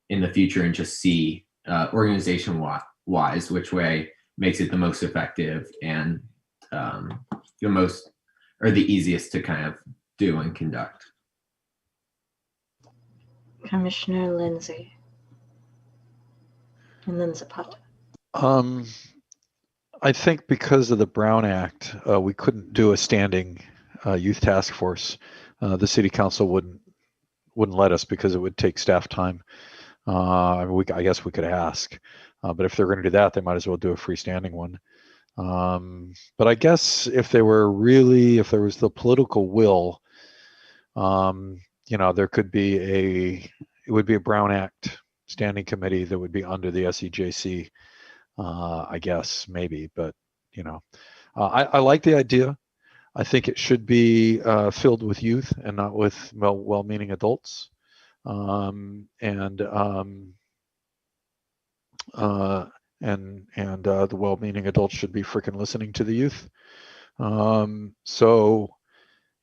K: in the future and just see organization-wise which way makes it the most effective and the most or the easiest to kind of do and conduct.
A: Commissioner Lindsay. And then Zapata.
E: I think because of the Brown Act, we couldn't do a standing youth task force. The city council wouldn't let us because it would take staff time. I guess we could ask, but if they're going to do that, they might as well do a freestanding one. But I guess if there was the political will, there could be it would be a Brown Act standing committee that would be under the SEJC. I guess maybe, but I like the idea. I think it should be filled with youth and not with well-meaning adults. The well-meaning adults should be freaking listening to the youth. And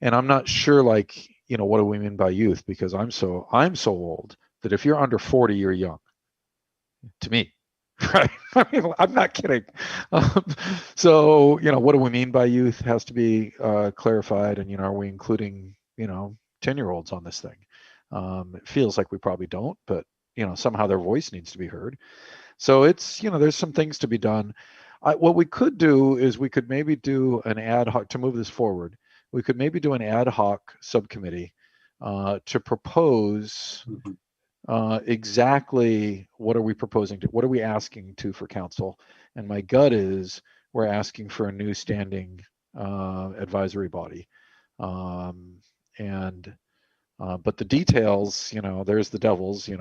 E: I'm not sure, what do we mean by youth? Because I'm so old that if you're under 40, you're young to me. Right. I mean, I'm not kidding. So, what do we mean by youth has to be clarified. And, are we including, 10-year-olds on this thing? It feels like we probably don't, but, somehow their voice needs to be heard. So it's, there's some things to be done. What we could do is we could maybe do an ad hoc to move this forward. We could maybe do an ad hoc subcommittee to propose exactly what are we proposing to, what are we asking to for council? And my gut is we're asking for a new standing advisory body. But the details, there's the devils, it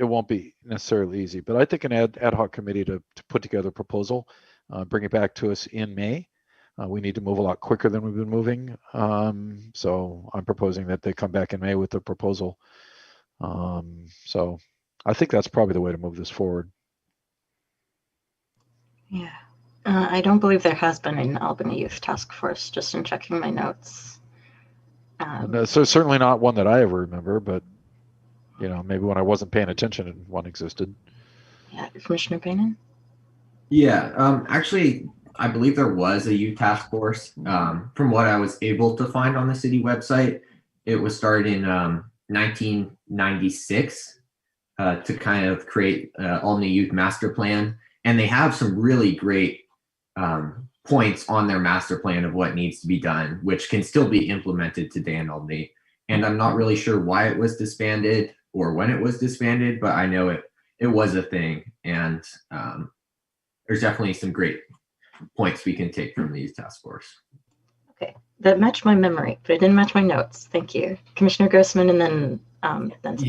E: won't be necessarily easy, but I think an ad hoc committee to put together a proposal, bring it back to us in May. We need to move a lot quicker than we've been moving. So I'm proposing that they come back in May with a proposal. So I think that's probably the way to move this forward.
A: Yeah. I don't believe there has been an Albany Youth Task Force, just in checking my notes.
E: So certainly not one that I ever remember, but maybe when I wasn't paying attention, one existed.
A: Yeah, Commissioner Bainan?
K: Yeah, actually, I believe there was a youth task force. From what I was able to find on the city website, it was started in 1996 to kind of create Albany Youth Master Plan. And they have some really great points on their master plan of what needs to be done, which can still be implemented today in Albany. And I'm not really sure why it was disbanded or when it was disbanded, but I know it was a thing. And there's definitely some great points we can take from these task force.
A: Okay, that matched my memory, but it didn't match my notes. Thank you. Commissioner Grossman and then Then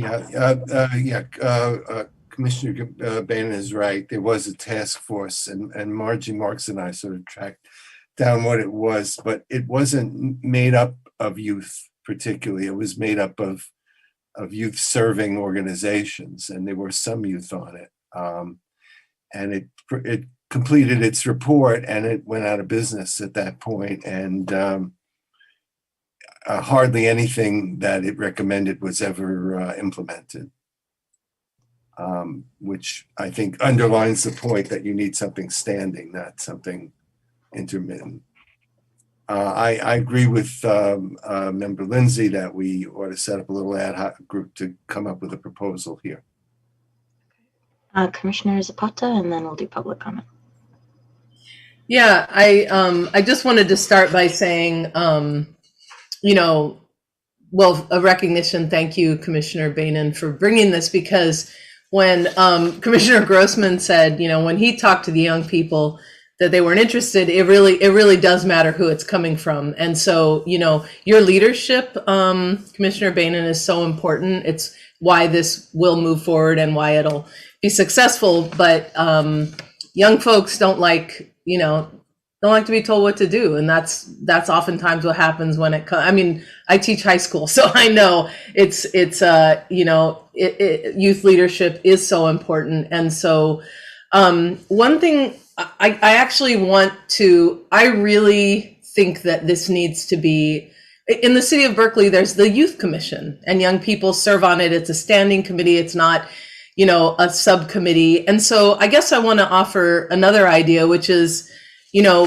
C: Commissioner Bannon is right. There was a task force, and Margie Marks and I sort of tracked down what it was, but it wasn't made up of youth particularly. It was made up of youth serving organizations, and there were some youth on it. And it completed its report, and it went out of business at that point, and hardly anything that it recommended was ever implemented, which I think underlines the point that you need something standing, not something intermittent. I agree with Member Lindsay that we ought to set up a little ad hoc group to come up with a proposal here.
A: Commissioner Zapata, and then we'll do public comment.
D: Yeah, I just wanted to start by saying, well, a recognition. Thank you, Commissioner Bannon, for bringing this, because when Commissioner Grossman said, when he talked to the young people that they weren't interested, it really does matter who it's coming from. And so, your leadership, Commissioner Bannon, is so important. It's why this will move forward and why it'll be successful. But young folks don't like to be told what to do, and that's oftentimes what happens when it comes. I mean, I teach high school, so I know it's youth leadership is so important. And so one thing I really think that this needs to be in the city of Berkeley. There's the Youth Commission, and young people serve on it. It's a standing committee. It's not a subcommittee. And so I guess I want to offer another idea, which is,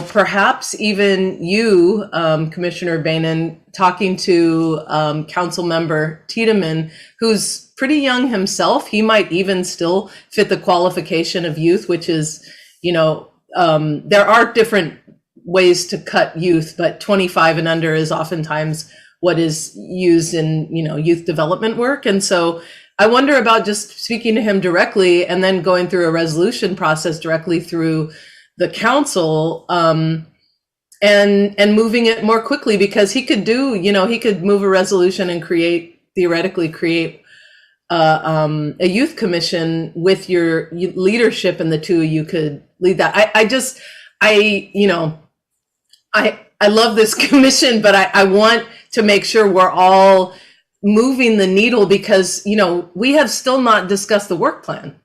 D: perhaps even you, Commissioner Bannon, talking to Council Member Tiedemann, who's pretty young himself. He might even still fit the qualification of youth, which is, there are different ways to cut youth, but 25 and under is oftentimes what is used in, youth development work. And so I wonder about just speaking to him directly and then going through a resolution process directly through the council, and moving it more quickly, because he could move a resolution and theoretically create a youth commission with your leadership, and the two of you could lead that. I love this commission, but I want to make sure we're all moving the needle, because we have still not discussed the work plan,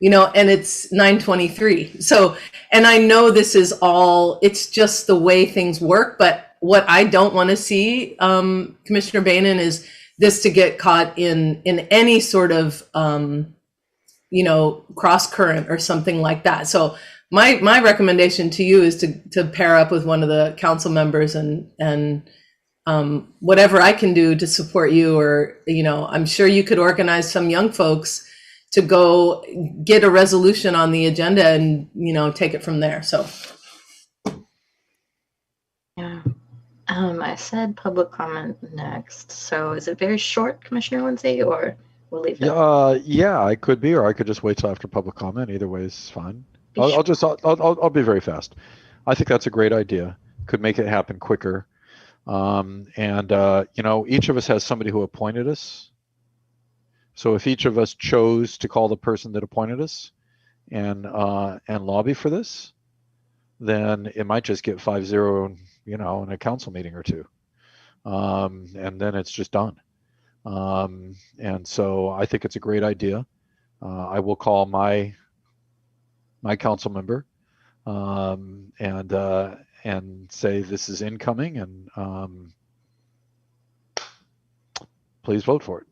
D: and it's 9:23. So, and I know this is it's just the way things work, but what I don't want to see, Commissioner Bannon, is this to get caught in any sort of cross current or something like that. So my recommendation to you is to pair up with one of the council members and whatever I can do to support you, or I'm sure you could organize some young folks to go get a resolution on the agenda and take it from there. So
A: yeah, I said public comment next. So is it very short, Commissioner Lindsay, or we'll leave it?
E: Yeah, I could be, or I could just wait till after public comment. Either way is fine. I'll be very fast. I think that's a great idea. Could make it happen quicker. Each of us has somebody who appointed us. So if each of us chose to call the person that appointed us and lobby for this, then it might just get 5-0, in a council meeting or two. And then it's just done. And so I think it's a great idea. I will call my council member and say this is incoming, and please vote for it.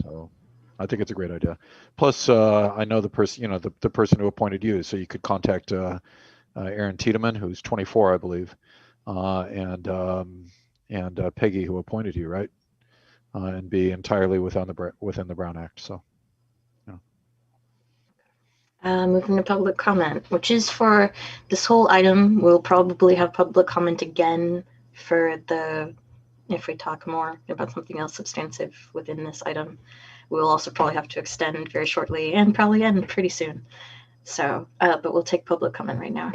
E: So I think it's a great idea. Plus, I know the person, the person who appointed you, so you could contact Aaron Tiedemann, who's 24, I believe, and Peggy, who appointed you, right? And be entirely within the Brown Act. So,
A: moving to public comment, which is for this whole item. We'll probably have public comment again if we talk more about something else substantive within this item. We'll also probably have to extend very shortly and probably end pretty soon. So, but we'll take public comment right now.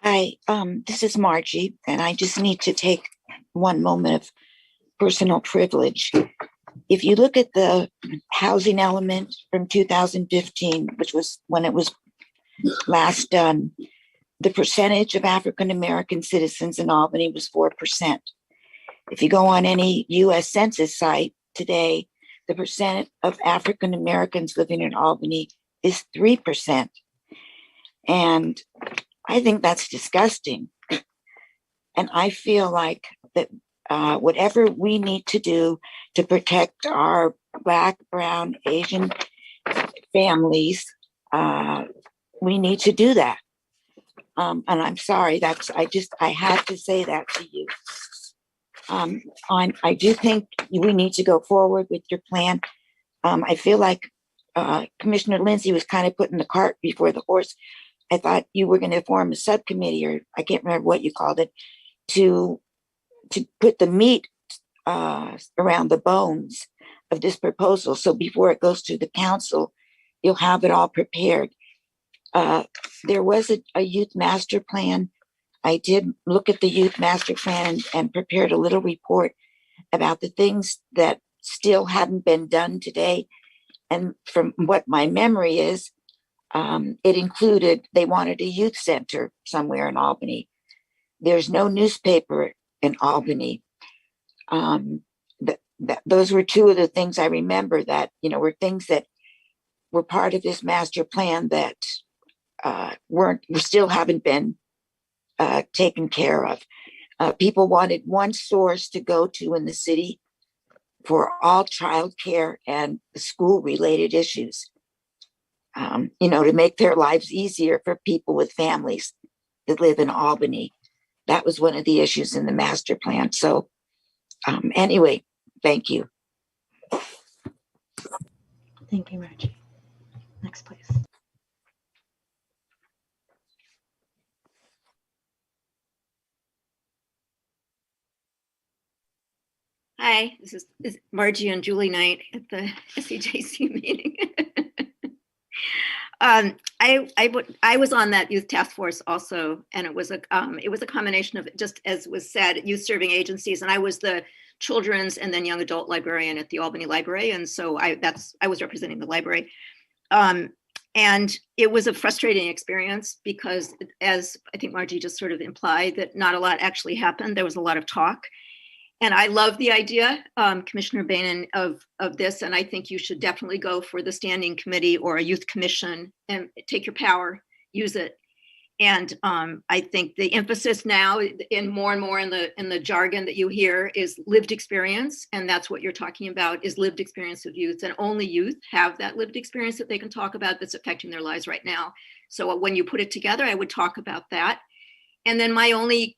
L: Hi, this is Margie, and I just need to take one moment of personal privilege. If you look at the housing element from 2015, which was when it was last done, the percentage of African American citizens in Albany was 4%. If you go on any US Census site today, the percent of African Americans living in Albany is 3%. And I think that's disgusting. And I feel like that whatever we need to do to protect our Black, Brown, Asian families, we need to do that. And I'm sorry, I had to say that to you. I do think we need to go forward with your plan. I feel like Commissioner Lindsay was kind of putting the cart before the horse. I thought you were going to form a subcommittee, or I can't remember what you called it, to put the meat around the bones of this proposal. So before it goes to the council, you'll have it all prepared. There was a youth master plan. I did look at the youth master plan and prepared a little report about the things that still haven't been done today. And from what my memory is, it included, they wanted a youth center somewhere in Albany. There's no newspaper in Albany. Those were two of the things I remember that, were things that were part of this master plan that still haven't been taken care of. People wanted one source to go to in the city for all childcare and school-related issues, to make their lives easier for people with families that live in Albany. That was one of the issues in the master plan. So anyway, thank you.
A: Thank you, Margie. Next, please.
G: Hi, this is Margie and Julie Knight at the SEJC meeting. I was on that youth task force also, and it was a combination of, just as was said, youth serving agencies, and I was the children's and then young adult librarian at the Albany Library, and so I was representing the library. And it was a frustrating experience because, as I think Margie just sort of implied, that not a lot actually happened. There was a lot of talk. And I love the idea, Commissioner Bainan, of this, and I think you should definitely go for the standing committee or a youth commission and take your power, use it. And I think the emphasis now, in more and more in the jargon that you hear, is lived experience, and that's what you're talking about, is lived experience of youth, and only youth have that lived experience that they can talk about that's affecting their lives right now. So when you put it together, I would talk about that. And then my only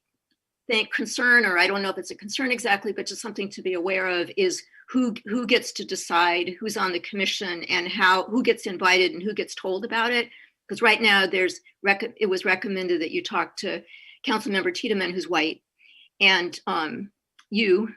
G: concern, or I don't know if it's a concern exactly, but just something to be aware of, is who gets to decide who's on the commission and who gets invited and who gets told about it. Because right now it was recommended that you talk to Councilmember Tiedemann, who's white, and you,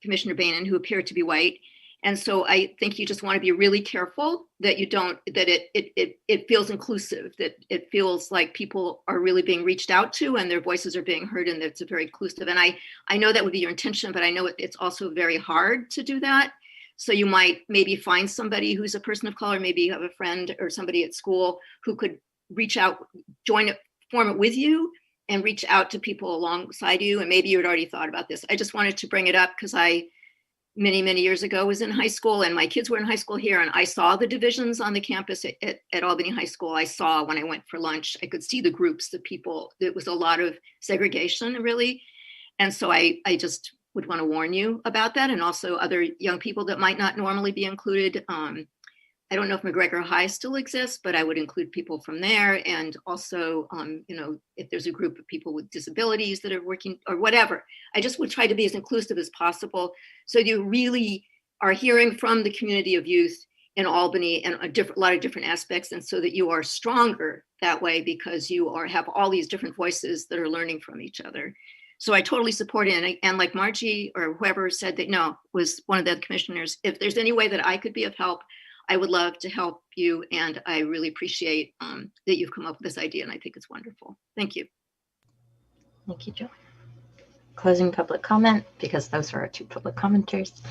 G: Commissioner Bainan, who appear to be white. And so I think you just want to be really careful that it feels inclusive, that it feels like people are really being reached out to and their voices are being heard, and that it's very inclusive. And I know that would be your intention, but I know it's also very hard to do that. So you might maybe find somebody who's a person of color, maybe you have a friend or somebody at school who could reach out, join it, form it with you, and reach out to people alongside you. And maybe you had already thought about this. I just wanted to bring it up because many years ago was in high school, and my kids were in high school here, and I saw the divisions on the campus at Albany High School. I saw when I went for lunch, I could see the groups, the people. There was a lot of segregation, really. And so I just would want to warn you about that, and also other young people that might not normally be included. I don't know if McGregor High still exists, but I would include people from there. And also, if there's a group of people with disabilities that are working or whatever, I just would try to be as inclusive as possible. So you really are hearing from the community of youth in Albany and a lot of different aspects. And so that you are stronger that way because you have all these different voices that are learning from each other. So I totally support it. And like Margie or whoever said that, was one of the commissioners, if there's any way that I could be of help, I would love to help you, and I really appreciate that you've come up with this idea, and I think it's wonderful. Thank you.
A: Thank you, Joy. Closing public comment, because those are our two public commenters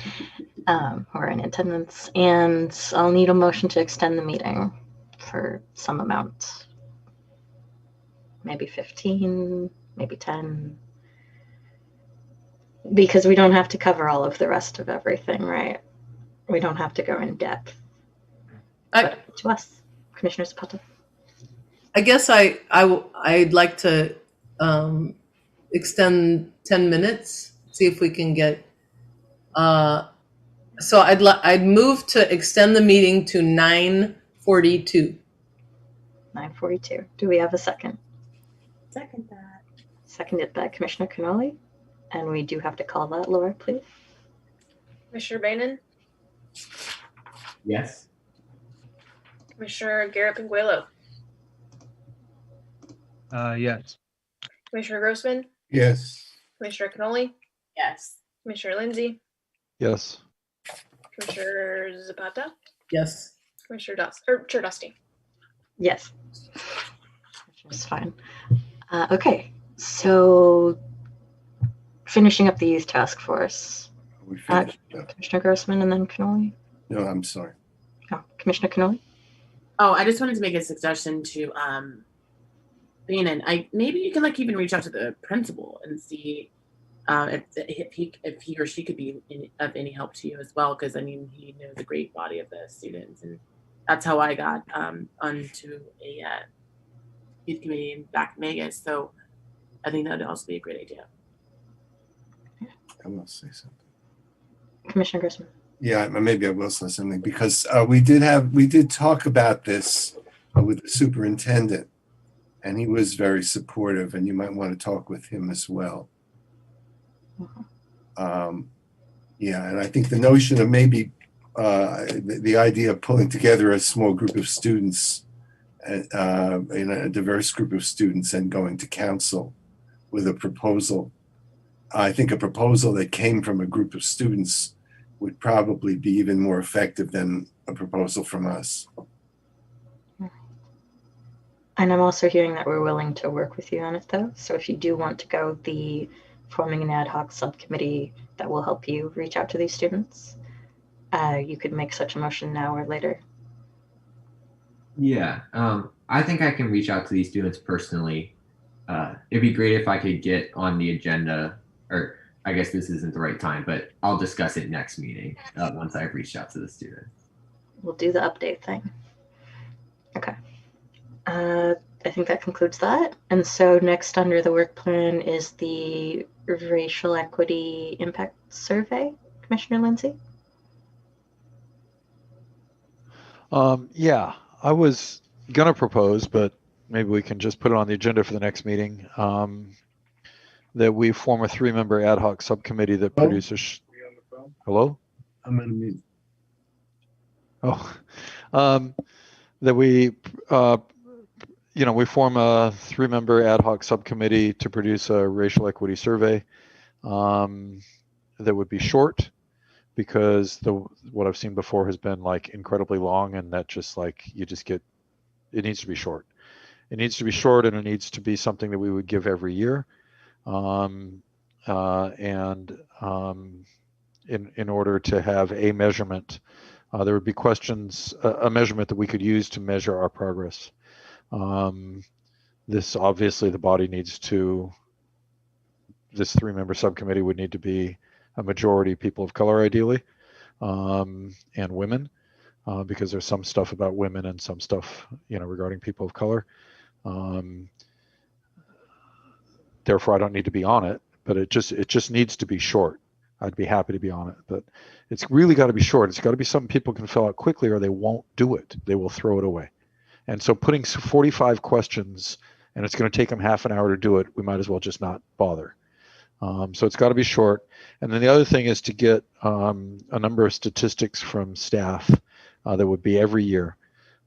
A: who are in attendance. And I'll need a motion to extend the meeting for some amount. Maybe 15, maybe 10. Because we don't have to cover all of the rest of everything, right? We don't have to go in depth. But to us, Commissioner Zapata.
D: I guess I'd like to extend 10 minutes, see if we can get, so I'd move to extend the meeting to 9:42.
A: 9:42. Do we have a second?
F: Second that.
A: Seconded by Commissioner Cannoli. And we do have to call that, Laura, please.
B: Commissioner Bainan,
K: Yes.
B: Commissioner Garrett Pinguelo,
I: Yes.
B: Commissioner Grossman,
C: Yes.
B: Commissioner Cannoli,
F: Yes.
B: Commissioner Lindsay,
E: Yes.
B: Commissioner Zapata,
D: Yes.
B: Commissioner Chair Dusty.
A: Yes. Which is fine. Okay, so finishing up the youth task force.
C: We finished.
A: Commissioner Grossman and then Cannoli.
C: No, I'm sorry.
A: Oh, Commissioner Cannoli.
F: Oh, I just wanted to make a suggestion to Bainan. Maybe you can like even reach out to the principal and see if he or she could be of any help to you as well, because I mean he knows a great body of the students, and that's how I got onto a youth committee back in Vegas. So I think that would also be a great idea.
C: I will say something.
A: Commissioner Grossman.
C: Yeah, maybe I will say something, because we did talk about this with the superintendent, and he was very supportive, and you might want to talk with him as well. Yeah, and I think the notion of maybe the idea of pulling together a small group of students, in a diverse group of students, and going to council with a proposal. I think a proposal that came from a group of students would probably be even more effective than a proposal from us.
A: And I'm also hearing that we're willing to work with you on it, though. So if you do want to go the forming an ad hoc subcommittee that will help you reach out to these students, you could make such a motion now or later.
K: Yeah, I think I can reach out to these students personally. It'd be great if I could get on the agenda, or I guess this isn't the right time, but I'll discuss it next meeting once I've reached out to the students.
A: We'll do the update thing. Okay. I think that concludes that. And so next under the work plan is the racial equity impact survey. Commissioner Lindsay?
E: Yeah, I was gonna propose, but maybe we can just put it on the agenda for the next meeting, that we form a 3-member ad hoc subcommittee that produces. Hello?
C: I'm in a meeting.
E: Oh, that we, we form a 3-member ad hoc subcommittee to produce a racial equity survey that would be short, because what I've seen before has been like incredibly long, and that just like it needs to be short. It needs to be short, and it needs to be something that we would give every year. In order to have a measurement, there would be questions, a measurement that we could use to measure our progress. This obviously the body needs to, this 3-member subcommittee would need to be a majority people of color ideally, and women, because there's some stuff about women and some stuff, regarding people of color. Therefore, I don't need to be on it, but it just needs to be short. I'd be happy to be on it, but it's really got to be short. It's got to be something people can fill out quickly, or they won't do it. They will throw it away. And so putting 45 questions, and it's going to take them half an hour to do it, we might as well just not bother. So it's got to be short. And then the other thing is to get a number of statistics from staff that would be every year.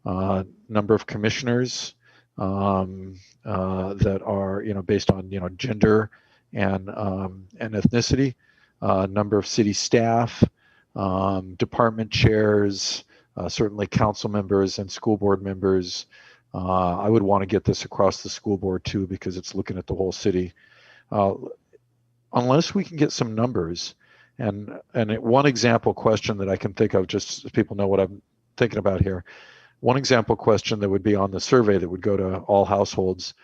E: Number of commissioners that are, based on, gender and ethnicity, number of city staff, department chairs, certainly council members and school board members. I would want to get this across the school board too, because it's looking at the whole city. Unless we can get some numbers, and one example question that I can think of, just so people know what I'm thinking about here. One example question that would be on the survey that would go to all households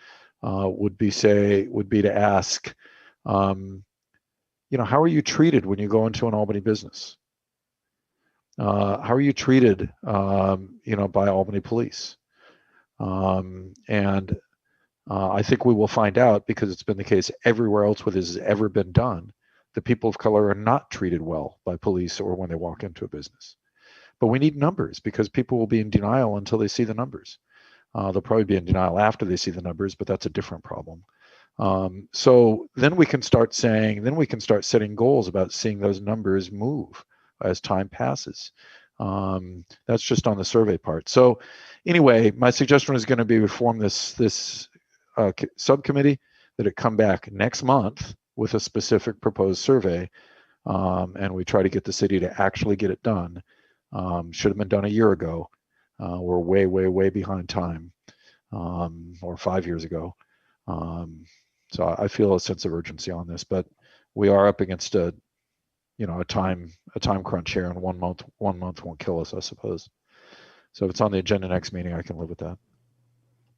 E: would be to ask, how are you treated when you go into an Albany business? How are you treated, by Albany police? I think we will find out, because it's been the case everywhere else where this has ever been done, that people of color are not treated well by police or when they walk into a business. But we need numbers, because people will be in denial until they see the numbers. They'll probably be in denial after they see the numbers, but that's a different problem. So then we can start setting goals about seeing those numbers move as time passes. That's just on the survey part. So anyway, my suggestion is going to be we form this subcommittee, that it come back next month with a specific proposed survey, and we try to get the city to actually get it done. Should have been done a year ago. We're way behind time, or 5 years ago. So I feel a sense of urgency on this, but we are up against a time crunch here, and 1 month won't kill us, I suppose. So if it's on the agenda next meeting, I can live with that.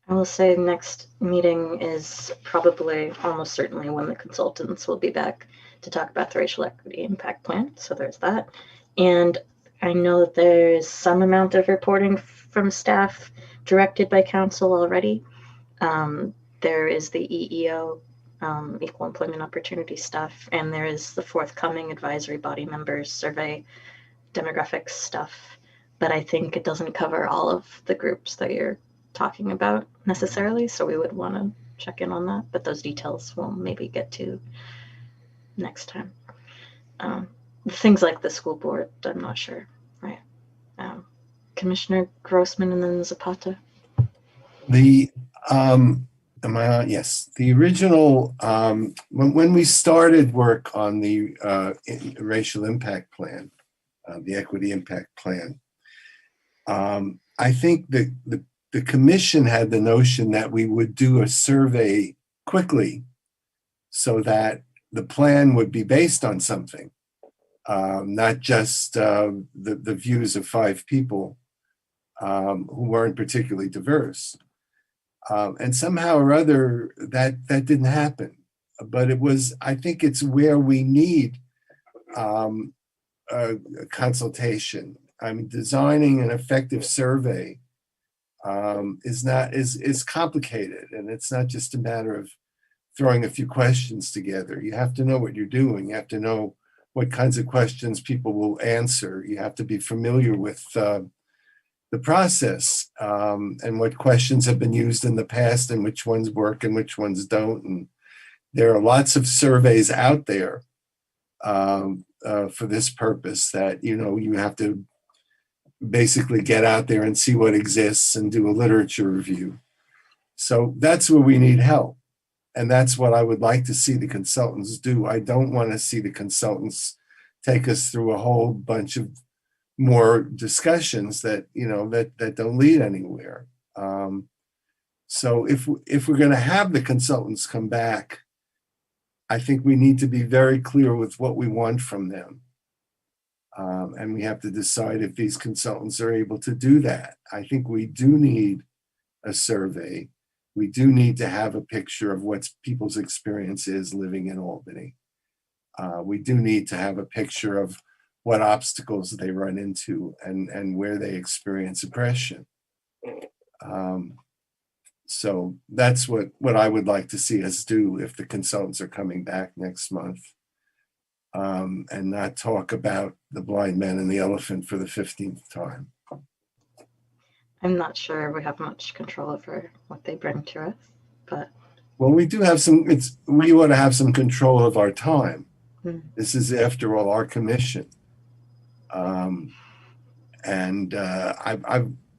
A: I will say next meeting is probably almost certainly when the consultants will be back to talk about the racial equity impact plan. So there's that. And I know that there's some amount of reporting from staff directed by council already. There is the EEO, Equal Employment Opportunity stuff, and there is the forthcoming advisory body members survey demographics stuff. But I think it doesn't cover all of the groups that you're talking about necessarily, so we would want to check in on that, but those details we'll maybe get to next time. Things like the school board, I'm not sure, right? Commissioner Grossman and then Zapata.
C: The am I on? Yes, the original when we started work on the racial impact plan, the equity impact plan, I think the commission had the notion that we would do a survey quickly so that the plan would be based on something, not just the views of 5 people who weren't particularly diverse. And somehow or other that didn't happen. But I think it's where we need a consultation. I mean, designing an effective survey is complicated, and it's not just a matter of throwing a few questions together. You have to know what you're doing. You have to know what kinds of questions people will answer. You have to be familiar with the process, and what questions have been used in the past and which ones work and which ones don't. And there are lots of surveys out there for this purpose that, you have to basically get out there and see what exists and do a literature review. So that's where we need help. And that's what I would like to see the consultants do. I don't want to see the consultants take us through a whole bunch of more discussions that don't lead anywhere. So if we're going to have the consultants come back, I think we need to be very clear with what we want from them. And we have to decide if these consultants are able to do that. I think we do need a survey. We do need to have a picture of what people's experience is living in Albany. We do need to have a picture of what obstacles they run into and where they experience oppression. So that's what I would like to see us do if the consultants are coming back next month, and not talk about the blind man and the elephant for the 15th time.
A: I'm not sure we have much control over what they bring to us, but
C: well, we do have some. We want to have some control of our time. This is, after all, our commission. I've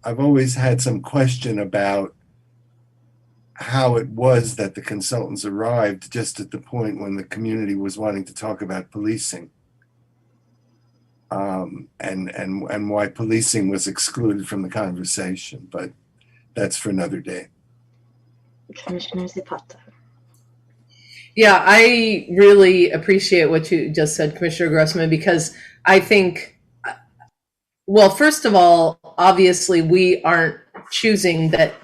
C: always had some question about how it was that the consultants arrived just at the point when the community was wanting to talk about policing. and why policing was excluded from the conversation, but that's for another day.
A: Commissioner Zapata.
D: Yeah, I really appreciate what you just said, Commissioner Grossman, because I think, well, first of all, obviously we aren't choosing that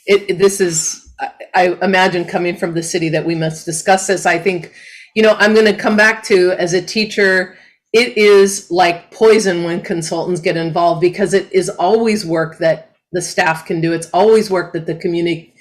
D: this is, I imagine coming from the city that we must discuss this. I think, I'm going to come back to, as a teacher, it is like poison when consultants get involved, because it is always work that the staff can do. It's always work that the community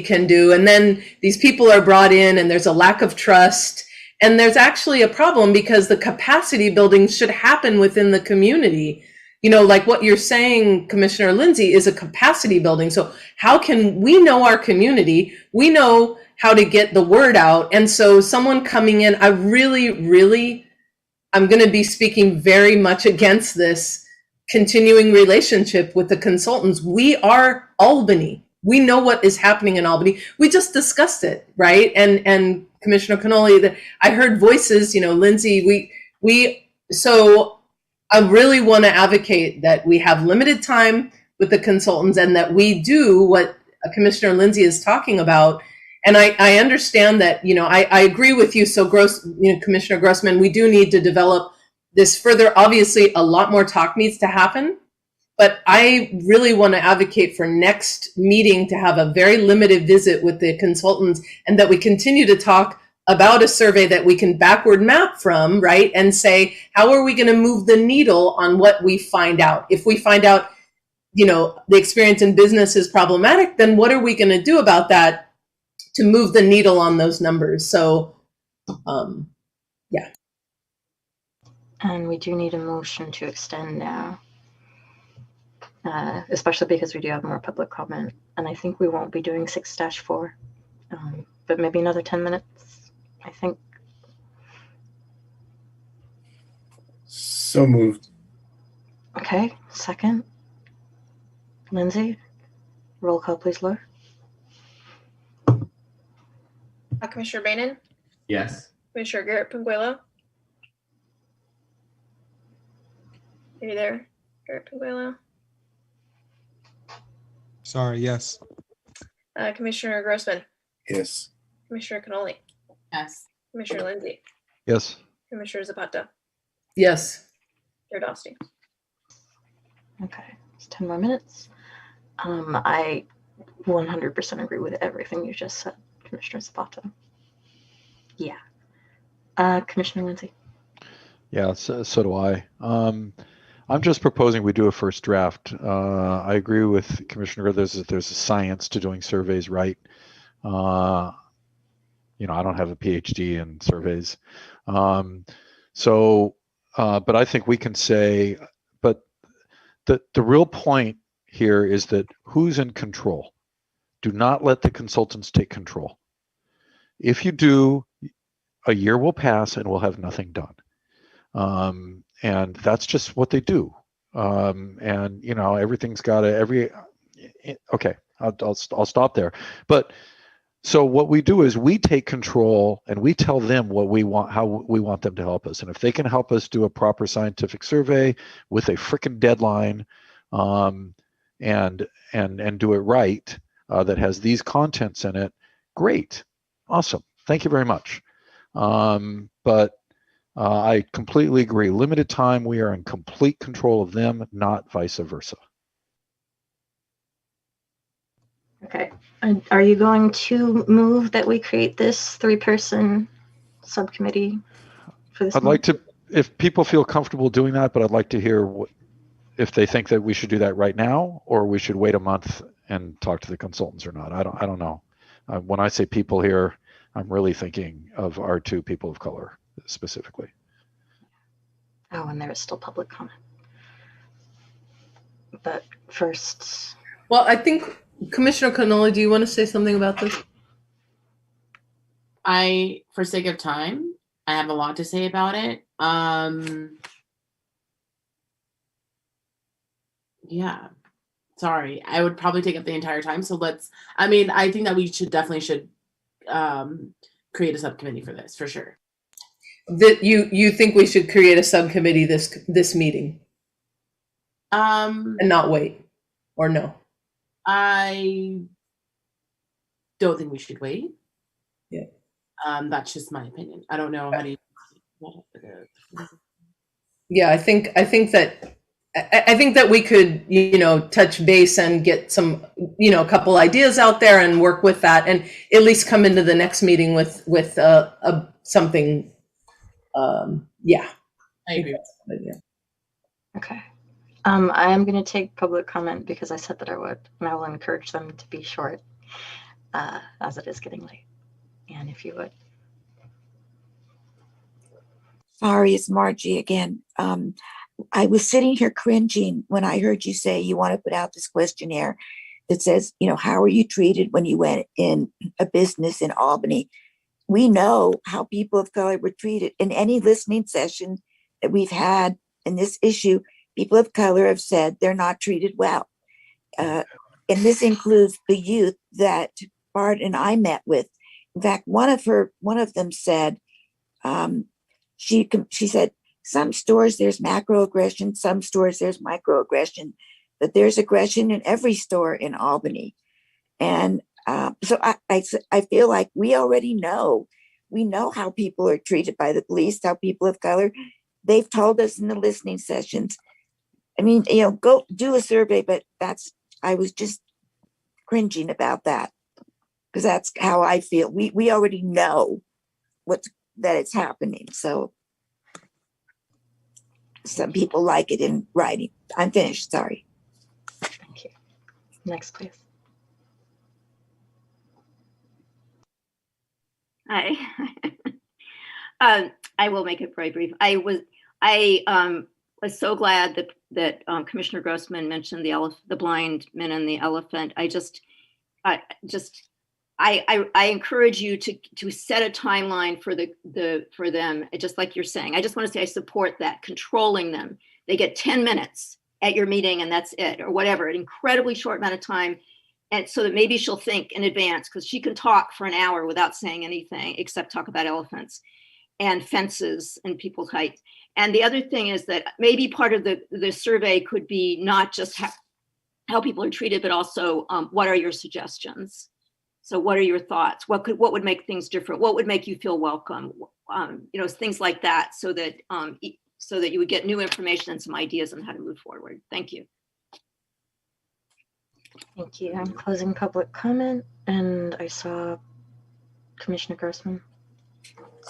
D: can do. And then these people are brought in and there's a lack of trust. And there's actually a problem, because the capacity building should happen within the community. Like what you're saying, Commissioner Lindsay, is a capacity building. So how can we know our community? We know how to get the word out. And so someone coming in, I'm going to be speaking very much against this continuing relationship with the consultants. We are Albany. We know what is happening in Albany. We just discussed it, right? And Commissioner Cannoli, I heard voices, Lindsay, so I really want to advocate that we have limited time with the consultants, and that we do what Commissioner Lindsay is talking about. And I understand that, I agree with you. So Commissioner Grossman, we do need to develop this further. Obviously, a lot more talk needs to happen. But I really want to advocate for next meeting to have a very limited visit with the consultants, and that we continue to talk about a survey that we can backward map from, right? And say, how are we going to move the needle on what we find out? If we find out, the experience in business is problematic, then what are we going to do about that to move the needle on those numbers? So, yeah.
A: And we do need a motion to extend now. Especially because we do have more public comment, and I think we won't be doing 6-4, but maybe another 10 minutes, I think.
C: So moved.
A: Okay, second. Lindsay, roll call, please, Laura.
B: Commissioner Bainan,
K: Yes.
B: Commissioner Garrett Penguelo. Are you there, Garrett Penguelo?
N: Sorry, yes.
B: Commissioner Grossman,
C: Yes.
B: Commissioner Cannoli,
F: Yes.
B: Commissioner Lindsay,
E: Yes.
B: Commissioner Zapata,
D: Yes.
B: Chair Dostie.
A: Okay, it's 10 more minutes. I 100% agree with everything you just said, Commissioner Zapata. Yeah. Commissioner Lindsay.
E: Yeah, so do I. I'm just proposing we do a first draft. I agree with Commissioner. There's a science to doing surveys, right? I don't have a PhD in surveys, but I think we can say. But the real point here is that who's in control? Do not let the consultants take control. If you do, a year will pass and we'll have nothing done. And that's just what they do. Everything's got okay, I'll stop there. But so what we do is we take control and we tell them what we want, how we want them to help us. And if they can help us do a proper scientific survey with a frickin' deadline, and do it right, that has these contents in it, great, awesome, thank you very much. But I completely agree. Limited time, we are in complete control of them, not vice versa.
A: Okay. Are you going to move that we create this 3-person subcommittee for this?
E: I'd like to, if people feel comfortable doing that, but I'd like to hear if they think that we should do that right now, or we should wait a month and talk to the consultants or not. I don't know. When I say people here, I'm really thinking of our 2 people of color specifically.
A: Oh, and there is still public comment. But first.
D: Well, I think, Commissioner Cannoli, do you want to say something about this?
F: For sake of time, I have a lot to say about it. Yeah, sorry, I would probably take up the entire time. So I think that we should definitely create a subcommittee for this, for sure.
D: That you think we should create a subcommittee this meeting and not wait, or no?
F: I don't think we should wait.
D: Yeah.
F: That's just my opinion. I don't know how to.
D: Yeah, I think that we could, touch base and get some, a couple ideas out there and work with that, and at least come into the next meeting with something. Yeah.
F: I agree.
D: Yeah.
A: Okay. I am going to take public comment because I said that I would, and I will encourage them to be short, as it is getting late. And if you would.
L: Sorry, it's Margie again. I was sitting here cringing when I heard you say you want to put out this questionnaire that says, how are you treated when you went in a business in Albany? We know how people of color were treated in any listening session that we've had in this issue. People of color have said they're not treated well. And this includes the youth that Bart and I met with. In fact, one of them said, she said, some stores there's macroaggression, some stores there's microaggression, but there's aggression in every store in Albany. And so I feel like we already know. We know how people are treated by the police, how people of color. They've told us in the listening sessions. I mean, go do a survey, but I was just cringing about that because that's how I feel. We already know that it's happening. So some people like it in writing. I'm finished. Sorry.
A: Thank you. Next, please.
G: Hi. I will make it very brief. I was so glad that Commissioner Grossman mentioned the blind men and the elephant. I encourage you to set a timeline for them, just like you're saying. I just want to say I support that, controlling them. They get 10 minutes at your meeting and that's it, or whatever, an incredibly short amount of time. And so that maybe she'll think in advance, because she can talk for an hour without saying anything except talk about elephants and fences and people's height. And the other thing is that maybe part of the survey could be not just how people are treated, but also what are your suggestions? So what are your thoughts? What would make things different? What would make you feel welcome? Things like that, so that you would get new information and some ideas on how to move forward. Thank you.
A: Thank you. I'm closing public comment, and I saw Commissioner Grossman.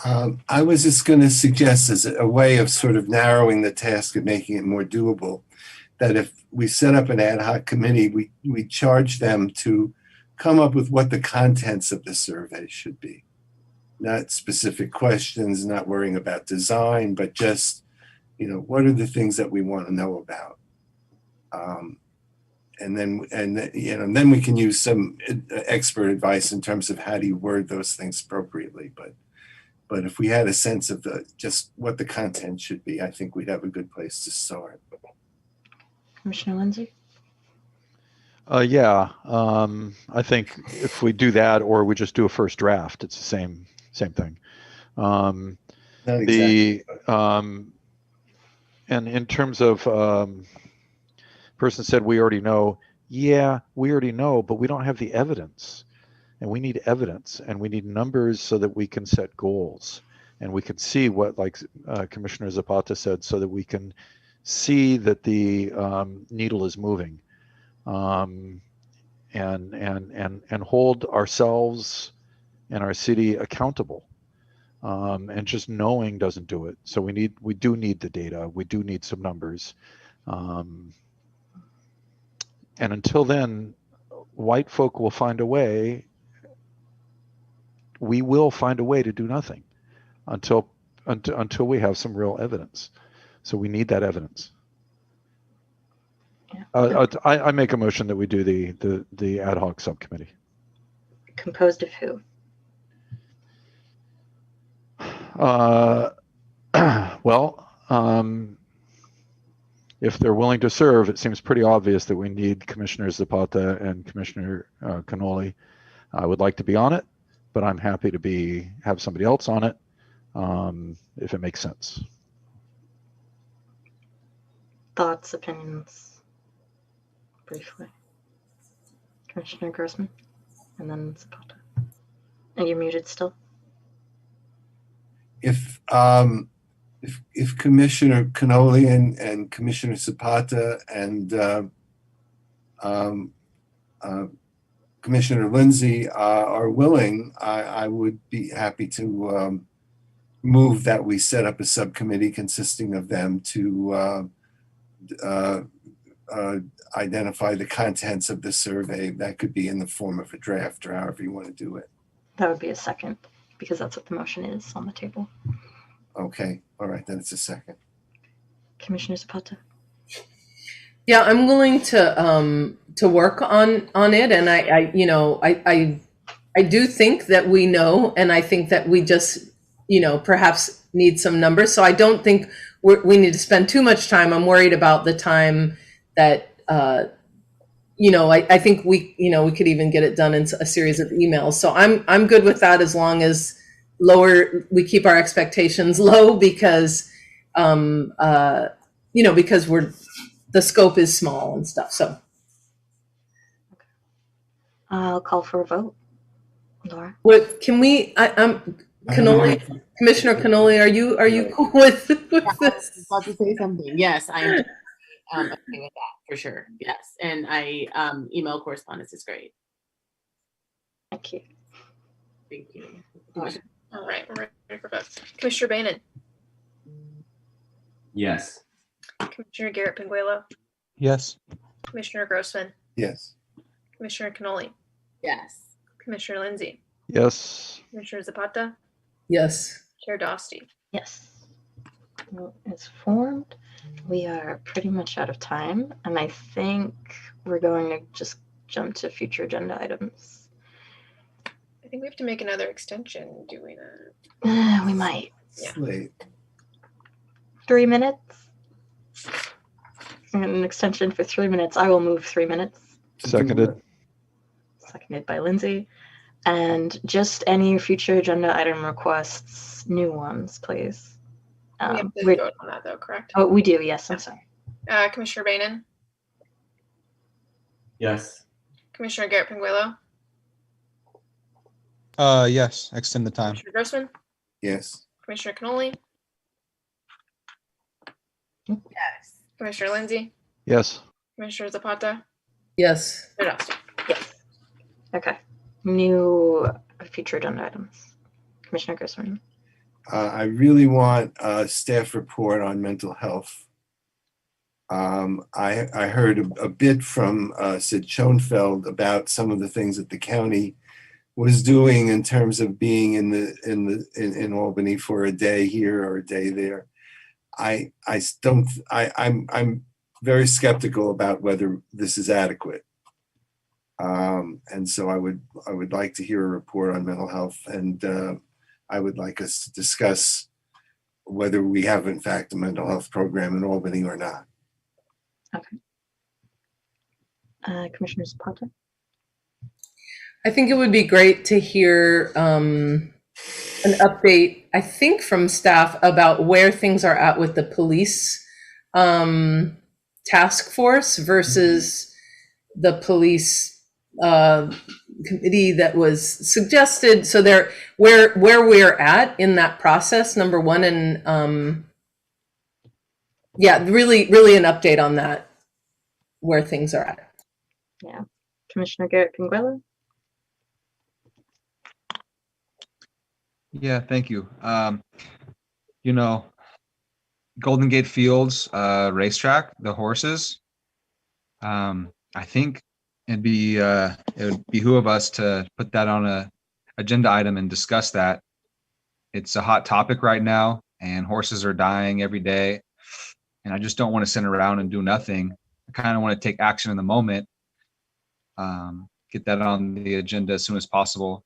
C: I was just going to suggest, as a way of sort of narrowing the task and making it more doable, that if we set up an ad hoc committee, we charge them to come up with what the contents of the survey should be. Not specific questions, not worrying about design, but just, what are the things that we want to know about? And then we can use some expert advice in terms of how do you word those things appropriately. But if we had a sense of just what the content should be, I think we'd have a good place to start.
A: Commissioner Lindsay?
E: Yeah, I think if we do that, or we just do a first draft, it's the same thing.
C: Not exactly,
E: and in terms of person said we already know. Yeah, we already know, but we don't have the evidence, and we need evidence, and we need numbers so that we can set goals, and we can see what, like Commissioner Zapata said, so that we can see that the needle is moving. And hold ourselves and our city accountable. And just knowing doesn't do it. So we do need the data. We do need some numbers. And until then, white folk will find a way. We will find a way to do nothing until we have some real evidence. So we need that evidence.
A: Yeah.
E: I make a motion that we do the ad hoc subcommittee.
A: Composed of who?
E: If they're willing to serve, it seems pretty obvious that we need Commissioner Zapata and Commissioner Cannoli. I would like to be on it, but I'm happy to have somebody else on it. if it makes sense.
A: Thoughts, opinions, briefly. Commissioner Grossman, and then Zapata. And you're muted still.
C: If Commissioner Cannoli and Commissioner Zapata and Commissioner Lindsay are willing, I would be happy to move that we set up a subcommittee consisting of them to identify the contents of the survey. That could be in the form of a draft or however you want to do it.
A: That would be a second, because that's what the motion is on the table.
C: Okay, all right, then it's a second.
A: Commissioner Zapata.
D: Yeah, I'm willing to work on it, and I do think that we know, and I think that we just perhaps need some numbers. So I don't think we need to spend too much time. I'm worried about the time that I think we could even get it done in a series of emails. So I'm good with that as long as we keep our expectations low, because because the scope is small and stuff. So
A: I'll call for a vote. Laura.
D: What can we? Cannoli, Commissioner Cannoli, are you cool with this?
F: I was about to say something. Yes, I'm okay with that for sure. Yes, and email correspondence is great.
A: Thank you.
F: Thank you.
B: All right, we're ready for votes. Commissioner Bannon.
K: Yes.
B: Commissioner Garrett Pinguelo.
I: Yes.
B: Commissioner Grossman.
C: Yes.
B: Commissioner Cannoli.
F: Yes.
B: Commissioner Lindsay.
E: Yes.
B: Commissioner Zapata.
D: Yes.
B: Chair Dostie.
A: Yes. Well, it's formed. We are pretty much out of time, and I think we're going to just jump to future agenda items.
B: I think we have to make another extension, do we not?
A: We might.
B: Yeah.
C: Late.
A: 3 minutes. An extension for 3 minutes. I will move 3 minutes.
E: Seconded.
A: Seconded by Lindsay. And just any future agenda item requests, new ones, please.
B: We have to vote on that though, correct?
A: Oh, we do. Yes, I'm sorry.
B: Commissioner Bannon.
K: Yes.
B: Commissioner Garrett Pinguelo.
I: Yes. Extend the time.
B: Commissioner Grossman.
C: Yes.
B: Commissioner Cannoli.
F: Yes.
B: Commissioner Lindsay.
E: Yes.
B: Commissioner Zapata.
D: Yes.
B: Chair Dostie.
A: Yes. Okay. New future agenda items. Commissioner Grossman.
C: I really want a staff report on mental health. I heard a bit from Sid Schoenfeld about some of the things that the county was doing in terms of being in Albany for a day here or a day there. I'm very skeptical about whether this is adequate. And so I would like to hear a report on mental health, and I would like us to discuss whether we have in fact a mental health program in Albany or not.
A: Okay. Commissioner Zapata.
D: I think it would be great to hear an update, I think from staff, about where things are at with the police task force versus the police committee that was suggested. So where we're at in that process, number one, and yeah, really an update on that, where things are at.
A: Yeah. Commissioner Garrett Pinguelo.
I: Yeah, thank you. Golden Gate Fields racetrack, the horses. I think it would behoove us to put that on a agenda item and discuss that. It's a hot topic right now, and horses are dying every day. And I just don't want to sit around and do nothing. I kind of want to take action in the moment. Get that on the agenda as soon as possible.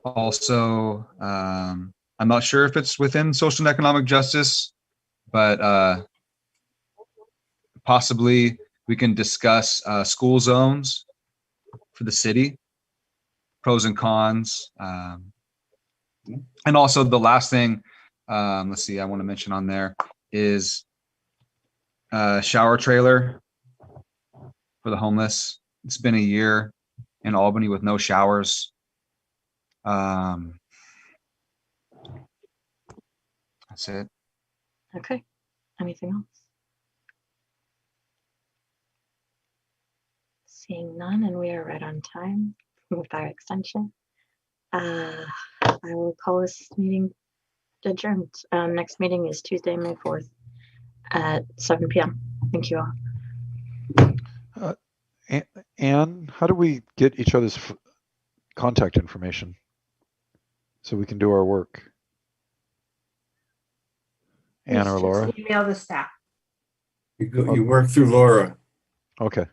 I: Also, I'm not sure if it's within social and economic justice, but possibly we can discuss school zones for the city. pros and cons. And also the last thing, let's see, I want to mention on there is shower trailer for the homeless. It's been a year in Albany with no showers. That's it.
A: Okay. Anything else? Seeing none, and we are right on time with our extension. I will call this meeting adjourned. Next meeting is Tuesday, May 4th at 7 p.m. Thank you all.
E: Anne, how do we get each other's contact information so we can do our work? Anne or
H: Please
E: Laura?
H: just email the staff.
C: You work through Laura.
E: Okay.